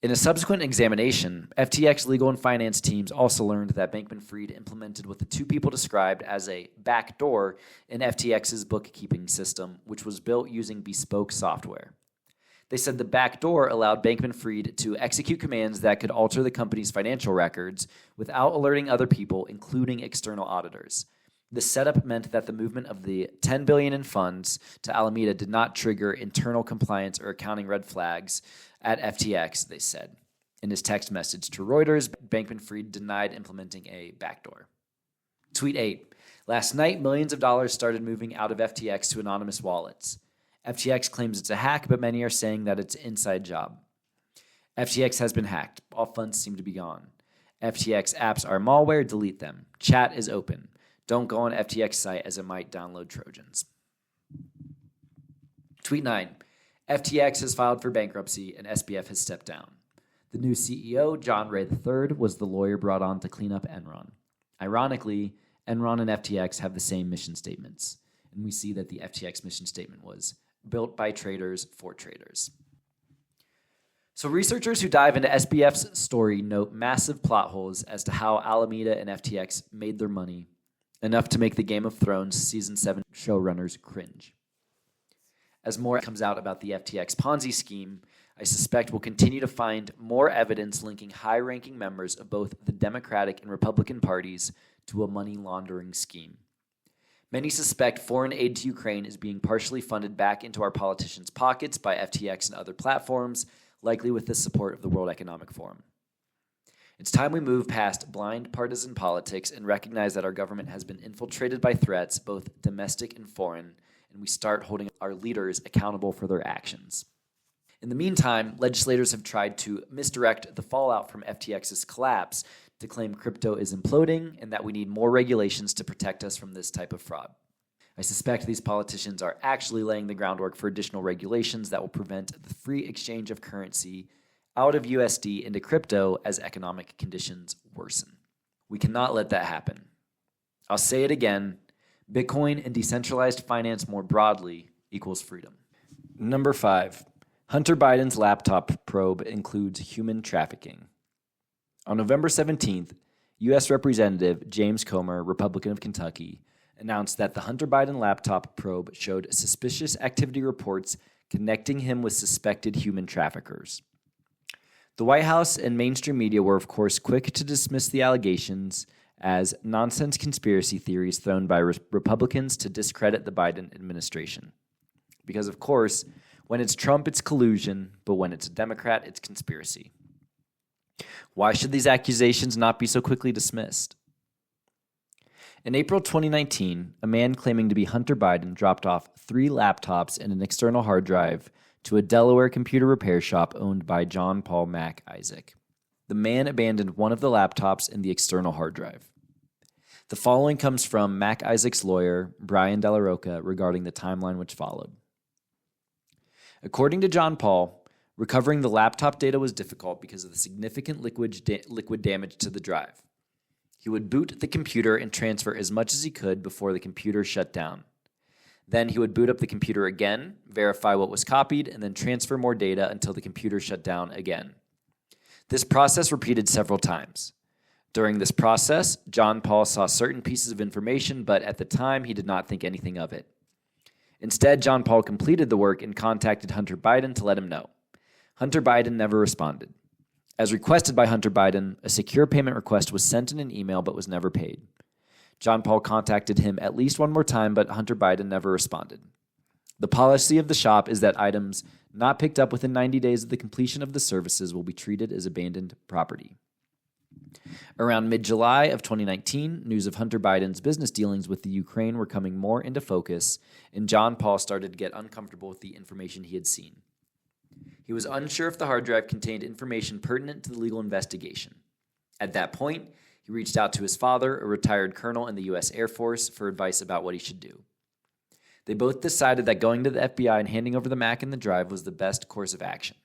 Speaker 1: In a subsequent examination, FTX legal and finance teams also learned that Bankman-Fried implemented what the two people described as a backdoor in FTX's bookkeeping system, which was built using bespoke software. They said the backdoor allowed Bankman-Fried to execute commands that could alter the company's financial records without alerting other people, including external auditors. The setup meant that the movement of the $10 billion in funds to Alameda did not trigger internal compliance or accounting red flags at FTX, they said. In his text message to Reuters, Bankman-Fried denied implementing a backdoor. Tweet 8. Last night, millions of dollars started moving out of FTX to anonymous wallets. FTX claims it's a hack, but many are saying that it's an inside job. FTX has been hacked. All funds seem to be gone. FTX apps are malware. Delete them. Chat is open. Don't go on FTX site as it might download Trojans. Tweet 9. FTX has filed for bankruptcy and SBF has stepped down. The new CEO, John Ray III, was the lawyer brought on to clean up Enron. Ironically, Enron and FTX have the same mission statements. And we see that the FTX mission statement was built by traders for traders. So researchers who dive into SBF's story note massive plot holes as to how Alameda and FTX made their money, enough to make the Game of Thrones Season 7 showrunners cringe. As more comes out about the FTX Ponzi scheme, I suspect we'll continue to find more evidence linking high-ranking members of both the Democratic and Republican parties to a money laundering scheme. Many suspect foreign aid to Ukraine is being partially funded back into our politicians' pockets by FTX and other platforms, likely with the support of the World Economic Forum. It's time we move past blind partisan politics and recognize that our government has been infiltrated by threats, both domestic and foreign, and we start holding our leaders accountable for their actions. In the meantime, legislators have tried to misdirect the fallout from FTX's collapse to claim crypto is imploding and that we need more regulations to protect us from this type of fraud. I suspect these politicians are actually laying the groundwork for additional regulations that will prevent the free exchange of currency out of USD into crypto as economic conditions worsen. We cannot let that happen. I'll say it again, Bitcoin and decentralized finance more broadly equals freedom. Number 5. Hunter Biden's laptop probe includes human trafficking. On November 17th, U.S. Representative James Comer, Republican of Kentucky, announced that the Hunter Biden laptop probe showed suspicious activity reports connecting him with suspected human traffickers. The White House and mainstream media were, of course, quick to dismiss the allegations as nonsense conspiracy theories thrown by Republicans to discredit the Biden administration. Because, of course, when it's Trump, it's collusion, but when it's a Democrat, it's conspiracy. Why should these accusations not be so quickly dismissed? In April 2019, a man claiming to be Hunter Biden dropped off 3 laptops and an external hard drive to a Delaware computer repair shop owned by John Paul Mac Isaac. The man abandoned one of the laptops and the external hard drive. The following comes from Mac Isaac's lawyer, Brian Della Rocca, regarding the timeline which followed. According to John Paul, recovering the laptop data was difficult because of the significant liquid damage to the drive. He would boot the computer and transfer as much as he could before the computer shut down. Then he would boot up the computer again, verify what was copied, and then transfer more data until the computer shut down again. This process repeated several times. During this process, John Paul saw certain pieces of information, but at the time he did not think anything of it. Instead, John Paul completed the work and contacted Hunter Biden to let him know. Hunter Biden never responded. As requested by Hunter Biden, a secure payment request was sent in an email but was never paid. John Paul contacted him at least one more time, but Hunter Biden never responded. The policy of the shop is that items not picked up within 90 days of the completion of the services will be treated as abandoned property. Around mid-July of 2019, news of Hunter Biden's business dealings with the Ukraine were coming more into focus, and John Paul started to get uncomfortable with the information he had seen. He was unsure if the hard drive contained information pertinent to the legal investigation. At that point, he reached out to his father, a retired colonel in the U.S. Air Force, for advice about what he should do. They both decided that going to the FBI and handing over the Mac and the drive was the best course of action.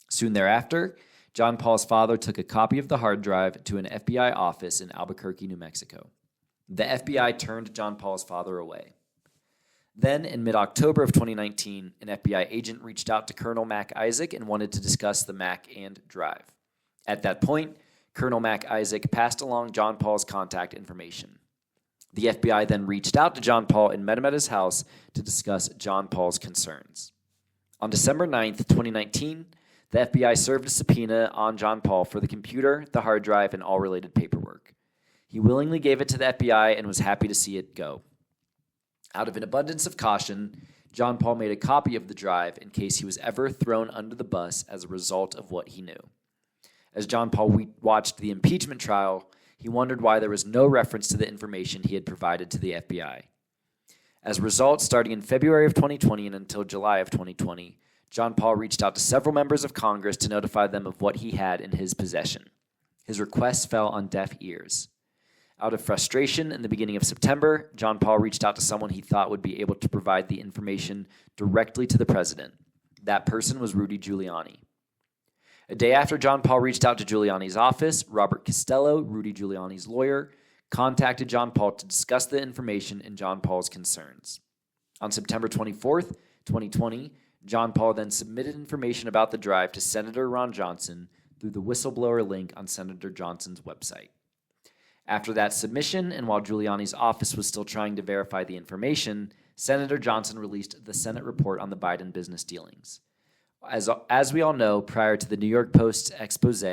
Speaker 1: Soon thereafter, John Paul's father took a copy of the hard drive to an FBI office in Albuquerque, New Mexico. The FBI turned John Paul's father away. Then, in mid-October of 2019, an FBI agent reached out to Colonel Mac Isaac and wanted to discuss the Mac and drive. At that point, Colonel Mac Isaac passed along John Paul's contact information. The FBI then reached out to John Paul and met him at his house to discuss John Paul's concerns. On December 9th, 2019, the FBI served a subpoena on John Paul for the computer, the hard drive, and all related paperwork. He willingly gave it to the FBI and was happy to see it go. Out of an abundance of caution, John Paul made a copy of the drive in case he was ever thrown under the bus as a result of what he knew. As John Paul watched the impeachment trial, he wondered why there was no reference to the information he had provided to the FBI. As a result, starting in February of 2020 and until July of 2020, John Paul reached out to several members of Congress to notify them of what he had in his possession. His requests fell on deaf ears. Out of frustration, in the beginning of September, John Paul reached out to someone he thought would be able to provide the information directly to the president. That person was Rudy Giuliani. A day after John Paul reached out to Giuliani's office, Robert Costello, Rudy Giuliani's lawyer, contacted John Paul to discuss the information and John Paul's concerns. On September 24th, 2020, John Paul then submitted information about the drive to Senator Ron Johnson through the whistleblower link on Senator Johnson's website. After that submission, and while Giuliani's office was still trying to verify the information, Senator Johnson released the Senate report on the Biden business dealings. As we all know, prior to the New York Post's expose,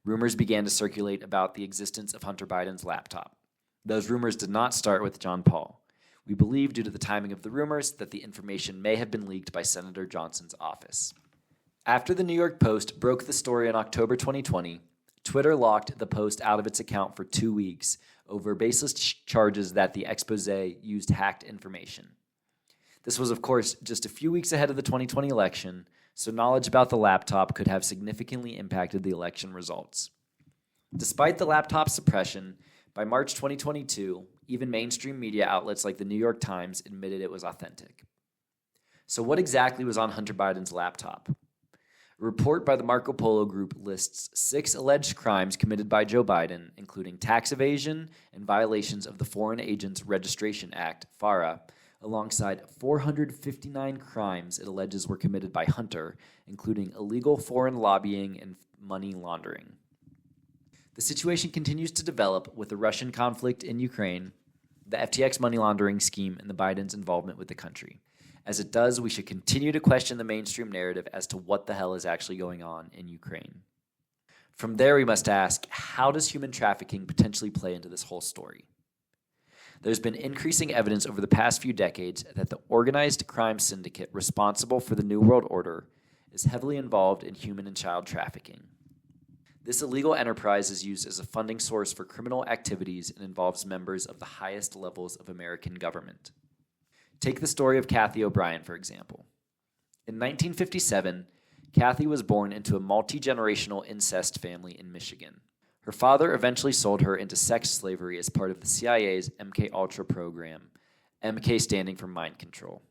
Speaker 1: rumors began to circulate about the existence of Hunter Biden's laptop. Those rumors did not start with John Paul. We believe, due to the timing of the rumors, that the information may have been leaked by Senator Johnson's office. After the New York Post broke the story in October 2020, Twitter locked the Post out of its account for 2 weeks over baseless charges that the expose used hacked information. This was, of course, just a few weeks ahead of the 2020 election, so knowledge about the laptop could have significantly impacted the election results. Despite the laptop suppression, by March 2022, even mainstream media outlets like the New York Times admitted it was authentic. So what exactly was on Hunter Biden's laptop? A report by the Marco Polo Group lists 6 alleged crimes committed by Joe Biden, including tax evasion and violations of the Foreign Agents Registration Act, FARA, alongside 459 crimes it alleges were committed by Hunter, including illegal foreign lobbying and money laundering. The situation continues to develop with the Russian conflict in Ukraine, the FTX money laundering scheme, and the Biden's involvement with the country. As it does, we should continue to question the mainstream narrative as to what the hell is actually going on in Ukraine. From there, we must ask, how does human trafficking potentially play into this whole story? There's been increasing evidence over the past few decades that the organized crime syndicate responsible for the New World Order is heavily involved in human and child trafficking. This illegal enterprise is used as a funding source for criminal activities and involves members of the highest levels of American government. Take the story of Kathy O'Brien, for example. In 1957, Kathy was born into a multi-generational incest family in Michigan. Her father eventually sold her into sex slavery as part of the CIA's MK-Ultra program, MK standing for mind control.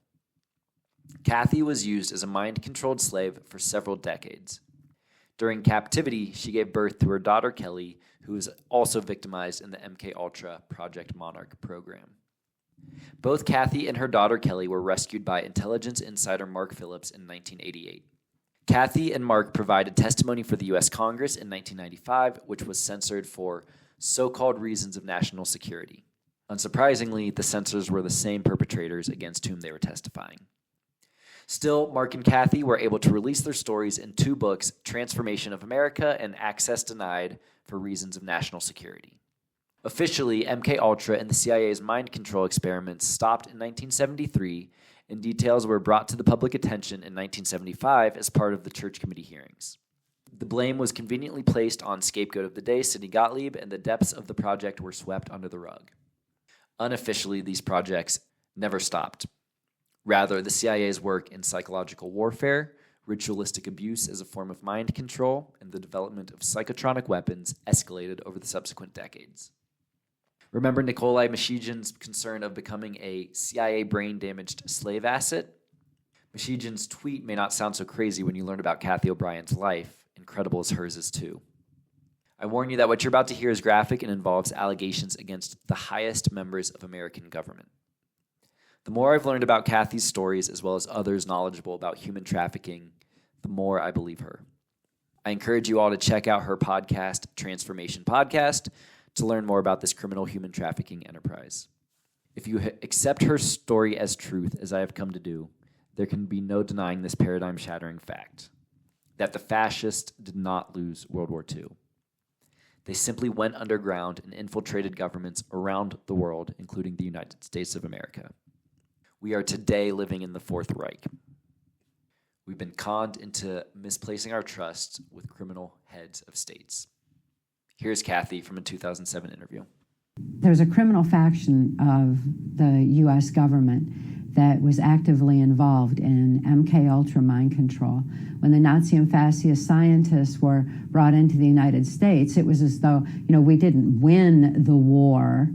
Speaker 1: Kathy was used as a mind-controlled slave for several decades. During captivity, she gave birth to her daughter Kelly, who was also victimized in the MK-Ultra Project Monarch program. Both Kathy and her daughter Kelly were rescued by intelligence insider Mark Phillips in 1988. Kathy and Mark provided testimony for the U.S. Congress in 1995, which was censored for so-called reasons of national security. Unsurprisingly, the censors were the same perpetrators against whom they were testifying. Still, Mark and Kathy were able to release their stories in 2 books, Transformation of America and Access Denied for Reasons of National Security. Officially, MKUltra and the CIA's mind control experiments stopped in 1973, and details were brought to the public attention in 1975 as part of the Church Committee hearings. The blame was conveniently placed on scapegoat of the day, Sidney Gottlieb, and the depths of the project were swept under the rug. Unofficially, these projects never stopped. Rather, the CIA's work in psychological warfare, ritualistic abuse as a form of mind control, and the development of psychotronic weapons escalated over the subsequent decades. Remember Nikolai Mishijin's concern of becoming a CIA brain-damaged slave asset? Mishijin's tweet may not sound so crazy when you learn about Kathy O'Brien's life, incredible as hers is too. I warn you that what you're about to hear is graphic and involves allegations against the highest members of American government. The more I've learned about Kathy's stories, as well as others knowledgeable about human trafficking, the more I believe her. I encourage you all to check out her podcast, Transformation Podcast, to learn more about this criminal human trafficking enterprise. If you accept her story as truth, as I have come to do, there can be no denying this paradigm-shattering fact, that the fascists did not lose World War II. They simply went underground and infiltrated governments around the world, including the United States of America. We are today living in the Fourth Reich. We've been conned into misplacing our trust with criminal heads of states. Here's Kathy from a 2007 interview.
Speaker 3: There's a criminal faction of the U.S. government that was actively involved in MKUltra mind control. When the Nazi and fascist scientists were brought into the United States, it was as though, we didn't win the war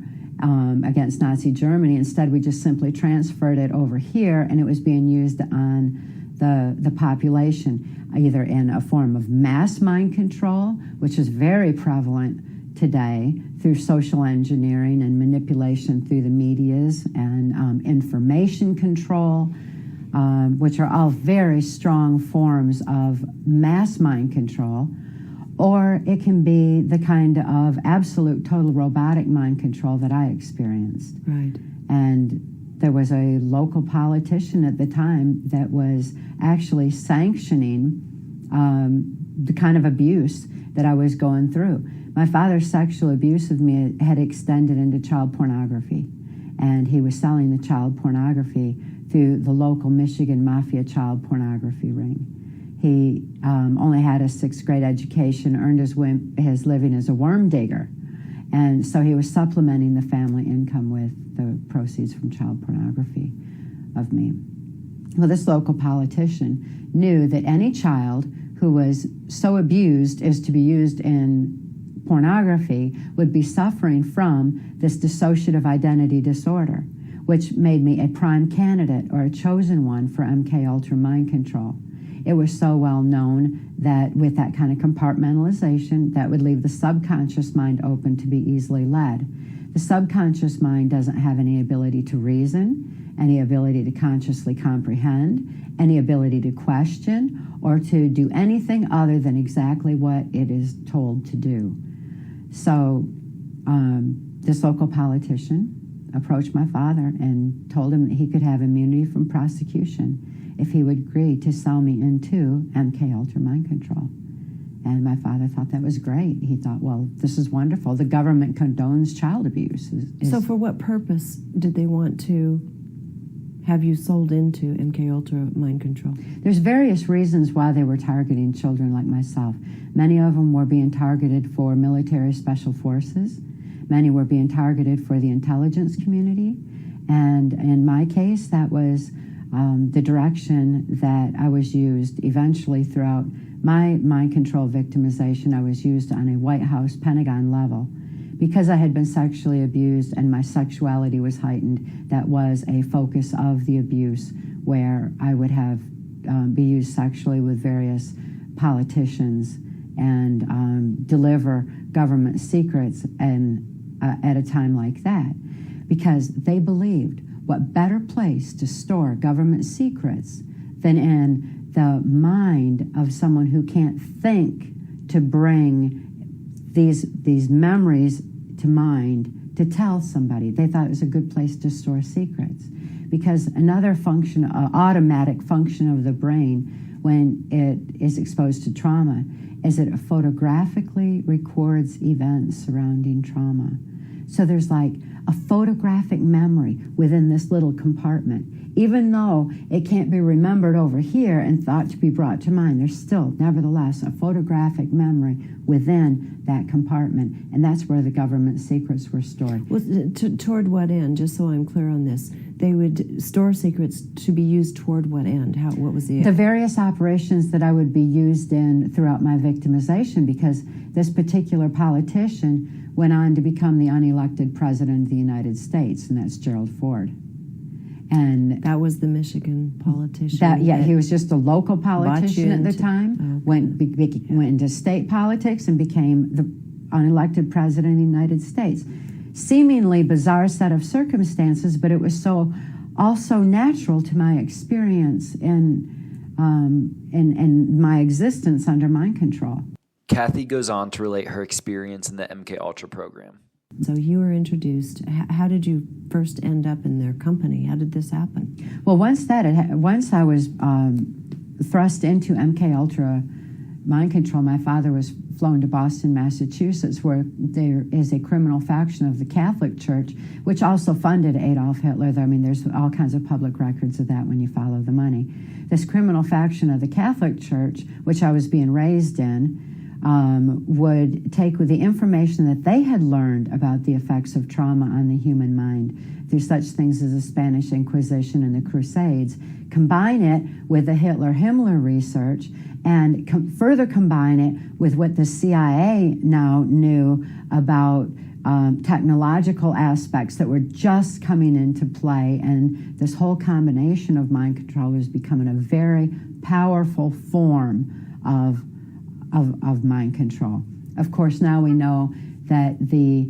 Speaker 3: against Nazi Germany. Instead, we just simply transferred it over here, and it was being used on the population, either in a form of mass mind control, which is very prevalent today through social engineering and manipulation through the medias, and information control, which are all very strong forms of mass mind control. Or it can be the kind of absolute total robotic mind control that I experienced.
Speaker 4: Right.
Speaker 3: And there was a local politician at the time that was actually sanctioning the kind of abuse that I was going through. My father's sexual abuse of me had extended into child pornography, and he was selling the child pornography through the local Michigan Mafia child pornography ring. He only had a 6th grade education, earned his living as a worm digger, and so he was supplementing the family income with the proceeds from child pornography of me. Well, this local politician knew that any child who was so abused as to be used in pornography would be suffering from this dissociative identity disorder, which made me a prime candidate or a chosen one for MKUltra mind control. It was so well known that with that kind of compartmentalization, that would leave the subconscious mind open to be easily led. The subconscious mind doesn't have any ability to reason, any ability to consciously comprehend, any ability to question, or to do anything other than exactly what it is told to do. So this local politician approached my father and told him that he could have immunity from prosecution if he would agree to sell me into MKUltra mind control. And my father thought that was great. He thought, well, this is wonderful. The government condones child abuse.
Speaker 4: So for what purpose did they want to have you sold into MKUltra mind control?
Speaker 3: There's various reasons why they were targeting children like myself. Many of them were being targeted for military special forces. Many were being targeted for the intelligence community. And in my case, that was the direction that I was used eventually throughout my mind control victimization. I was used on a White House Pentagon level. Because I had been sexually abused and my sexuality was heightened, that was a focus of the abuse, where I would have be used sexually with various politicians and deliver government secrets and at a time like that, because they believed what better place to store government secrets than in the mind of someone who can't think to bring these memories to mind to tell somebody. They thought it was a good place to store secrets. Because another function, automatic function of the brain when it is exposed to trauma is that it photographically records events surrounding trauma. So there's like a photographic memory within this little compartment. Even though it can't be remembered over here and thought to be brought to mind, there's still, nevertheless, a photographic memory within that compartment. And that's where the government secrets were stored.
Speaker 4: Well, toward what end? Just so I'm clear on this. They would store secrets to be used toward what end? What was the
Speaker 3: various operations that I would be used in throughout my victimization, because this particular politician went on to become the unelected president of the United States, and that's Gerald Ford. And
Speaker 4: that was the Michigan politician.
Speaker 3: He was just a local politician at the time. Okay. Went into state politics and became the unelected president of the United States. Seemingly bizarre set of circumstances, but it was so also natural to my experience in my existence under mind control.
Speaker 1: Kathy goes on to relate her experience in the MK Ultra program.
Speaker 4: So you were introduced. How did you first end up in their company? How did this happen?
Speaker 3: Well, once I was thrust into MK Ultra mind control, my father was flown to Boston, Massachusetts, where there is a criminal faction of the Catholic Church, which also funded Adolf Hitler. I mean, there's all kinds of public records of that when you follow the money. This criminal faction of the Catholic Church, which I was being raised in, would take with the information that they had learned about the effects of trauma on the human mind through such things as the Spanish Inquisition and the Crusades, combine it with the Hitler-Himmler research, and further combine it with what the CIA now knew about technological aspects that were just coming into play, and this whole combination of mind control was becoming a very powerful form of mind control. Of course, now we know that the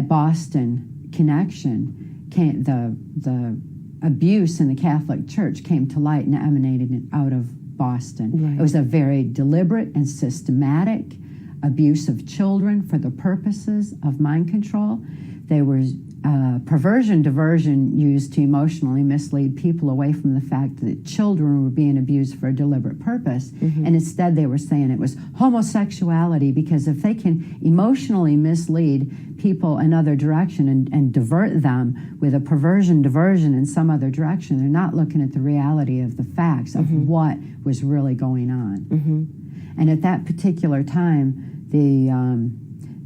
Speaker 3: Boston connection, the abuse in the Catholic Church came to light and emanated out of Boston. Right. It was a very deliberate and systematic abuse of children for the purposes of mind control. There was diversion used to emotionally mislead people away from the fact that children were being abused for a deliberate purpose. Mm-hmm. And instead they were saying it was homosexuality, because if they can emotionally mislead people another direction and divert them with a diversion in some other direction, they're not looking at the reality of the facts of mm-hmm. what was really going on. Mm-hmm. And at that particular time,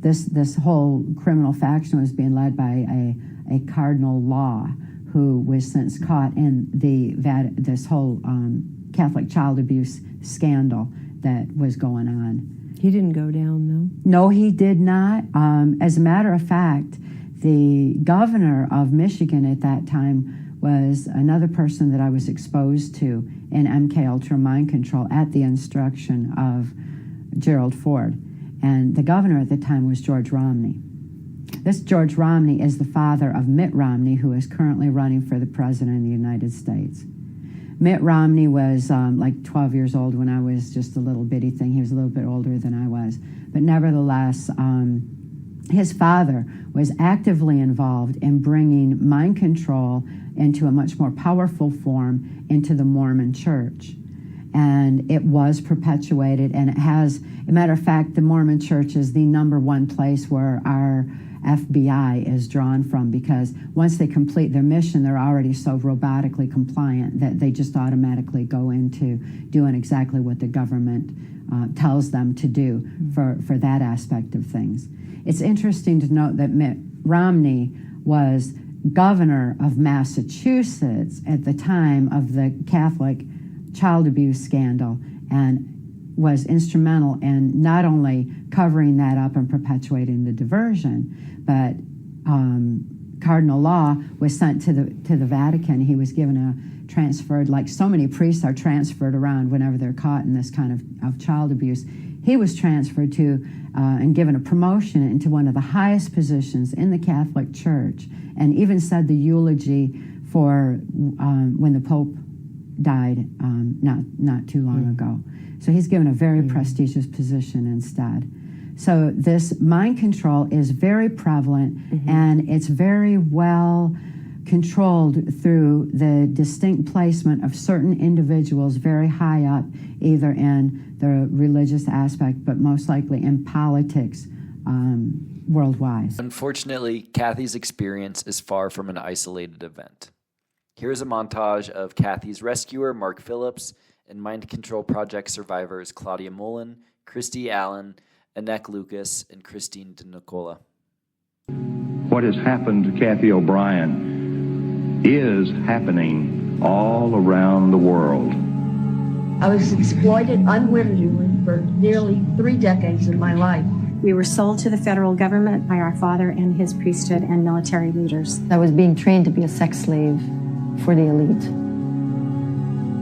Speaker 3: this whole criminal faction was being led by a Cardinal Law, who was since caught in this whole Catholic child abuse scandal that was going on.
Speaker 4: He didn't go down, though?
Speaker 3: No, he did not. As a matter of fact, the governor of Michigan at that time was another person that I was exposed to in MK Ultra mind control at the instruction of Gerald Ford. And the governor at the time was George Romney. This George Romney is the father of Mitt Romney, who is currently running for the president of the United States. Mitt Romney was like 12 years old when I was just a little bitty thing. He was a little bit older than I was. But nevertheless, his father was actively involved in bringing mind control into a much more powerful form into the Mormon Church. And it was perpetuated, and it has, a matter of fact, the Mormon Church is the number one place where our FBI is drawn from, because once they complete their mission, they're already so robotically compliant that they just automatically go into doing exactly what the government tells them to do for that aspect of things. It's interesting to note that Mitt Romney was governor of Massachusetts at the time of the Catholic child abuse scandal, and was instrumental in not only covering that up and perpetuating the diversion, but Cardinal Law was sent to the Vatican. He was given transferred, like so many priests are transferred around whenever they're caught in this kind of child abuse. He was transferred to and given a promotion into one of the highest positions in the Catholic Church, and even said the eulogy for when the Pope died not too long ago. So he's given a very prestigious position instead. So this mind control is very prevalent, and it's very well controlled through the distinct placement of certain individuals very high up, either in the religious aspect, but most likely in politics worldwide.
Speaker 1: Unfortunately, Kathy's experience is far from an isolated event. Here's a montage of Kathy's rescuer, Mark Phillips, and Mind Control Project survivors Claudia Mullen, Christy Allen, Anek Lucas, and Christine DeNicola.
Speaker 5: What has happened to Kathy O'Brien is happening all around the world.
Speaker 6: I was exploited unwittingly for nearly 3 decades of my life.
Speaker 7: We were sold to the federal government by our father and his priesthood and military leaders.
Speaker 8: I was being trained to be a sex slave for the elite.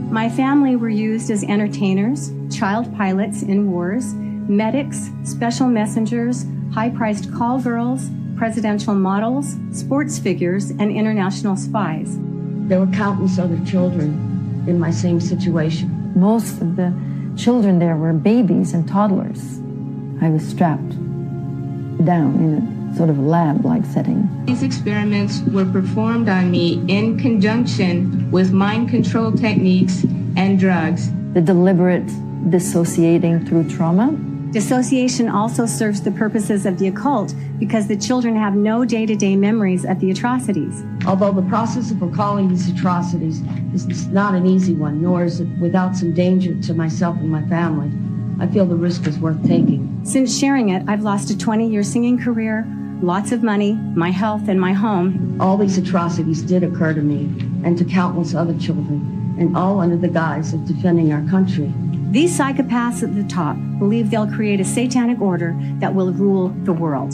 Speaker 7: My family were used as entertainers, child pilots in wars, medics, special messengers, high-priced call girls, presidential models, sports figures, and international spies.
Speaker 6: There were countless other children in my same situation.
Speaker 8: Most of the children there were babies and toddlers. I was strapped down in a sort of lab-like setting.
Speaker 9: These experiments were performed on me in conjunction with mind control techniques and drugs.
Speaker 8: The deliberate dissociating through trauma.
Speaker 7: Dissociation also serves the purposes of the occult because the children have no day-to-day memories of the atrocities.
Speaker 6: Although the process of recalling these atrocities is not an easy one, nor is it without some danger to myself and my family, I feel the risk is worth taking.
Speaker 7: Since sharing it, I've lost a 20-year singing career, lots of money, my health, and my home.
Speaker 6: All these atrocities did occur to me and to countless other children, and all under the guise of defending our country.
Speaker 7: These psychopaths at the top believe they'll create a satanic order that will rule the world.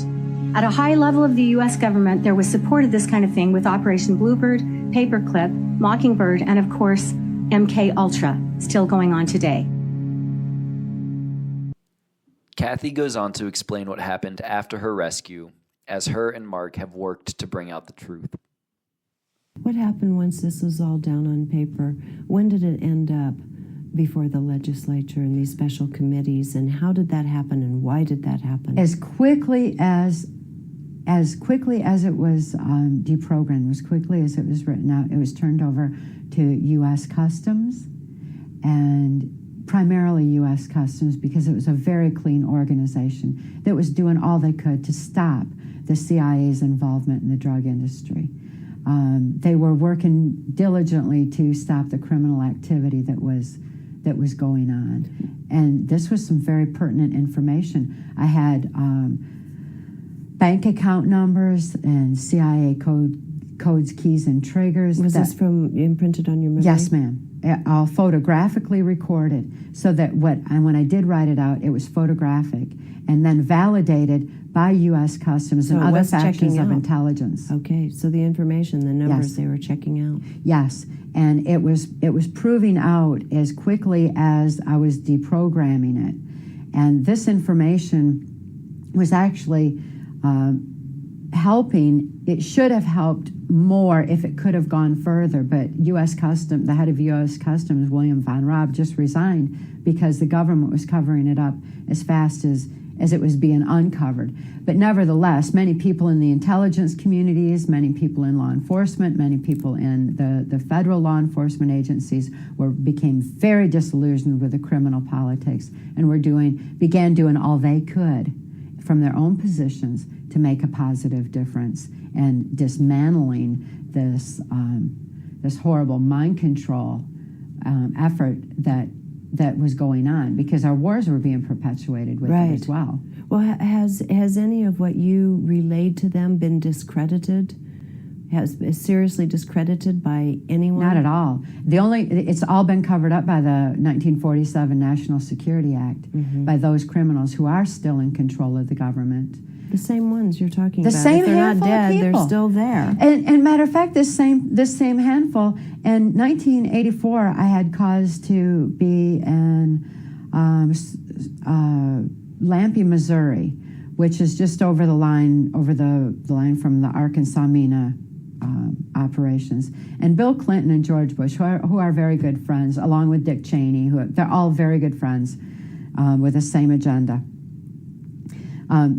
Speaker 7: At a high level of the U.S. government, there was support of this kind of thing with Operation Bluebird, Paperclip, Mockingbird, and of course, MK Ultra, still going on today.
Speaker 1: Kathy goes on to explain what happened after her rescue, as her and Mark have worked to bring out the truth.
Speaker 4: What happened once this was all down on paper? When did it end up before the legislature and these special committees, and how did that happen, and why did that happen?
Speaker 3: As quickly as it was deprogrammed, as quickly as it was written out, it was turned over to U.S. Customs, and primarily U.S. Customs, because it was a very clean organization that was doing all they could to stop the CIA's involvement in the drug industry. They were working diligently to stop the criminal activity that was going on. And this was some very pertinent information. I had bank account numbers and CIA codes, keys, and triggers.
Speaker 4: Was this from imprinted on your memory?
Speaker 3: Yes, ma'am. All photographically recorded, so that when I did write it out, it was photographic and then validated by U.S. Customs
Speaker 4: So
Speaker 3: and
Speaker 4: it
Speaker 3: other
Speaker 4: was
Speaker 3: factions
Speaker 4: checking
Speaker 3: of
Speaker 4: out.
Speaker 3: intelligence.
Speaker 4: Okay, so the information, the numbers
Speaker 3: Yes.
Speaker 4: they were checking out.
Speaker 3: Yes, and it was proving out as quickly as I was deprogramming it, and this information was actually helping. It should have helped more if it could have gone further, but U.S. Customs, the head of U.S. Customs, William Von Raab, just resigned because the government was covering it up as fast as it was being uncovered. But nevertheless, many people in the intelligence communities, many people in law enforcement, many people in the federal law enforcement agencies became very disillusioned with the criminal politics and began doing all they could from their own positions to make a positive difference and dismantling this horrible mind control effort that was going on, because our wars were being perpetuated with it as well.
Speaker 4: Well, has any of what you relayed to them been discredited? Has seriously discredited by anyone?
Speaker 3: Not at all. It's all been covered up by the 1947 National Security Act, by those criminals who are still in control of the government.
Speaker 4: The same ones you're talking
Speaker 3: The
Speaker 4: about.
Speaker 3: same
Speaker 4: If they're not
Speaker 3: handful of
Speaker 4: dead,
Speaker 3: people.
Speaker 4: they're still there.
Speaker 3: And matter of fact, this same handful, in 1984, I had cause to be in Lampe, Missouri, which is just over the line from the Arkansas-Mena operations. And Bill Clinton and George Bush, who are very good friends, along with Dick Cheney, they're all very good friends with the same agenda.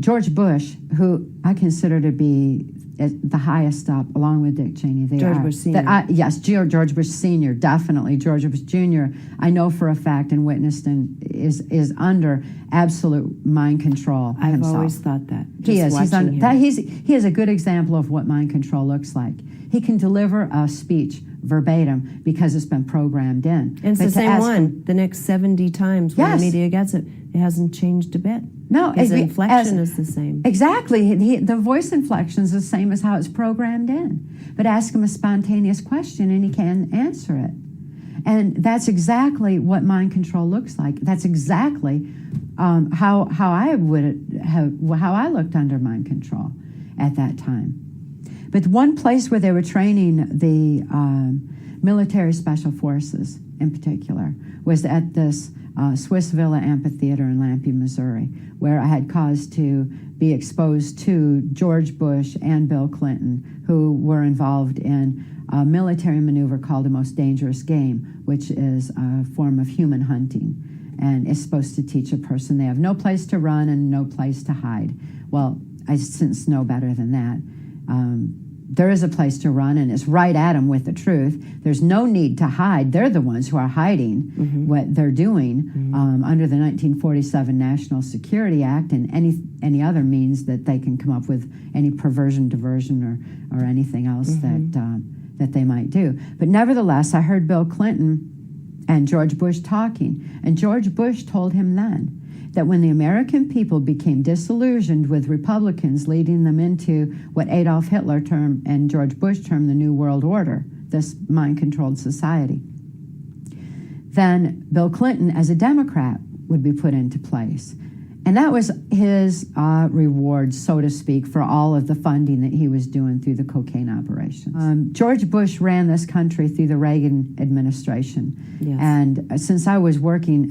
Speaker 3: George Bush, who I consider to be the highest up, along with Dick Cheney.
Speaker 4: George Bush Sr.
Speaker 3: Yes, George Bush Sr., definitely. George Bush Jr., I know for a fact and witnessed and is under absolute mind control himself.
Speaker 4: I've always thought that.
Speaker 3: He is. He is a good example of what mind control looks like. He can deliver a speech verbatim because it's been programmed in.
Speaker 4: And it's the same one. The next 70 times when the media gets it, it hasn't changed a bit.
Speaker 3: No,
Speaker 4: his inflection is the same.
Speaker 3: Exactly. The voice inflection is the same as how it's programmed in. But ask him a spontaneous question and he can answer it. And that's exactly what mind control looks like. That's exactly how I looked under mind control at that time. But one place where they were training the military special forces in particular was at this Swiss Villa Amphitheater in Lampe, Missouri, where I had cause to be exposed to George Bush and Bill Clinton, who were involved in a military maneuver called The Most Dangerous Game, which is a form of human hunting. And it's supposed to teach a person they have no place to run and no place to hide. Well, I since know better than that. There is a place to run, and it's right at them with the truth. There's no need to hide. They're the ones who are hiding what they're doing under the 1947 National Security Act and any other means that they can come up with, any perversion, diversion, or anything else that they might do. But nevertheless, I heard Bill Clinton and George Bush talking, and George Bush told him then that when the American people became disillusioned with Republicans leading them into what Adolf Hitler termed and George Bush termed the New World Order, this mind-controlled society, then Bill Clinton, as a Democrat, would be put into place. And that was his reward, so to speak, for all of the funding that he was doing through the cocaine operations. George Bush ran this country through the Reagan administration.
Speaker 4: Yes.
Speaker 3: And since I was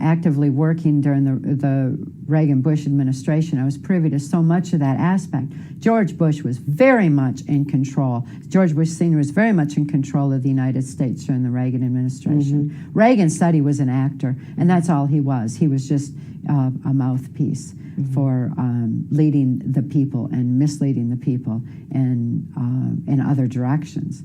Speaker 3: actively working during the Reagan-Bush administration, I was privy to so much of that aspect. George Bush was very much in control. George Bush Sr. was very much in control of the United States during the Reagan administration. Reagan said he was an actor, and that's all he was. He was just a mouthpiece for leading the people and misleading the people in other directions.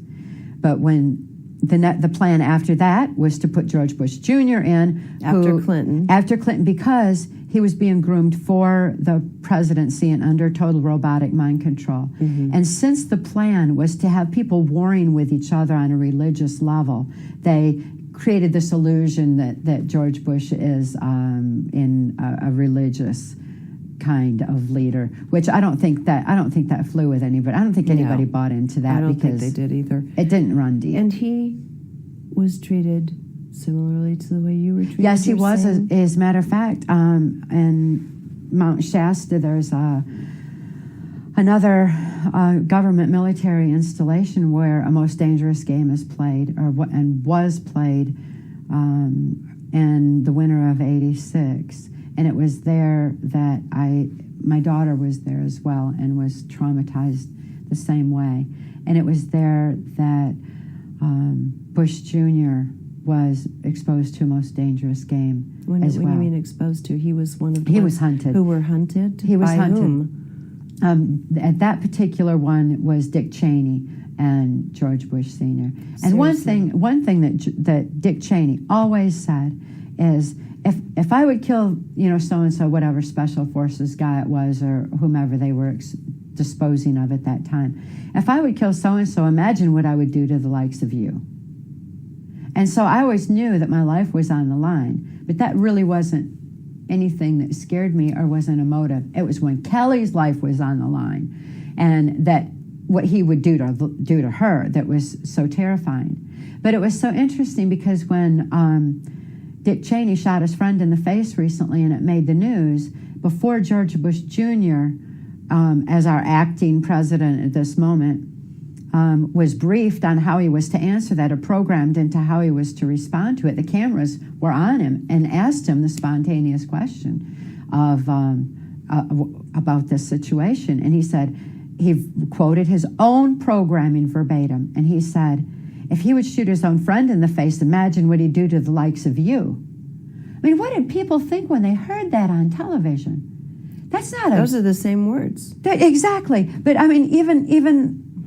Speaker 3: But when the plan after that was to put George Bush Jr. in.
Speaker 4: After Clinton,
Speaker 3: because he was being groomed for the presidency and under total robotic mind control. And since the plan was to have people warring with each other on a religious level, they created this illusion that George Bush is in a religious kind of leader, which I don't think that flew with anybody. I don't think anybody bought into that.
Speaker 4: I don't
Speaker 3: because
Speaker 4: think they did either.
Speaker 3: It didn't run deep.
Speaker 4: And he was treated similarly to the way you were treated.
Speaker 3: Yes, he was. As a matter of fact, in Mount Shasta, there's another government military installation where A Most Dangerous Game is played, and was played in the winter of '86. And it was there that my daughter was there as well and was traumatized the same way. And it was there that Bush Jr. was exposed to A Most Dangerous Game as well. What do you
Speaker 4: mean exposed to? He was one of the
Speaker 3: He was hunted.
Speaker 4: Who were hunted?
Speaker 3: He was
Speaker 4: by
Speaker 3: hunted.
Speaker 4: Whom?
Speaker 3: At that particular one was Dick Cheney and George Bush Sr. And one thing that Dick Cheney always said is, if I would kill, so-and-so, whatever special forces guy it was or whomever they were disposing of at that time, if I would kill so-and-so, imagine what I would do to the likes of you. And so I always knew that my life was on the line, but that really wasn't anything that scared me or wasn't a motive. It was when Kelly's life was on the line and that what he would do to her that was so terrifying. But it was so interesting because when Dick Cheney shot his friend in the face recently and it made the news, before George Bush Jr., as our acting president at this moment, was briefed on how he was to answer that or programmed into how he was to respond to it. The cameras were on him and asked him the spontaneous question of about this situation. And he said, he quoted his own programming verbatim, and he said, if he would shoot his own friend in the face, imagine what he'd do to the likes of you. I mean, what did people think when they heard that on television? That's not
Speaker 4: Those are the same words.
Speaker 3: Exactly. But I mean, even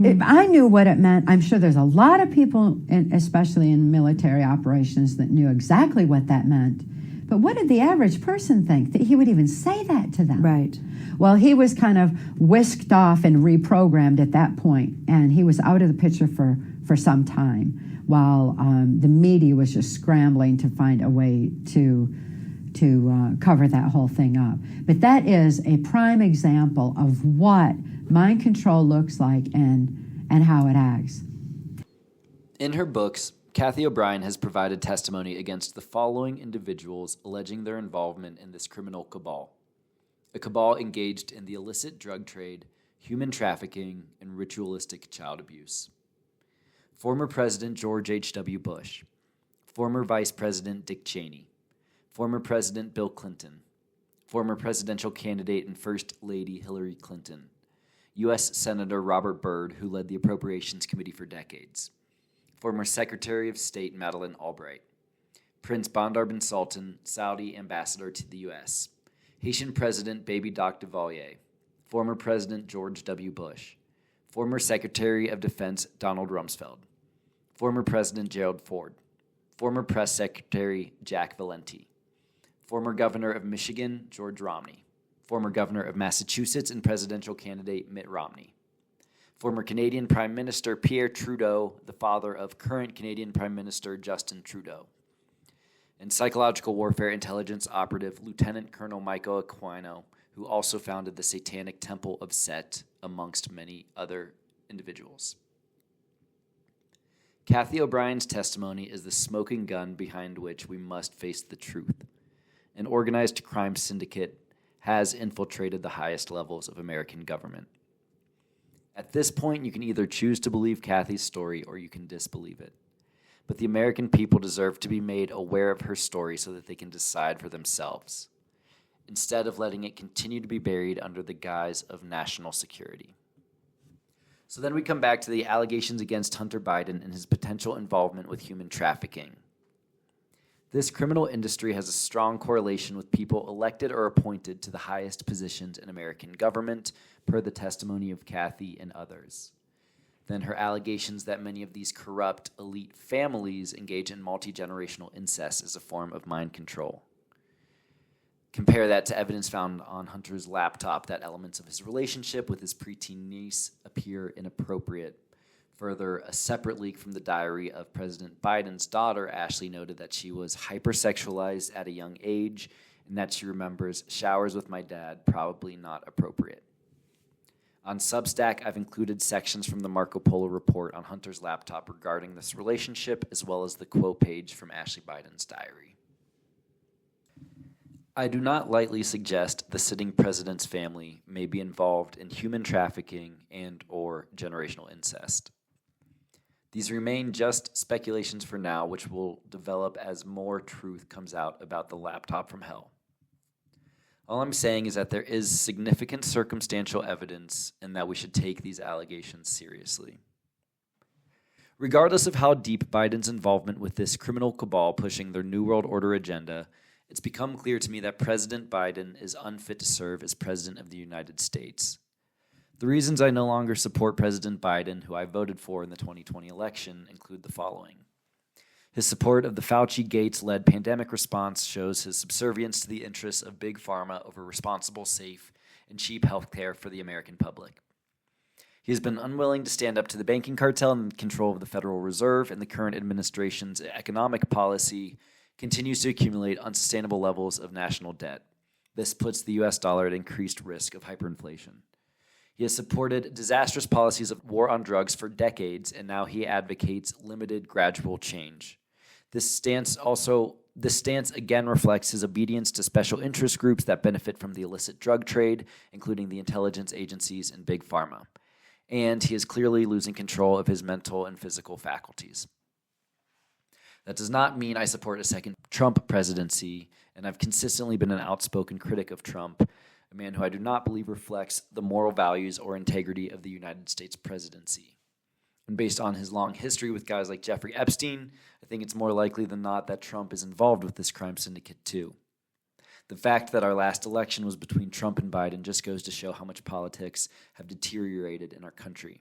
Speaker 3: if I knew what it meant. I'm sure there's a lot of people, especially in military operations, that knew exactly what that meant. But what did the average person think? That he would even say that to them?
Speaker 4: Right.
Speaker 3: Well, he was kind of whisked off and reprogrammed at that point, and he was out of the picture for some time, while the media was just scrambling to find a way to cover that whole thing up. But that is a prime example of what mind control looks like and how it acts.
Speaker 1: In her books, Kathy O'Brien has provided testimony against the following individuals alleging their involvement in this criminal cabal. A cabal engaged in the illicit drug trade, human trafficking, and ritualistic child abuse. Former President George H.W. Bush. Former Vice President Dick Cheney. Former President Bill Clinton. Former presidential candidate and First Lady Hillary Clinton. U.S. Senator Robert Byrd, who led the Appropriations Committee for decades. Former Secretary of State Madeleine Albright. Prince Bandar bin Sultan, Saudi ambassador to the U.S. Haitian President Baby Doc Duvalier. Former President George W. Bush. Former Secretary of Defense Donald Rumsfeld. Former President Gerald Ford. Former Press Secretary Jack Valenti. Former Governor of Michigan George Romney. Former Governor of Massachusetts and presidential candidate Mitt Romney. Former Canadian Prime Minister Pierre Trudeau, the father of current Canadian Prime Minister Justin Trudeau. And psychological warfare intelligence operative Lieutenant Colonel Michael Aquino, who also founded the Satanic Temple of Set, amongst many other individuals. Kathy O'Brien's testimony is the smoking gun behind which we must face the truth. An organized crime syndicate has infiltrated the highest levels of American government. At this point, you can either choose to believe Kathy's story or you can disbelieve it. But the American people deserve to be made aware of her story so that they can decide for themselves, instead of letting it continue to be buried under the guise of national security. So then we come back to the allegations against Hunter Biden and his potential involvement with human trafficking. This criminal industry has a strong correlation with people elected or appointed to the highest positions in American government, per the testimony of Kathy and others. Then her allegations that many of these corrupt elite families engage in multi-generational incest as a form of mind control. Compare that to evidence found on Hunter's laptop that elements of his relationship with his preteen niece appear inappropriate. Further, a separate leak from the diary of President Biden's daughter, Ashley, noted that she was hypersexualized at a young age and that she remembers showers with my dad, probably not appropriate. On Substack, I've included sections from the Marco Polo report on Hunter's laptop regarding this relationship, as well as the quote page from Ashley Biden's diary. I do not lightly suggest the sitting president's family may be involved in human trafficking and or generational incest. These remain just speculations for now, which will develop as more truth comes out about the laptop from hell. All I'm saying is that there is significant circumstantial evidence and that we should take these allegations seriously. Regardless of how deep Biden's involvement with this criminal cabal pushing their New World Order agenda, it's become clear to me that President Biden is unfit to serve as President of the United States. The reasons I no longer support President Biden, who I voted for in the 2020 election, include the following. His support of the Fauci-Gates-led pandemic response shows his subservience to the interests of big pharma over responsible, safe, and cheap health care for the American public. He has been unwilling to stand up to the banking cartel and control of the Federal Reserve, and the current administration's economic policy continues to accumulate unsustainable levels of national debt. This puts the U.S. dollar at increased risk of hyperinflation. He has supported disastrous policies of war on drugs for decades, and now he advocates limited, gradual change. This stance again reflects his obedience to special interest groups that benefit from the illicit drug trade, including the intelligence agencies and big pharma. And he is clearly losing control of his mental and physical faculties. That does not mean I support a second Trump presidency, and I've consistently been an outspoken critic of Trump, a man who I do not believe reflects the moral values or integrity of the United States presidency. And based on his long history with guys like Jeffrey Epstein, I think it's more likely than not that Trump is involved with this crime syndicate too. The fact that our last election was between Trump and Biden just goes to show how much politics have deteriorated in our country.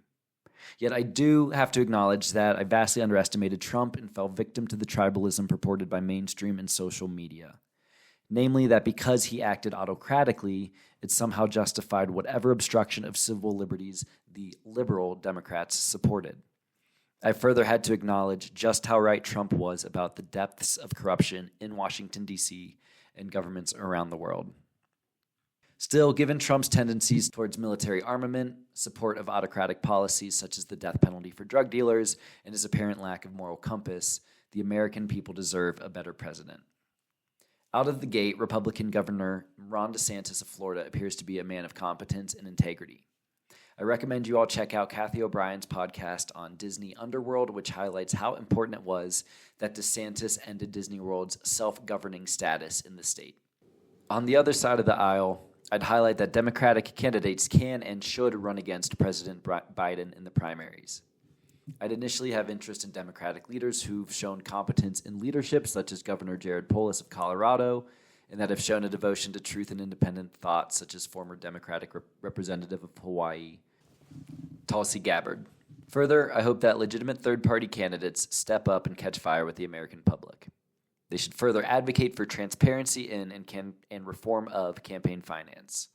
Speaker 1: Yet I do have to acknowledge that I vastly underestimated Trump and fell victim to the tribalism purported by mainstream and social media. Namely, that because he acted autocratically, it somehow justified whatever obstruction of civil liberties the liberal Democrats supported. I further had to acknowledge just how right Trump was about the depths of corruption in Washington, D.C., and governments around the world. Still, given Trump's tendencies towards military armament, support of autocratic policies such as the death penalty for drug dealers, and his apparent lack of moral compass, the American people deserve a better president. Out of the gate, Republican Governor Ron DeSantis of Florida appears to be a man of competence and integrity. I recommend you all check out Kathy O'Brien's podcast on Disney Underworld, which highlights how important it was that DeSantis ended Disney World's self-governing status in the state. On the other side of the aisle, I'd highlight that Democratic candidates can and should run against President Biden in the primaries. I'd initially have interest in Democratic leaders who've shown competence in leadership, such as Governor Jared Polis of Colorado, and that have shown a devotion to truth and independent thought, such as former Democratic representative of Hawaii, Tulsi Gabbard. Further, I hope that legitimate third-party candidates step up and catch fire with the American public. They should further advocate for transparency in and reform of campaign finance.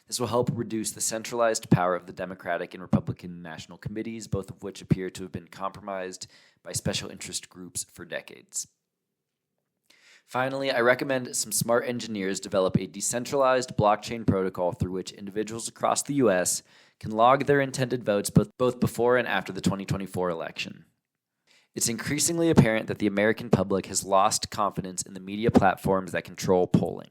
Speaker 1: This will help reduce the centralized power of the Democratic and Republican national committees, both of which appear to have been compromised by special interest groups for decades. Finally, I recommend some smart engineers develop a decentralized blockchain protocol through which individuals across the U.S. can log their intended votes both before and after the 2024 election. It's increasingly apparent that the American public has lost confidence in the media platforms that control polling.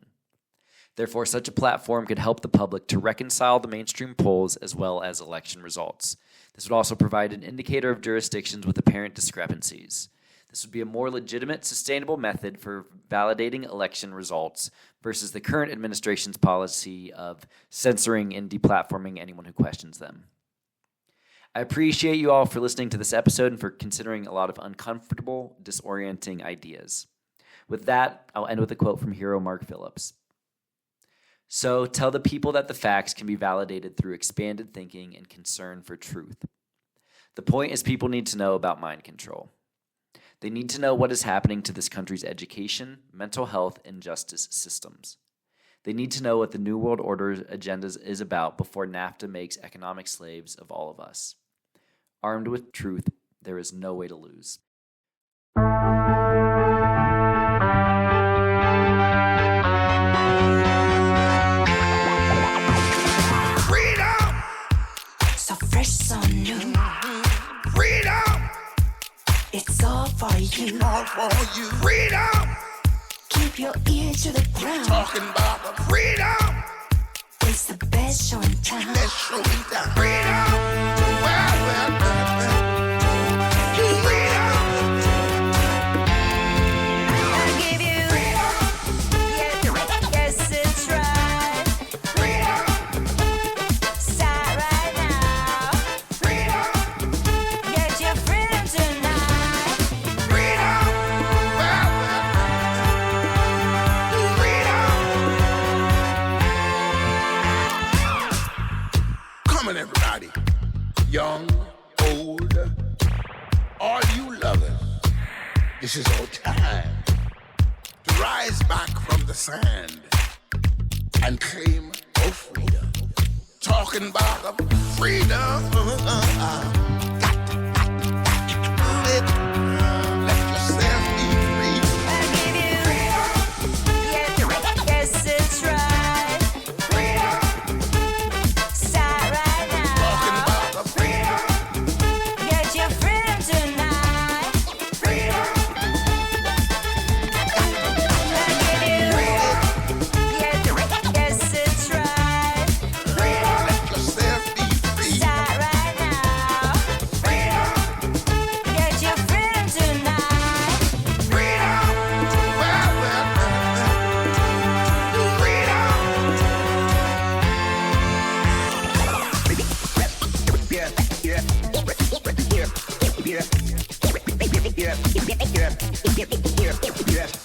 Speaker 1: Therefore, such a platform could help the public to reconcile the mainstream polls as well as election results. This would also provide an indicator of jurisdictions with apparent discrepancies. This would be a more legitimate, sustainable method for validating election results versus the current administration's policy of censoring and deplatforming anyone who questions them. I appreciate you all for listening to this episode and for considering a lot of uncomfortable, disorienting ideas. With that, I'll end with a quote from hero Mark Phillips. So, tell the people that the facts can be validated through expanded thinking and concern for truth. The point is people need to know about mind control. They need to know what is happening to this country's education, mental health, and justice systems. They need to know what the New World Order agenda is about before NAFTA makes economic slaves of all of us. Armed with truth, there is no way to lose.
Speaker 10: Freedom! So fresh, so new. Freedom! It's all for you. All for you. Freedom! Keep your ear to the ground. Talking about the freedom. It's the best show in town. Best show in town. Freedom! Well. Everybody, young, old, all you lovers, this is our time to rise back from the sand and claim our freedom. Talking about the freedom, got to do it. Let yourself be free. I give you freedom. Yes, it's right. Yeah.